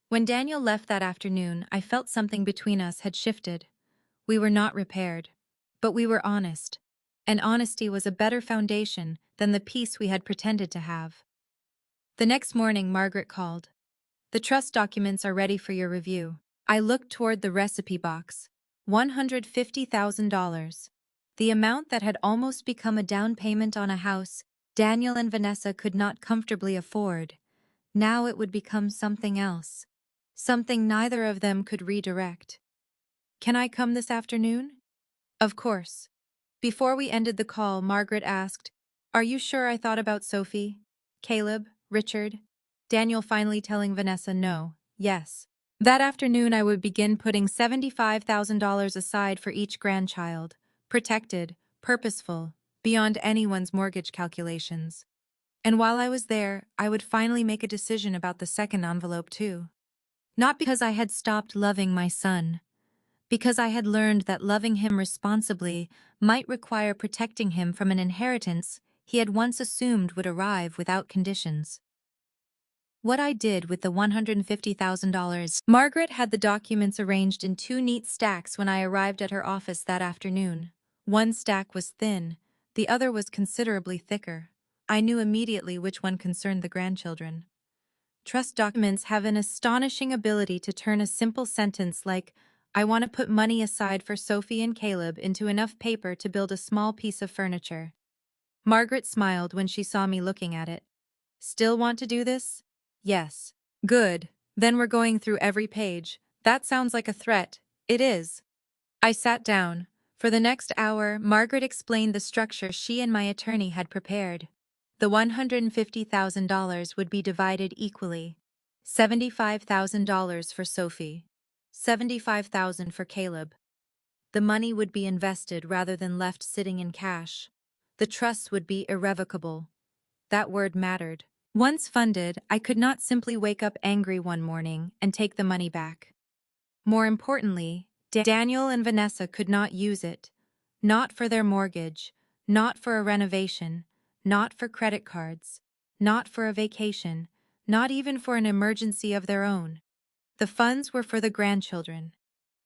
B: When Daniel left that afternoon, I felt something between us had shifted. We were not repaired, but we were honest. And honesty was a better foundation than the peace we had pretended to have. The next morning, Margaret called. The trust documents are ready for your review. I looked toward the recipe box. $150,000. The amount that had almost become a down payment on a house Daniel and Vanessa could not comfortably afford. Now it would become something else. Something neither of them could redirect. Can I come this afternoon? Of course. Before we ended the call, Margaret asked, Are you sure? I thought about Sophie, Caleb, Richard, Daniel finally telling Vanessa no, yes. That afternoon I would begin putting $75,000 aside for each grandchild, protected, purposeful, beyond anyone's mortgage calculations. And while I was there, I would finally make a decision about the second envelope too. Not because I had stopped loving my son, because I had learned that loving him responsibly might require protecting him from an inheritance he had once assumed would arrive without conditions. What I did with the $150,000. Margaret had the documents arranged in two neat stacks when I arrived at her office that afternoon. One stack was thin, the other was considerably thicker. I knew immediately which one concerned the grandchildren. Trust documents have an astonishing ability to turn a simple sentence like, "I want to put money aside for Sophie and Caleb," into enough paper to build a small piece of furniture. Margaret smiled when she saw me looking at it. "Still want to do this?" "Yes." "Good. Then we're going through every page." "That sounds like a threat." "It is." I sat down. For the next hour, Margaret explained the structure she and my attorney had prepared. The $150,000 would be divided equally. $75,000 for Sophie. $75,000 for Caleb. The money would be invested rather than left sitting in cash. The trusts would be irrevocable. That word mattered. Once funded, I could not simply wake up angry one morning and take the money back. More importantly, Daniel and Vanessa could not use it. Not for their mortgage, not for a renovation, not for credit cards, not for a vacation, not even for an emergency of their own. The funds were for the grandchildren.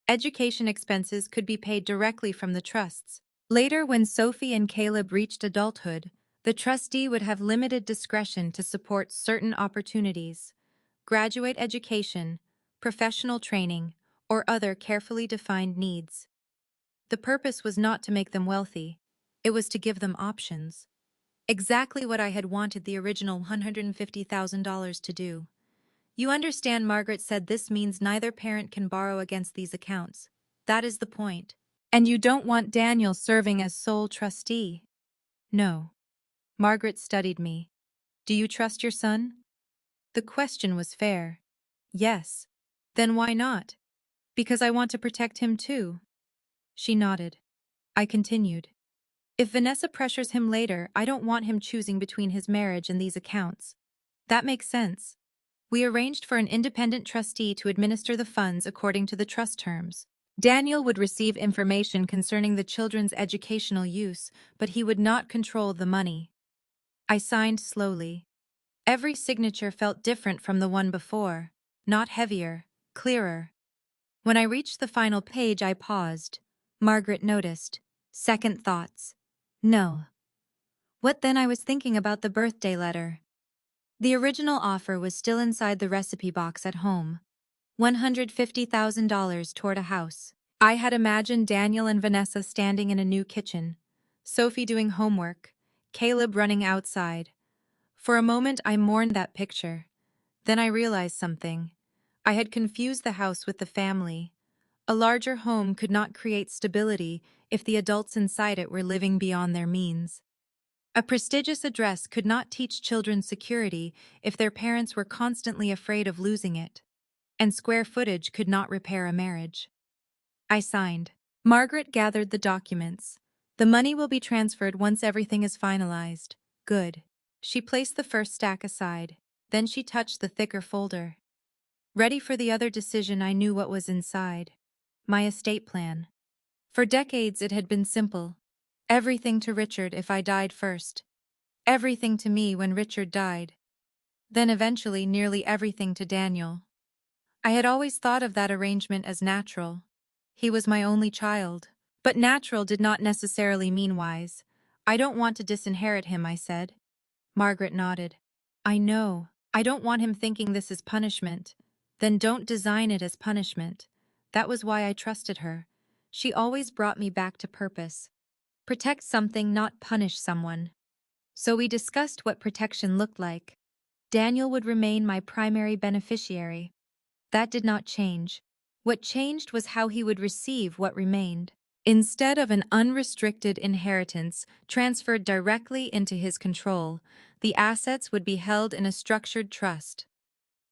B: Education expenses could be paid directly from the trusts. Later, when Sophie and Caleb reached adulthood, the trustee would have limited discretion to support certain opportunities: graduate education, professional training, or other carefully defined needs. The purpose was not to make them wealthy, it was to give them options. Exactly what I had wanted the original $150,000 to do. "You understand," Margaret said, "this means neither parent can borrow against these accounts. That is the point. And you don't want Daniel serving as sole trustee." "No." Margaret studied me. "Do you trust your son?" The question was fair. "Yes." "Then why not?" "Because I want to protect him too." She nodded. I continued. "If Vanessa pressures him later, I don't want him choosing between his marriage and these accounts." "That makes sense." We arranged for an independent trustee to administer the funds according to the trust terms. Daniel would receive information concerning the children's educational use, but he would not control the money. I signed slowly. Every signature felt different from the one before, not heavier, clearer. When I reached the final page, I paused. Margaret noticed. Second thoughts. No. What then? I was thinking about the birthday letter. The original offer was still inside the recipe box at home. $150,000 toward a house. I had imagined Daniel and Vanessa standing in a new kitchen, Sophie doing homework, Caleb running outside. For a moment I mourned that picture. Then I realized something. I had confused the house with the family. A larger home could not create stability if the adults inside it were living beyond their means. A prestigious address could not teach children security if their parents were constantly afraid of losing it. And square footage could not repair a marriage. I signed. Margaret gathered the documents. "The money will be transferred once everything is finalized." "Good." She placed the first stack aside. Then she touched the thicker folder. Ready for the other decision, I knew what was inside. My estate plan. For decades it had been simple. Everything to Richard if I died first. Everything to me when Richard died. Then eventually nearly everything to Daniel. I had always thought of that arrangement as natural. He was my only child. But natural did not necessarily mean wise. "I don't want to disinherit him," I said. Margaret nodded. "I know. I don't want him thinking this is punishment." "Then don't design it as punishment." That was why I trusted her. She always brought me back to purpose. Protect something, not punish someone. So we discussed what protection looked like. Daniel would remain my primary beneficiary. That did not change. What changed was how he would receive what remained. Instead of an unrestricted inheritance transferred directly into his control, the assets would be held in a structured trust.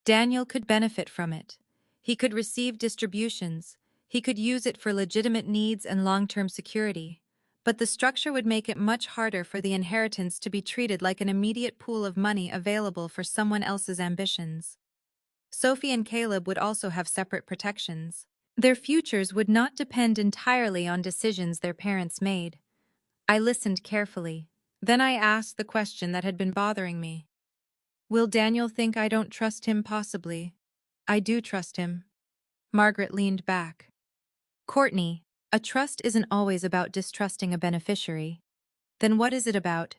B: Daniel could benefit from it. He could receive distributions. He could use it for legitimate needs and long-term security. But the structure would make it much harder for the inheritance to be treated like an immediate pool of money available for someone else's ambitions. Sophie and Caleb would also have separate protections. Their futures would not depend entirely on decisions their parents made. I listened carefully. Then I asked the question that had been bothering me. Will Daniel think I don't trust him? Possibly. I do trust him. Margaret leaned back. Courtney, a trust isn't always about distrusting a beneficiary. Then what is it about?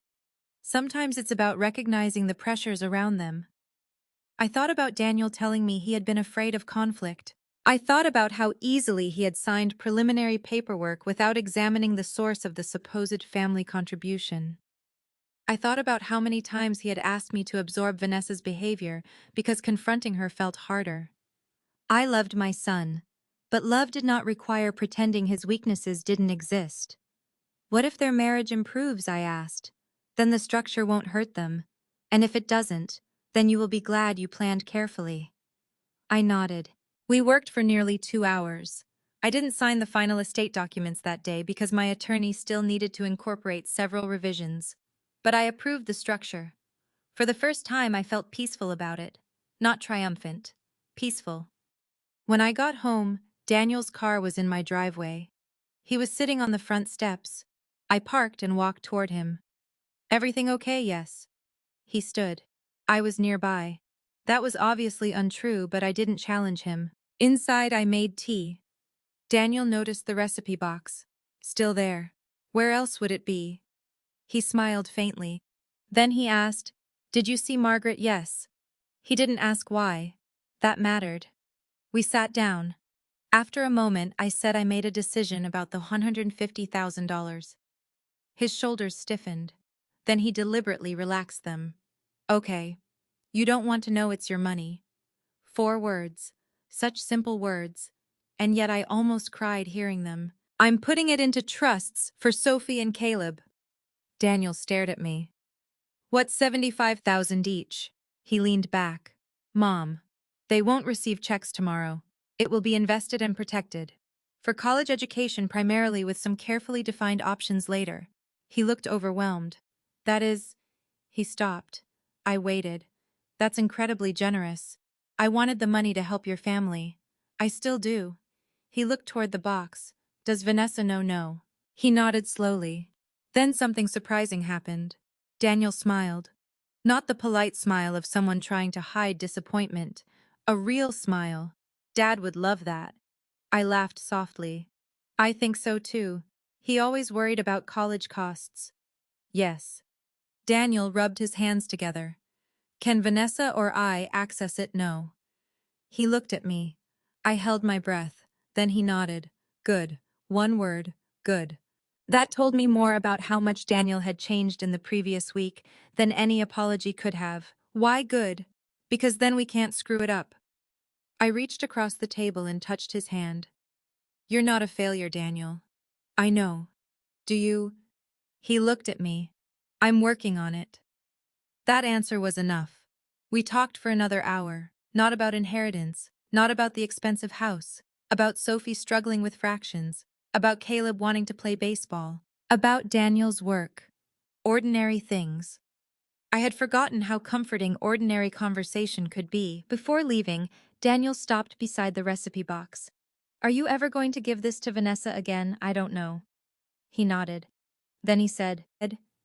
B: Sometimes it's about recognizing the pressures around them. I thought about Daniel telling me he had been afraid of conflict. I thought about how easily he had signed preliminary paperwork without examining the source of the supposed family contribution. I thought about how many times he had asked me to absorb Vanessa's behavior because confronting her felt harder. I loved my son, but love did not require pretending his weaknesses didn't exist. What if their marriage improves? I asked. Then the structure won't hurt them. And if it doesn't, then you will be glad you planned carefully. I nodded. We worked for nearly 2 hours. I didn't sign the final estate documents that day because my attorney still needed to incorporate several revisions. But I approved the structure. For the first time, I felt peaceful about it. Not triumphant. Peaceful. When I got home, Daniel's car was in my driveway. He was sitting on the front steps. I parked and walked toward him. Everything okay? Yes. He stood. I was nearby. That was obviously untrue, but I didn't challenge him. Inside, I made tea. Daniel noticed the recipe box. Still there. Where else would it be? He smiled faintly. Then he asked, "Did you see Margaret?" Yes. He didn't ask why. That mattered. We sat down. After a moment, I said I made a decision about the $150,000. His shoulders stiffened. Then he deliberately relaxed them. Okay. You don't want to know it's your money. 4 words. Such simple words. And yet I almost cried hearing them. I'm putting it into trusts for Sophie and Caleb. Daniel stared at me. What's 75,000 each? He leaned back. Mom, they won't receive checks tomorrow. It will be invested and protected. For college education primarily, with some carefully defined options later. He looked overwhelmed. That is... He stopped. I waited. That's incredibly generous. I wanted the money to help your family. I still do. He looked toward the box. Does Vanessa know? No. He nodded slowly. Then something surprising happened. Daniel smiled. Not the polite smile of someone trying to hide disappointment. A real smile. Dad would love that. I laughed softly. I think so too. He always worried about college costs. Yes. Daniel rubbed his hands together. Can Vanessa or I access it? No. He looked at me. I held my breath. Then he nodded. Good. One word. Good. That told me more about how much Daniel had changed in the previous week than any apology could have. Why good? Because then we can't screw it up. I reached across the table and touched his hand. You're not a failure, Daniel. I know. Do you? He looked at me. I'm working on it. That answer was enough. We talked for another hour, not about inheritance, not about the expensive house, about Sophie struggling with fractions, about Caleb wanting to play baseball, about Daniel's work. Ordinary things. I had forgotten how comforting ordinary conversation could be. Before leaving, Daniel stopped beside the recipe box. Are you ever going to give this to Vanessa again? I don't know. He nodded. Then he said,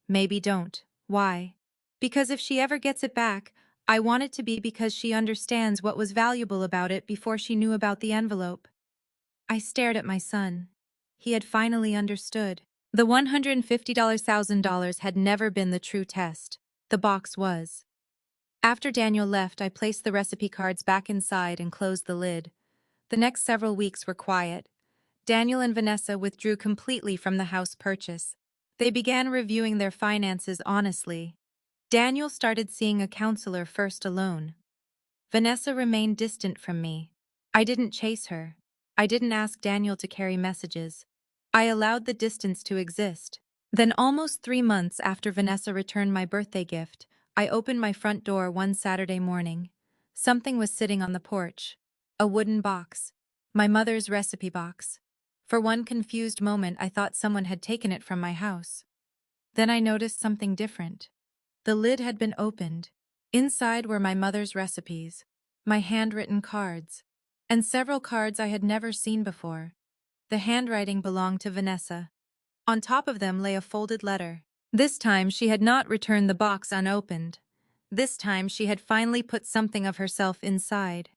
B: maybe don't. Why? Because if she ever gets it back, I want it to be because she understands what was valuable about it before she knew about the envelope. I stared at my son. He had finally understood. The $150,000 had never been the true test. The box was. After Daniel left, I placed the recipe cards back inside and closed the lid. The next several weeks were quiet. Daniel and Vanessa withdrew completely from the house purchase. They began reviewing their finances honestly. Daniel started seeing a counselor first alone. Vanessa remained distant from me. I didn't chase her. I didn't ask Daniel to carry messages. I allowed the distance to exist. Then, almost 3 months after Vanessa returned my birthday gift, I opened my front door one Saturday morning. Something was sitting on the porch. A wooden box. My mother's recipe box. For one confused moment, I thought someone had taken it from my house. Then I noticed something different. The lid had been opened. Inside were my mother's recipes, my handwritten cards, and several cards I had never seen before. The handwriting belonged to Vanessa. On top of them lay a folded letter. This time she had not returned the box unopened. This time she had finally put something of herself inside.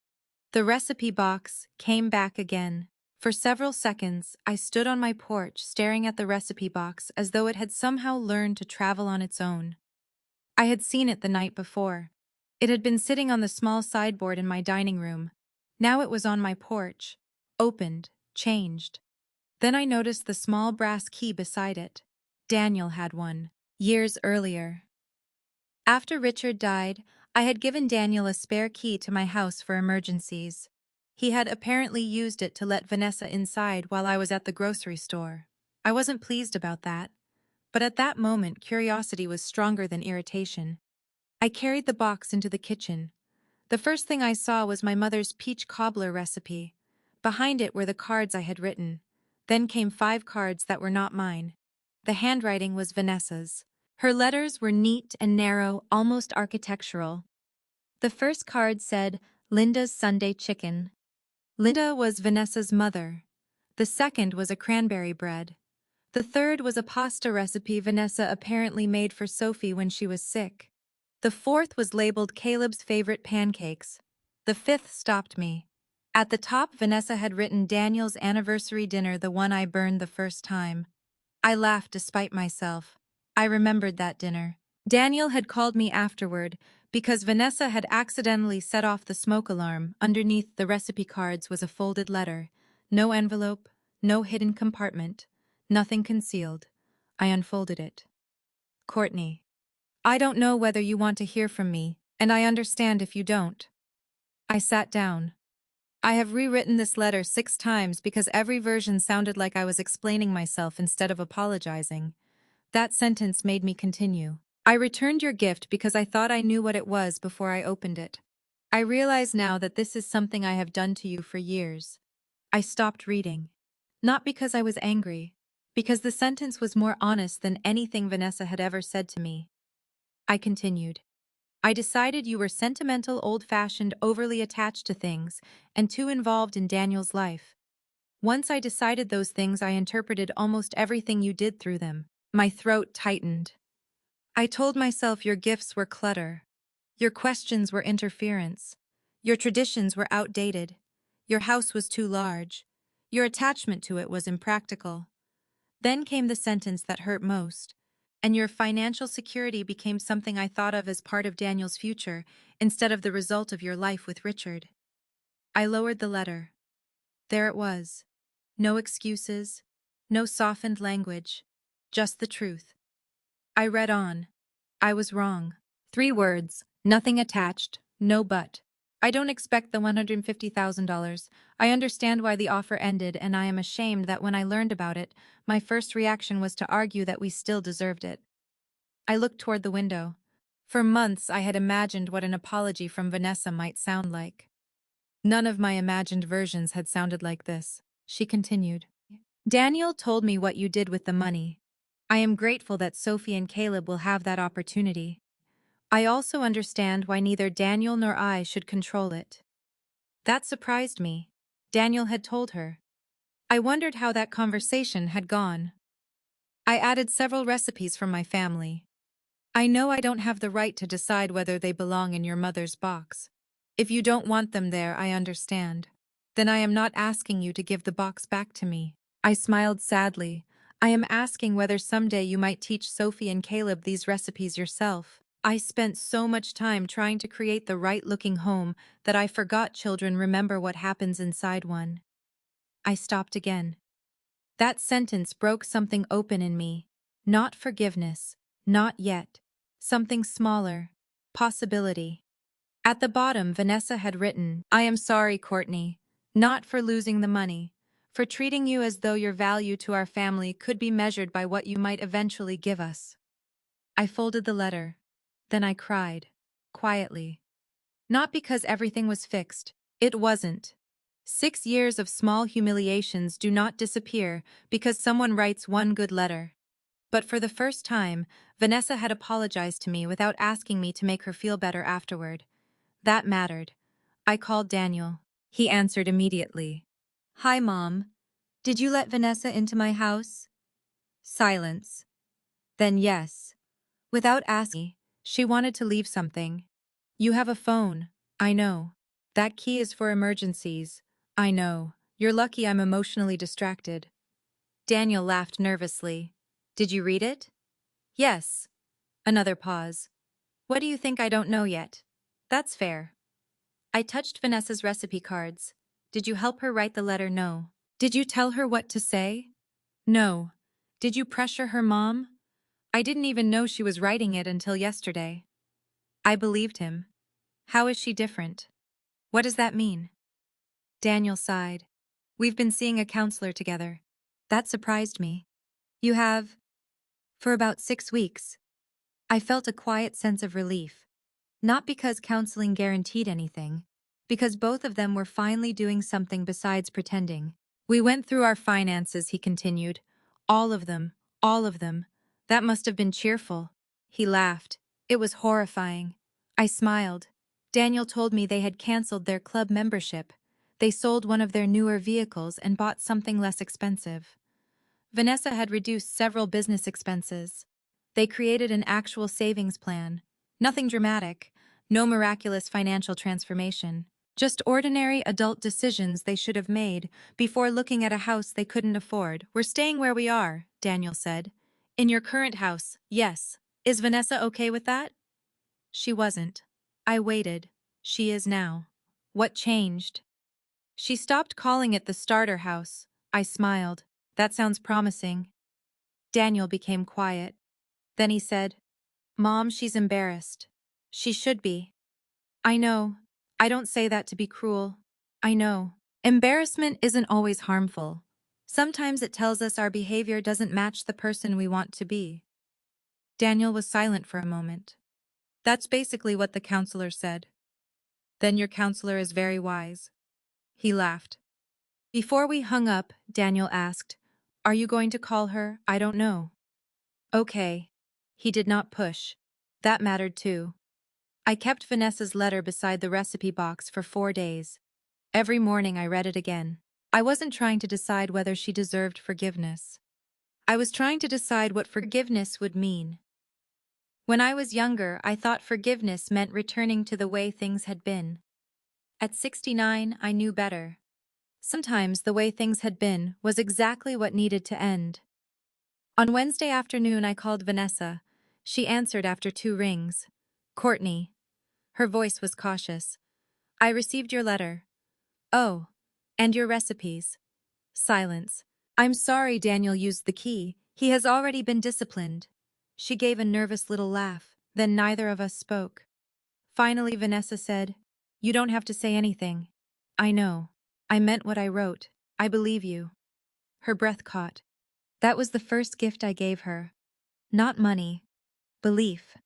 B: The recipe box came back again. For several seconds, I stood on my porch staring at the recipe box as though it had somehow learned to travel on its own. I had seen it the night before. It had been sitting on the small sideboard in my dining room. Now it was on my porch, opened, changed. Then I noticed the small brass key beside it. Daniel had one, years earlier. After Richard died, I had given Daniel a spare key to my house for emergencies. He had apparently used it to let Vanessa inside while I was at the grocery store. I wasn't pleased about that, but at that moment curiosity was stronger than irritation. I carried the box into the kitchen. The first thing I saw was my mother's peach cobbler recipe. Behind it were the cards I had written. Then came 5 cards that were not mine. The handwriting was Vanessa's. Her letters were neat and narrow, almost architectural. The first card said, "Linda's Sunday Chicken." Linda was Vanessa's mother. The second was a cranberry bread. The third was a pasta recipe Vanessa apparently made for Sophie when she was sick. The fourth was labeled Caleb's favorite pancakes. The fifth stopped me. At the top, Vanessa had written Daniel's anniversary dinner, the one I burned the first time. I laughed despite myself. I remembered that dinner. Daniel had called me afterward because Vanessa had accidentally set off the smoke alarm. Underneath the recipe cards was a folded letter. No envelope, no hidden compartment, nothing concealed. I unfolded it. Courtney, I don't know whether you want to hear from me, and I understand if you don't. I sat down. I have rewritten this letter 6 times because every version sounded like I was explaining myself instead of apologizing. That sentence made me continue. I returned your gift because I thought I knew what it was before I opened it. I realize now that this is something I have done to you for years. I stopped reading. Not because I was angry, because the sentence was more honest than anything Vanessa had ever said to me. I continued. I decided you were sentimental, old-fashioned, overly attached to things, and too involved in Daniel's life. Once I decided those things, I interpreted almost everything you did through them. My throat tightened. I told myself your gifts were clutter. Your questions were interference. Your traditions were outdated. Your house was too large. Your attachment to it was impractical. Then came the sentence that hurt most. And your financial security became something I thought of as part of Daniel's future, instead of the result of your life with Richard. I lowered the letter. There it was. No excuses, no softened language, just the truth. I read on. I was wrong. 3 words, nothing attached, no but. I don't expect the $150,000. I understand why the offer ended, and I am ashamed that when I learned about it, my first reaction was to argue that we still deserved it. I looked toward the window. For months I had imagined what an apology from Vanessa might sound like. None of my imagined versions had sounded like this. She continued. Daniel told me what you did with the money. I am grateful that Sophie and Caleb will have that opportunity. I also understand why neither Daniel nor I should control it. That surprised me. Daniel had told her. I wondered how that conversation had gone. I added several recipes from my family. I know I don't have the right to decide whether they belong in your mother's box. If you don't want them there, I understand. Then I am not asking you to give the box back to me. I smiled sadly. I am asking whether someday you might teach Sophie and Caleb these recipes yourself. I spent so much time trying to create the right-looking home that I forgot children remember what happens inside one. I stopped again. That sentence broke something open in me. Not forgiveness. Not yet. Something smaller. Possibility. At the bottom, Vanessa had written, I am sorry, Courtney. Not for losing the money. For treating you as though your value to our family could be measured by what you might eventually give us. I folded the letter. Then I cried. Quietly. Not because everything was fixed. It wasn't. 6 years of small humiliations do not disappear because someone writes one good letter. But for the first time, Vanessa had apologized to me without asking me to make her feel better afterward. That mattered. I called Daniel. He answered immediately. Hi, Mom. Did you let Vanessa into my house? Silence. Then yes. Without asking, she wanted to leave something. You have a phone. I know. That key is for emergencies. I know. You're lucky I'm emotionally distracted. Daniel laughed nervously. Did you read it? Yes. Another pause. What do you think I don't know yet? That's fair. I touched Vanessa's recipe cards. Did you help her write the letter? No. Did you tell her what to say? No. Did you pressure her mom? I didn't even know she was writing it until yesterday. I believed him. How is she different? What does that mean? Daniel sighed. We've been seeing a counselor together. That surprised me. You have? For about 6 weeks. I felt a quiet sense of relief. Not because counseling guaranteed anything, because both of them were finally doing something besides pretending. We went through our finances, he continued. All of them, all of them. That must have been cheerful. He laughed. It was horrifying. I smiled. Daniel told me they had canceled their club membership. They sold one of their newer vehicles and bought something less expensive. Vanessa had reduced several business expenses. They created an actual savings plan. Nothing dramatic, no miraculous financial transformation. Just ordinary adult decisions they should have made before looking at a house they couldn't afford. We're staying where we are, Daniel said. In your current house, yes. Is Vanessa okay with that? She wasn't. I waited. She is now. What changed? She stopped calling it the starter house. I smiled. That sounds promising. Daniel became quiet. Then he said, Mom, she's embarrassed. She should be. I know. I don't say that to be cruel. I know. Embarrassment isn't always harmful. Sometimes it tells us our behavior doesn't match the person we want to be. Daniel was silent for a moment. That's basically what the counselor said. Then your counselor is very wise. He laughed. Before we hung up, Daniel asked, Are you going to call her? I don't know. Okay. He did not push. That mattered too. I kept Vanessa's letter beside the recipe box for 4 days. Every morning I read it again. I wasn't trying to decide whether she deserved forgiveness. I was trying to decide what forgiveness would mean. When I was younger, I thought forgiveness meant returning to the way things had been. At 69, I knew better. Sometimes the way things had been was exactly what needed to end. On Wednesday afternoon, I called Vanessa. She answered after 2 rings. Courtney. Her voice was cautious. I received your letter. Oh, and your recipes. Silence. I'm sorry Daniel used the key. He has already been disciplined. She gave a nervous little laugh. Then neither of us spoke. Finally, Vanessa said, You don't have to say anything. I know. I meant what I wrote. I believe you. Her breath caught. That was the first gift I gave her. Not money. Belief.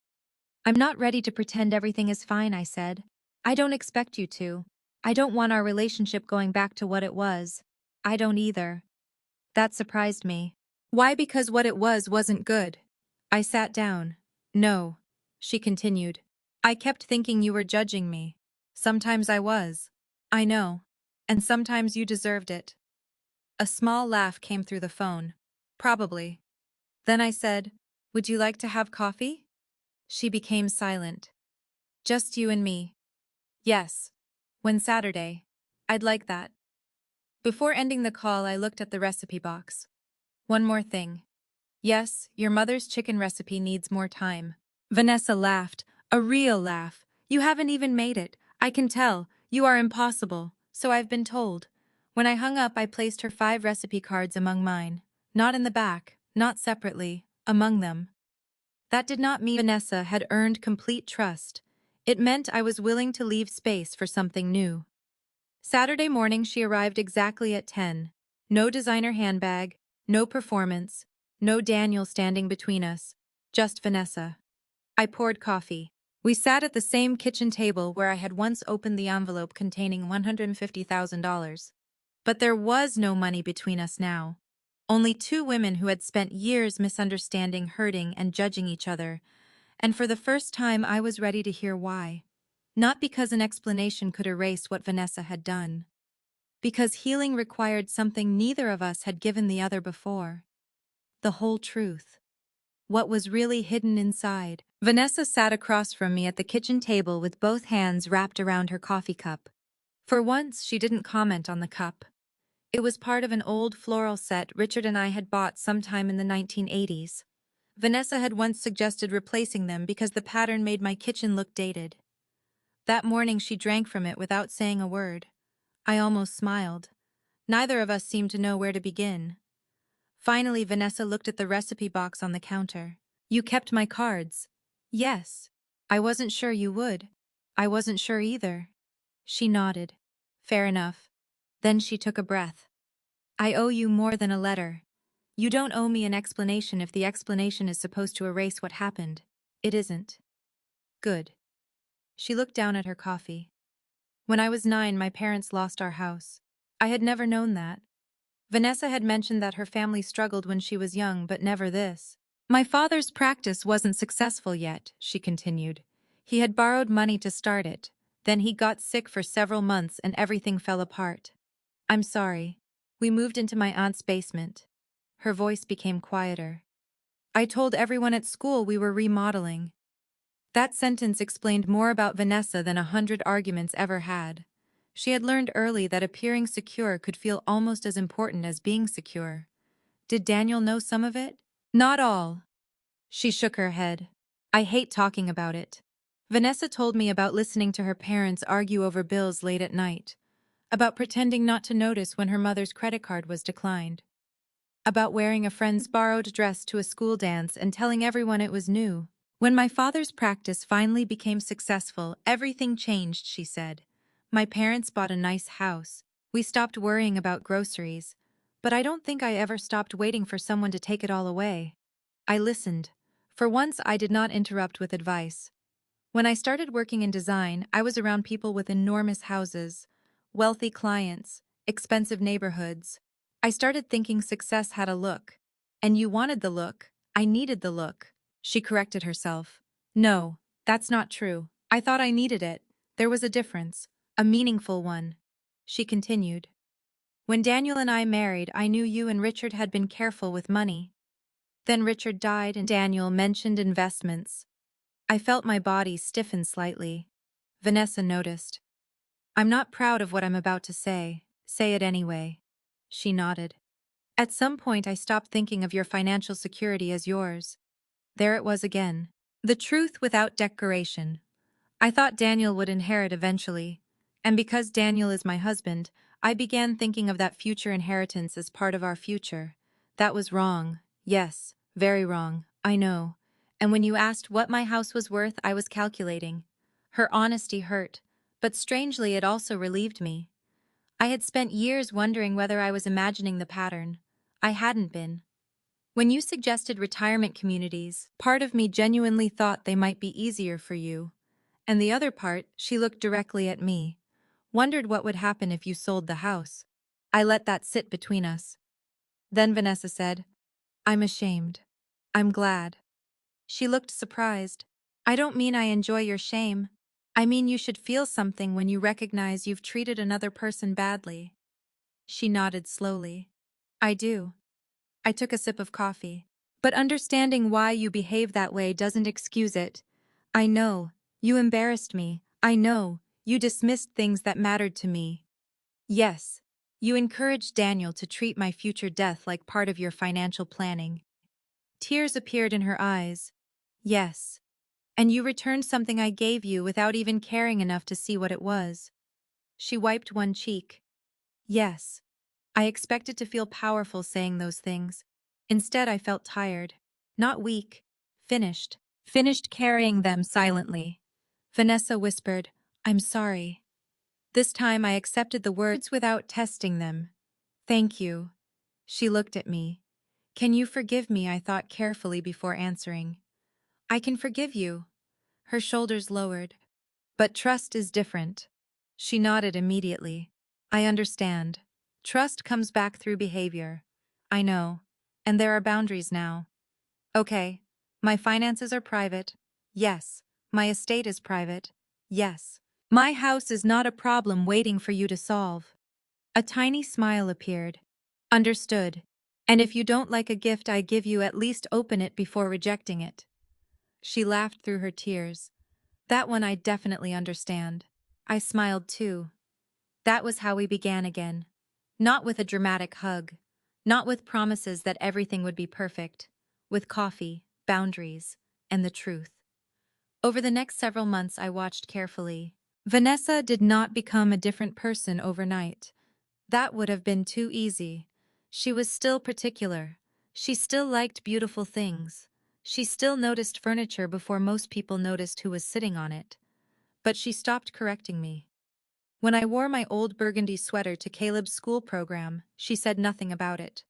B: I'm not ready to pretend everything is fine, I said. I don't expect you to. I don't want our relationship going back to what it was. I don't either. That surprised me. Why? Because what it was wasn't good. I sat down. No. She continued. I kept thinking you were judging me. Sometimes I was. I know. And sometimes you deserved it. A small laugh came through the phone. Probably. Then I said, Would you like to have coffee? She became silent. Just you and me. Yes. When Saturday. I'd like that. Before ending the call, I looked at the recipe box. One more thing. Yes, your mother's chicken recipe needs more time. Vanessa laughed. A real laugh. You haven't even made it. I can tell. You are impossible. So I've been told. When I hung up, I placed her 5 recipe cards among mine. Not in the back, not separately, among them. That did not mean Vanessa had earned complete trust. It meant I was willing to leave space for something new. Saturday morning she arrived exactly at 10. No designer handbag, no performance, no Daniel standing between us, just Vanessa. I poured coffee. We sat at the same kitchen table where I had once opened the envelope containing $150,000. But there was no money between us now. Only 2 women who had spent years misunderstanding, hurting, and judging each other. And for the first time I was ready to hear why. Not because an explanation could erase what Vanessa had done. Because healing required something neither of us had given the other before. The whole truth. What was really hidden inside? Vanessa sat across from me at the kitchen table with both hands wrapped around her coffee cup. For once, she didn't comment on the cup. It was part of an old floral set Richard and I had bought sometime in the 1980s. Vanessa had once suggested replacing them because the pattern made my kitchen look dated. That morning she drank from it without saying a word. I almost smiled. Neither of us seemed to know where to begin. Finally, Vanessa looked at the recipe box on the counter. "You kept my cards." "Yes. I wasn't sure you would." "I wasn't sure either." She nodded. "Fair enough." Then she took a breath. "I owe you more than a letter. You don't owe me an explanation if the explanation is supposed to erase what happened. It isn't." "Good." She looked down at her coffee. "When I was 9, my parents lost our house. I had never known that. Vanessa had mentioned that her family struggled when she was young, but never this. My father's practice wasn't successful yet," she continued. "He had borrowed money to start it. Then he got sick for several months and everything fell apart. I'm sorry. We moved into my aunt's basement." Her voice became quieter. "I told everyone at school we were remodeling." That sentence explained more about Vanessa than 100 arguments ever had. She had learned early that appearing secure could feel almost as important as being secure. Did Daniel know some of it? Not all. She shook her head. "I hate talking about it." Vanessa told me about listening to her parents argue over bills late at night, about pretending not to notice when her mother's credit card was declined, about wearing a friend's borrowed dress to a school dance and telling everyone it was new. "When my father's practice finally became successful, everything changed," she said. "My parents bought a nice house. We stopped worrying about groceries. But I don't think I ever stopped waiting for someone to take it all away." I listened. For once, I did not interrupt with advice. When I started working in design, I was around people with enormous houses, wealthy clients, expensive neighborhoods. I started thinking success had a look. And you wanted the look. I needed the look. She corrected herself. "No, that's not true. I thought I needed it. There was a difference. A meaningful one." She continued. "When Daniel and I married, I knew you and Richard had been careful with money. Then Richard died and Daniel mentioned investments. I felt my body stiffen slightly." Vanessa noticed. "I'm not proud of what I'm about to say. Say it anyway." She nodded. "At some point I stopped thinking of your financial security as yours." There it was again. The truth without decoration. I thought Daniel would inherit eventually. And because Daniel is my husband, I began thinking of that future inheritance as part of our future. That was wrong. Yes, very wrong. I know. And when you asked what my house was worth, I was calculating. Her honesty hurt, but strangely it also relieved me. I had spent years wondering whether I was imagining the pattern. I hadn't been. When you suggested retirement communities, part of me genuinely thought they might be easier for you. And the other part, she looked directly at me, wondered what would happen if you sold the house. I let that sit between us. Then Vanessa said, "I'm ashamed. I'm glad." She looked surprised. "I don't mean I enjoy your shame. I mean you should feel something when you recognize you've treated another person badly." She nodded slowly. "I do." I took a sip of coffee. "But understanding why you behave that way doesn't excuse it. I know. You embarrassed me. I know. You dismissed things that mattered to me. Yes. You encouraged Daniel to treat my future death like part of your financial planning." Tears appeared in her eyes. "Yes. And you returned something I gave you without even caring enough to see what it was." She wiped one cheek. "Yes. I expected to feel powerful saying those things. Instead, I felt tired. Not weak. Finished. Finished carrying them silently." Vanessa whispered, "I'm sorry." This time I accepted the words without testing them. "Thank you." She looked at me. "Can you forgive me?" I thought carefully before answering. "I can forgive you." Her shoulders lowered. "But trust is different." She nodded immediately. "I understand. Trust comes back through behavior." "I know. And there are boundaries now." "Okay. My finances are private." "Yes. My estate is private." "Yes. My house is not a problem waiting for you to solve." A tiny smile appeared. "Understood." And if you don't like a gift I give you, at least open it before rejecting it. She laughed through her tears. That one I definitely understand. I smiled too. That was how we began again. Not with a dramatic hug. Not with promises that everything would be perfect. With coffee, boundaries, and the truth. Over the next several months I watched carefully. Vanessa did not become a different person overnight. That would have been too easy. She was still particular. She still liked beautiful things. She still noticed furniture before most people noticed who was sitting on it. But she stopped correcting me. When I wore my old burgundy sweater to Caleb's school program, she said nothing about it.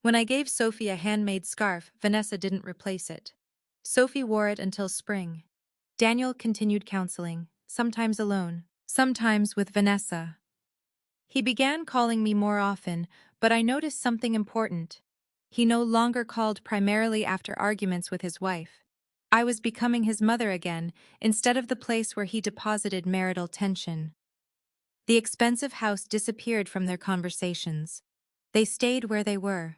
B: When I gave Sophie a handmade scarf, Vanessa didn't replace it. Sophie wore it until spring. Daniel continued counseling, sometimes alone, sometimes with Vanessa. He began calling me more often, but I noticed something important. He no longer called primarily after arguments with his wife. I was becoming his mother again, instead of the place where he deposited marital tension. The expensive house disappeared from their conversations. They stayed where they were.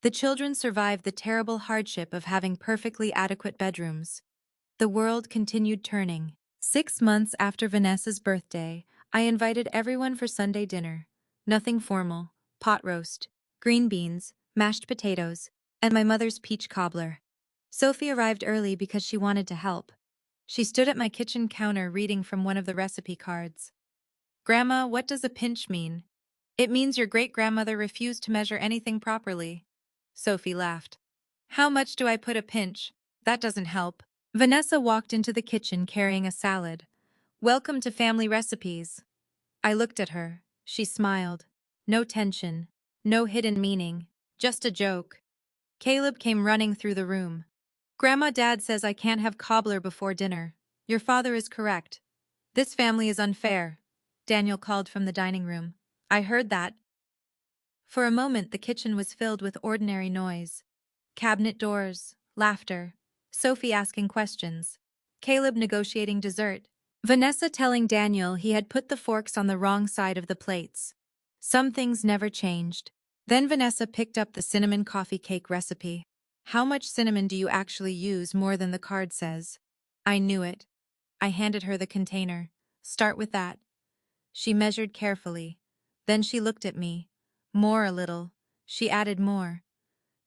B: The children survived the terrible hardship of having perfectly adequate bedrooms. The world continued turning. 6 months after Vanessa's birthday, I invited everyone for Sunday dinner. Nothing formal, pot roast, green beans, mashed potatoes, and my mother's peach cobbler. Sophie arrived early because she wanted to help. She stood at my kitchen counter reading from one of the recipe cards. "Grandma, what does a pinch mean?" "It means your great-grandmother refused to measure anything properly." Sophie laughed. "How much do I put a pinch? That doesn't help." Vanessa walked into the kitchen carrying a salad. "Welcome to Family Recipes." I looked at her. She smiled. No tension. No hidden meaning. Just a joke. Caleb came running through the room. "Grandma, Dad says I can't have cobbler before dinner. Your father is correct. This family is unfair." Daniel called from the dining room. "I heard that." For a moment the kitchen was filled with ordinary noise. Cabinet doors, laughter, Sophie asking questions, Caleb negotiating dessert, Vanessa telling Daniel he had put the forks on the wrong side of the plates. Some things never changed. Then Vanessa picked up the cinnamon coffee cake recipe. "How much cinnamon do you actually use more than the card says?" I knew it. I handed her the container. "Start with that." She measured carefully. Then she looked at me. More a little. She added more.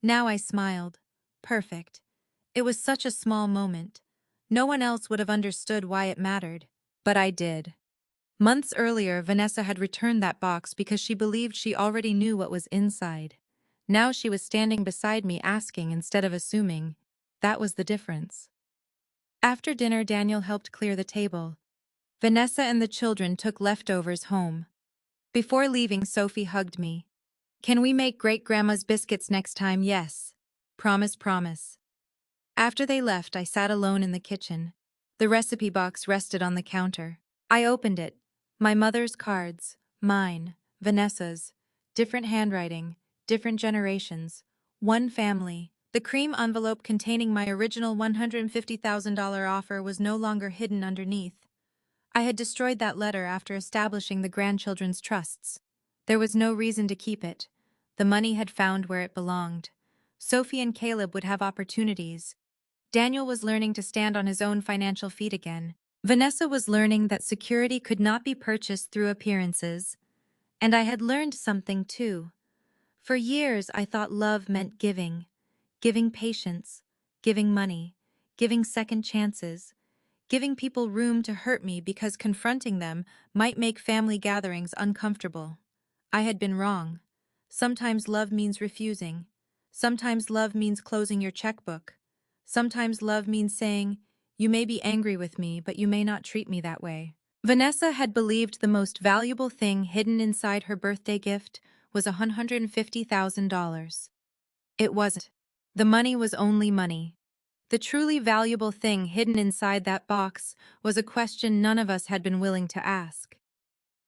B: Now I smiled. Perfect. It was such a small moment. No one else would have understood why it mattered. But I did. Months earlier, Vanessa had returned that box because she believed she already knew what was inside. Now she was standing beside me asking instead of assuming. That was the difference. After dinner, Daniel helped clear the table. Vanessa and the children took leftovers home. Before leaving, Sophie hugged me. "Can we make great-grandma's biscuits next time?" "Yes." "Promise, promise." After they left, I sat alone in the kitchen. The recipe box rested on the counter. I opened it. My mother's cards, mine, Vanessa's, different handwriting, different generations, one family. The cream envelope containing my original $150,000 offer was no longer hidden underneath. I had destroyed that letter after establishing the grandchildren's trusts. There was no reason to keep it. The money had found where it belonged. Sophie and Caleb would have opportunities. Daniel was learning to stand on his own financial feet again. Vanessa was learning that security could not be purchased through appearances. And I had learned something too. For years I thought love meant giving. Giving patience. Giving money. Giving second chances. Giving people room to hurt me because confronting them might make family gatherings uncomfortable. I had been wrong. Sometimes love means refusing. Sometimes love means closing your checkbook. Sometimes love means saying, "You may be angry with me, but you may not treat me that way." Vanessa had believed the most valuable thing hidden inside her birthday gift was $150,000. It wasn't. The money was only money. The truly valuable thing hidden inside that box was a question none of us had been willing to ask.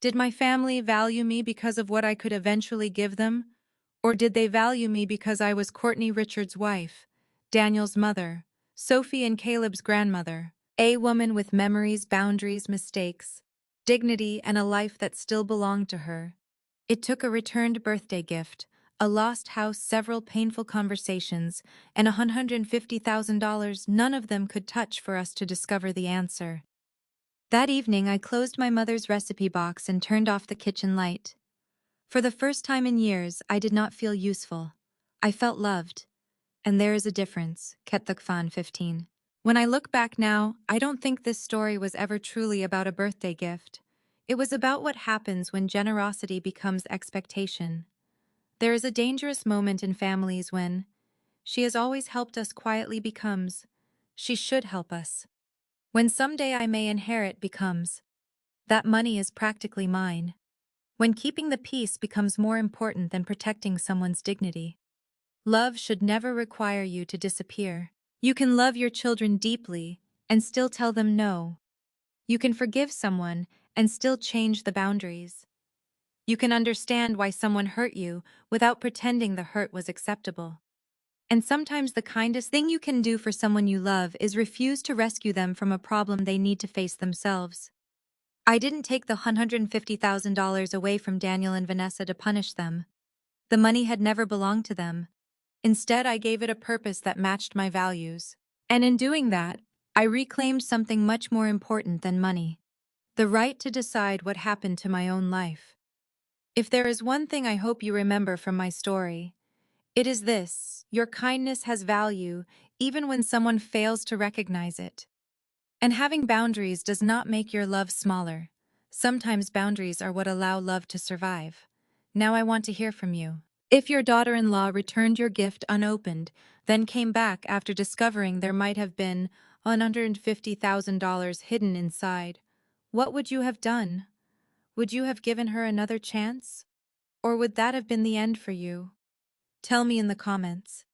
B: Did my family value me because of what I could eventually give them? Or did they value me because I was Courtney Richards' wife, Daniel's mother, Sophie and Caleb's grandmother, a woman with memories, boundaries, mistakes, dignity, and a life that still belonged to her? It took a returned birthday gift, a lost house, several painful conversations, and $150,000 none of them could touch for us to discover the answer. That evening, I closed my mother's recipe box and turned off the kitchen light. For the first time in years, I did not feel useful. I felt loved. And there is a difference, Ketukfan 15. When I look back now, I don't think this story was ever truly about a birthday gift. It was about what happens when generosity becomes expectation. There is a dangerous moment in families when she has always helped us quietly becomes she should help us. When someday I may inherit becomes that money is practically mine. When keeping the peace becomes more important than protecting someone's dignity. Love should never require you to disappear. You can love your children deeply and still tell them no. You can forgive someone and still change the boundaries. You can understand why someone hurt you without pretending the hurt was acceptable. And sometimes the kindest thing you can do for someone you love is refuse to rescue them from a problem they need to face themselves. I didn't take the $150,000 away from Daniel and Vanessa to punish them. The money had never belonged to them. Instead, I gave it a purpose that matched my values. And in doing that, I reclaimed something much more important than money: the right to decide what happened to my own life. If there is one thing I hope you remember from my story, it is this: your kindness has value even when someone fails to recognize it. And having boundaries does not make your love smaller. Sometimes boundaries are what allow love to survive. Now I want to hear from you. If your daughter-in-law returned your gift unopened, then came back after discovering there might have been $150,000 hidden inside, what would you have done? Would you have given her another chance? Or would that have been the end for you? Tell me in the comments.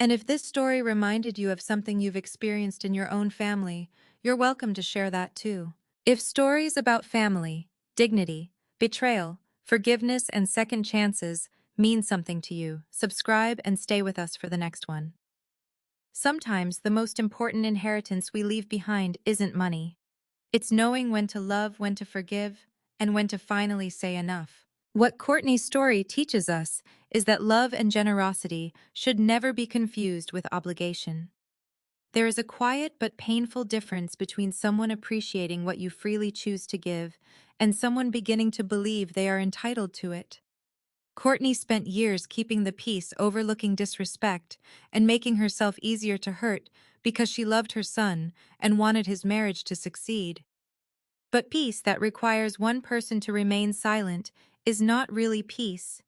B: And if this story reminded you of something you've experienced in your own family, you're welcome to share that too. If stories about family, dignity, betrayal, forgiveness, and second chances mean something to you, subscribe and stay with us for the next one. Sometimes the most important inheritance we leave behind isn't money. It's knowing when to love, when to forgive, and when to finally say enough. What Courtney's story teaches us is that love and generosity should never be confused with obligation. There is a quiet but painful difference between someone appreciating what you freely choose to give and someone beginning to believe they are entitled to it. Courtney spent years keeping the peace, overlooking disrespect, and making herself easier to hurt because she loved her son and wanted his marriage to succeed. But peace that requires one person to remain silent is not really peace.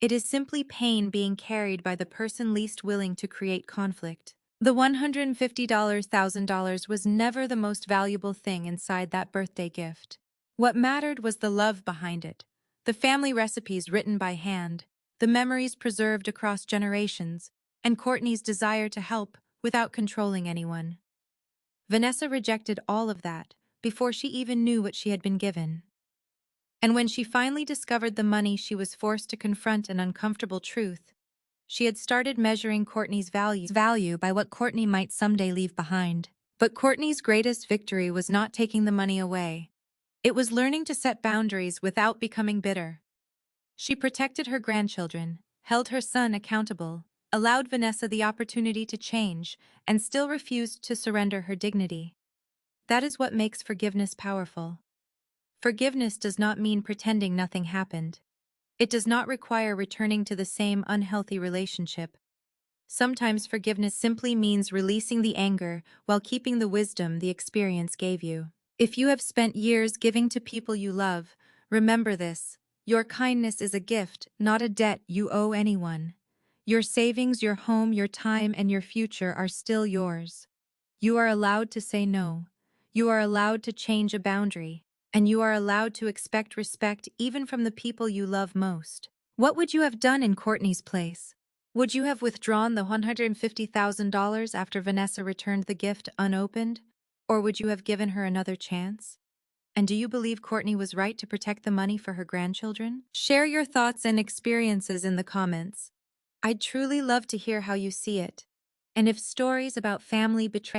B: It is simply pain being carried by the person least willing to create conflict. The $150,000 was never the most valuable thing inside that birthday gift. What mattered was the love behind it, the family recipes written by hand, the memories preserved across generations, and Courtney's desire to help without controlling anyone. Vanessa rejected all of that before she even knew what she had been given. And when she finally discovered the money, she was forced to confront an uncomfortable truth. She had started measuring Courtney's value by what Courtney might someday leave behind. But Courtney's greatest victory was not taking the money away. It was learning to set boundaries without becoming bitter. She protected her grandchildren, held her son accountable, allowed Vanessa the opportunity to change, and still refused to surrender her dignity. That is what makes forgiveness powerful. Forgiveness does not mean pretending nothing happened. It does not require returning to the same unhealthy relationship. Sometimes forgiveness simply means releasing the anger while keeping the wisdom the experience gave you. If you have spent years giving to people you love, remember this: your kindness is a gift, not a debt you owe anyone. Your savings, your home, your time, and your future are still yours. You are allowed to say no. You are allowed to change a boundary. And you are allowed to expect respect even from the people you love most. What would you have done in Courtney's place? Would you have withdrawn the $150,000 after Vanessa returned the gift unopened? Or would you have given her another chance? And do you believe Courtney was right to protect the money for her grandchildren? Share your thoughts and experiences in the comments. I'd truly love to hear how you see it. And if stories about family betrayal